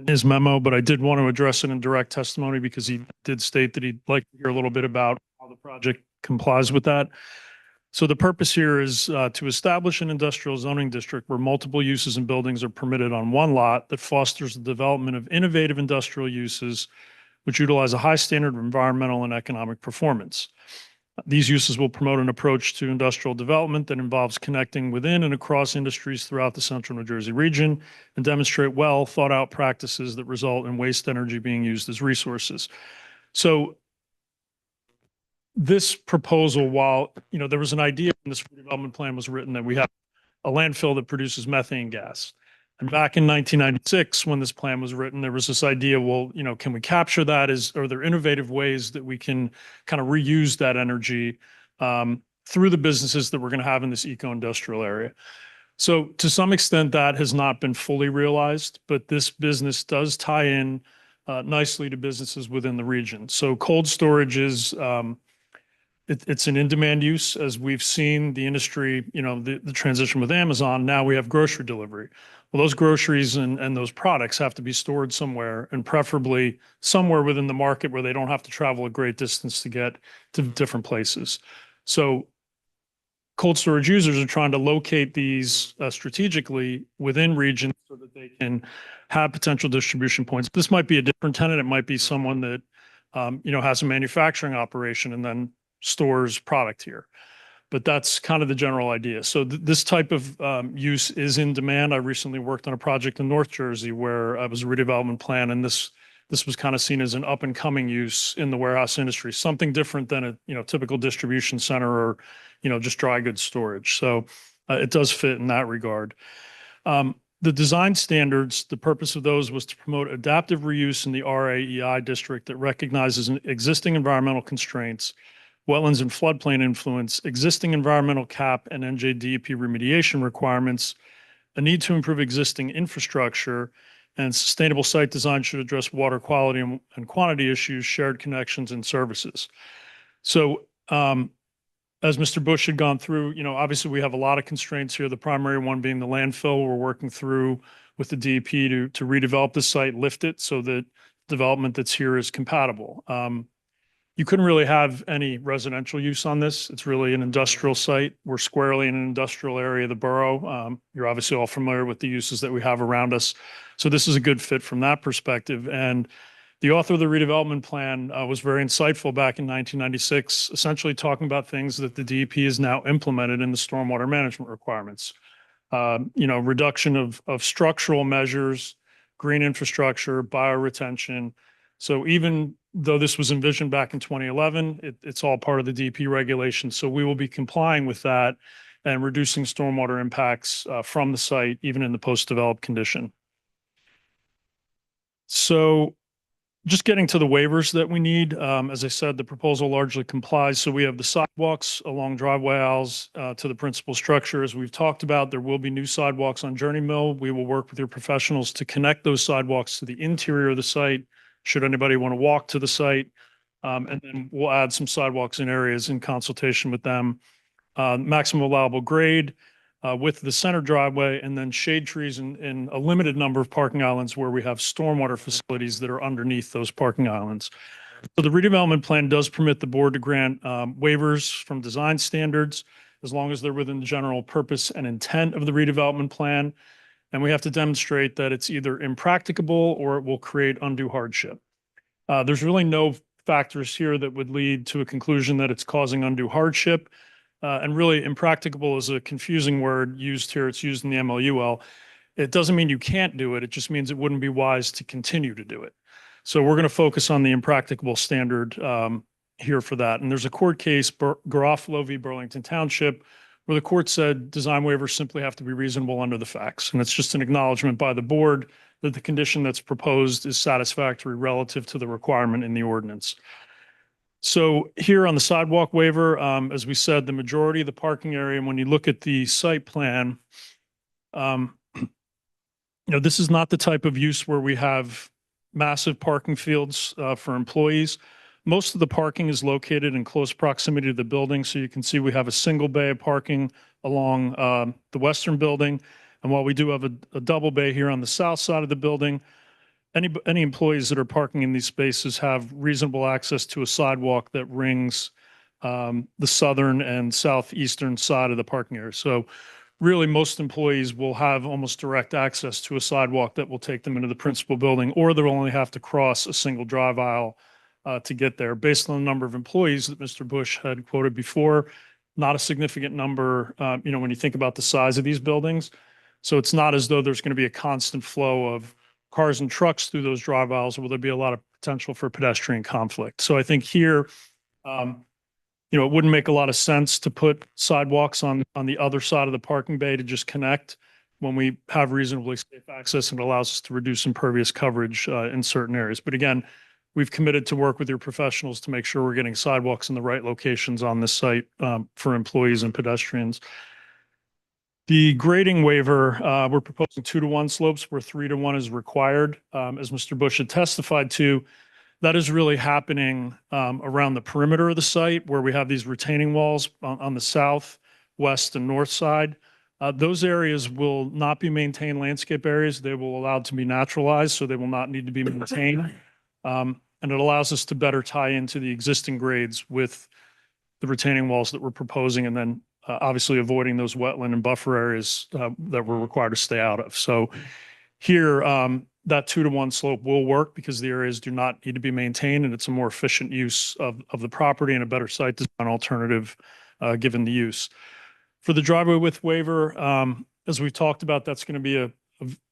his memo, but I did want to address it in direct testimony because he did state that he'd like to hear a little bit about how the project complies with that. So the purpose here is to establish an industrial zoning district where multiple uses and buildings are permitted on one lot that fosters the development of innovative industrial uses which utilize a high standard of environmental and economic performance. These uses will promote an approach to industrial development that involves connecting within and across industries throughout the central New Jersey region and demonstrate well thought out practices that result in waste energy being used as resources. So this proposal, while, there was an idea when this redevelopment plan was written that we have a landfill that produces methane gas. And back in 1996, when this plan was written, there was this idea, well, can we capture that? Are there innovative ways that we can kind of reuse that energy through the businesses that we're going to have in this eco-industrial area? So to some extent, that has not been fully realized, but this business does tie in nicely to businesses within the region. So cold storage is, it's an in-demand use. As we've seen the industry, the transition with Amazon, now we have grocery delivery. Well, those groceries and those products have to be stored somewhere, and preferably somewhere within the market where they don't have to travel a great distance to get to different places. So cold storage users are trying to locate these strategically within regions so that they can have potential distribution points. This might be a different tenant. It might be someone that, has a manufacturing operation and then stores product here. But that's kind of the general idea. So this type of use is in demand. I recently worked on a project in North Jersey where it was a redevelopment plan, and this was kind of seen as an up and coming use in the warehouse industry, something different than a typical distribution center or just dry goods storage. So it does fit in that regard. The design standards, the purpose of those was to promote adaptive reuse in the RAEI district that recognizes existing environmental constraints, wetlands and floodplain influence, existing environmental cap and NJDEP remediation requirements, a need to improve existing infrastructure, and sustainable site design should address water quality and quantity issues, shared connections, and services. So as Mr. Bush had gone through, obviously we have a lot of constraints here, the primary one being the landfill. We're working through with the DEP to redevelop the site, lift it so that development that's here is compatible. You couldn't really have any residential use on this. It's really an industrial site. We're squarely in an industrial area of the borough. You're obviously all familiar with the uses that we have around us. So this is a good fit from that perspective. And the author of the redevelopment plan was very insightful back in 1996, essentially talking about things that the DEP has now implemented in the stormwater management requirements. Reduction of structural measures, green infrastructure, bioretention. So even though this was envisioned back in 2011, it's all part of the DEP regulation. So we will be complying with that and reducing stormwater impacts from the site, even in the post-developed condition. So Just getting to the waivers that we need. As I said, the proposal largely complies. So we have the sidewalks along driveway aisles to the principal structure. As we've talked about, there will be new sidewalks on Journey Mill. We will work with your professionals to connect those sidewalks to the interior of the site, should anybody want to walk to the site. And then we'll add some sidewalks in areas in consultation with them. Maximum allowable grade with the center driveway, and then shade trees in a limited number of parking islands where we have stormwater facilities that are underneath those parking islands. So the redevelopment plan does permit the board to grant waivers from design standards as long as they're within the general purpose and intent of the redevelopment plan. And we have to demonstrate that it's either impracticable or it will create undue hardship. There's really no factors here that would lead to a conclusion that it's causing undue hardship. And really impracticable is a confusing word used here. It's used in the MLUL. It doesn't mean you can't do it. It just means it wouldn't be wise to continue to do it. So we're going to focus on the impracticable standard here for that. And there's a court case, Garofalo v. Burlington Township, where the court said design waivers simply have to be reasonable under the facts. And it's just an acknowledgement by the board that the condition that's proposed is satisfactory relative to the requirement in the ordinance. So here on the sidewalk waiver, as we said, the majority of the parking area, and when you look at the site plan, this is not the type of use where we have massive parking fields for employees. Most of the parking is located in close proximity to the building. So you can see we have a single bay of parking along the western building. And while we do have a double bay here on the south side of the building, any employees that are parking in these spaces have reasonable access to a sidewalk that rings the southern and southeastern side of the parking area. So really, most employees will have almost direct access to a sidewalk that will take them into the principal building, or they'll only have to cross a single drive aisle to get there. Based on the number of employees that Mr. Bush had quoted before, not a significant number, when you think about the size of these buildings. So it's not as though there's going to be a constant flow of cars and trucks through those drive aisles, or will there be a lot of potential for pedestrian conflict? So I think here, it wouldn't make a lot of sense to put sidewalks on the other side of the parking bay to just connect when we have reasonably safe access, and it allows us to reduce impervious coverage in certain areas. But again, we've committed to work with your professionals to make sure we're getting sidewalks in the right locations on this site for employees and pedestrians. The grading waiver, we're proposing 2-to-1 slopes where 3-to-1 is required. As Mr. Bush had testified to, that is really happening around the perimeter of the site where we have these retaining walls on the south, west, and north side. Those areas will not be maintained landscape areas. They will allow to be naturalized, so they will not need to be maintained. And it allows us to better tie into the existing grades with the retaining walls that we're proposing, and then obviously avoiding those wetland and buffer areas that we're required to stay out of. So here, that 2-to-1 slope will work because the areas do not need to be maintained, and it's a more efficient use of the property and a better site design alternative given the use. For the driveway width waiver, as we've talked about, that's going to be a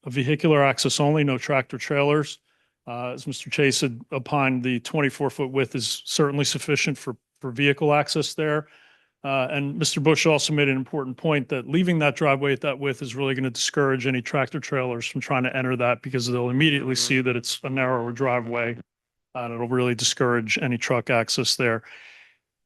vehicular access only, no tractor trailers. As Mr. Chase had opined, the 24-foot width is certainly sufficient for vehicle access there. And Mr. Bush also made an important point that leaving that driveway at that width is really going to discourage any tractor trailers from trying to enter that, because they'll immediately see that it's a narrower driveway, and it'll really discourage any truck access there.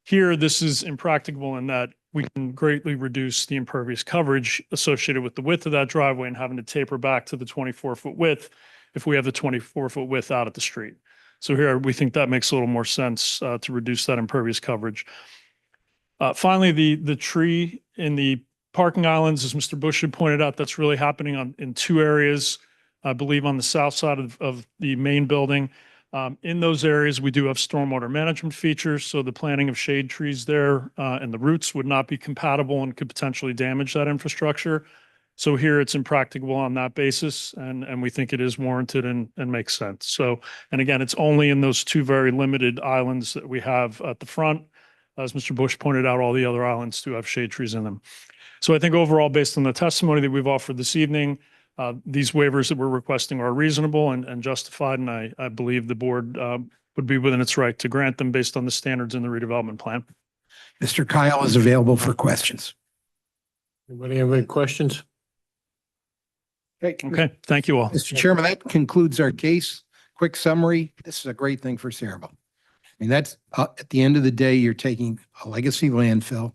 Here, this is impracticable in that we can greatly reduce the impervious coverage associated with the width of that driveway and having to taper back to the 24-foot width if we have the 24-foot width out at the street. So here, we think that makes a little more sense to reduce that impervious coverage. Finally, the tree in the parking islands, as Mr. Bush had pointed out, that's really happening in two areas, I believe on the south side of the main building. In those areas, we do have stormwater management features, so the planting of shade trees there and the roots would not be compatible and could potentially damage that infrastructure. So here it's impracticable on that basis, and we think it is warranted and makes sense. So, and again, it's only in those two very limited islands that we have at the front. As Mr. Bush pointed out, all the other islands do have shade trees in them. So I think overall, based on the testimony that we've offered this evening, these waivers that we're requesting are reasonable and justified, and I believe the board would be within its right to grant them based on the standards in the redevelopment plan. Mr. Kyle is available for questions. Anybody have any questions? Okay, thank you all. Mr. Chairman, that concludes our case. quick summary, this is a great thing for Saraville. I mean, that's, at the end of the day, you're taking a legacy landfill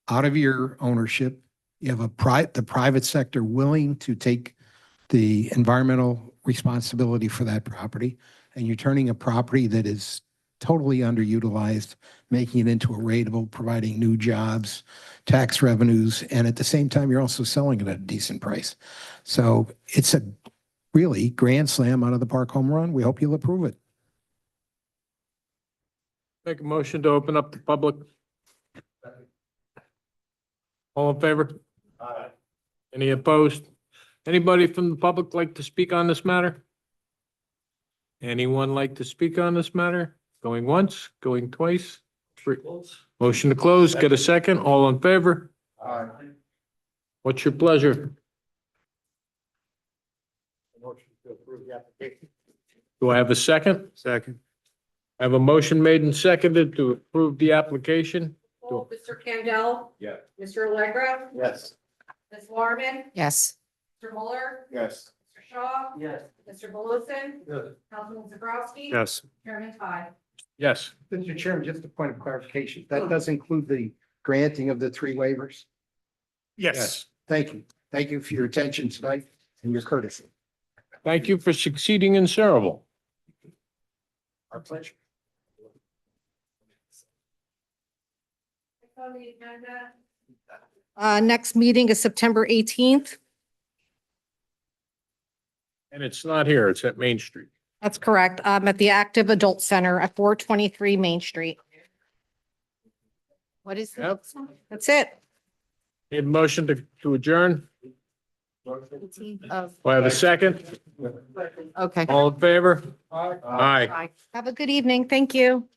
out of your ownership. You have the private sector willing to take the environmental responsibility for that property, and you're turning a property that is totally underutilized, making it into a rateable, providing new jobs, tax revenues, and at the same time, you're also selling it at a decent price. So it's a really grand slam out of the park home run. We hope you'll approve it. Make a motion to open up the public. All in favor? Any opposed? Anybody from the public like to speak on this matter? Anyone like to speak on this matter? Going once, going twice? Motion to close, get a second, all in favor? What's your pleasure? Do I have a second? Second. I have a motion made and seconded to approve the application. Mr. Campbell. Yeah. Mr. Allegra. Yes. Ms. Larmen. Yes. Mr. Mueller. Yes. Mr. Shaw. Yes. Mr. Beluson. Yes. Councilman Zabrowski. Yes. Chairman Todd. Yes. Mr. Chairman, just a point of clarification. That does include the granting of the 3 waivers? Yes. Thank you. Thank you for your attention tonight and your courtesy. Thank you for succeeding in Saraville. Our pleasure. Next meeting is September 18th. And it's not here, it's at Main Street. That's correct. At the Active Adult Center at 423 Main Street. What is? Yep. That's it. Need a motion to adjourn? Of, Do I have a second? okay. All in favor? Aye. Have a good evening. Thank you.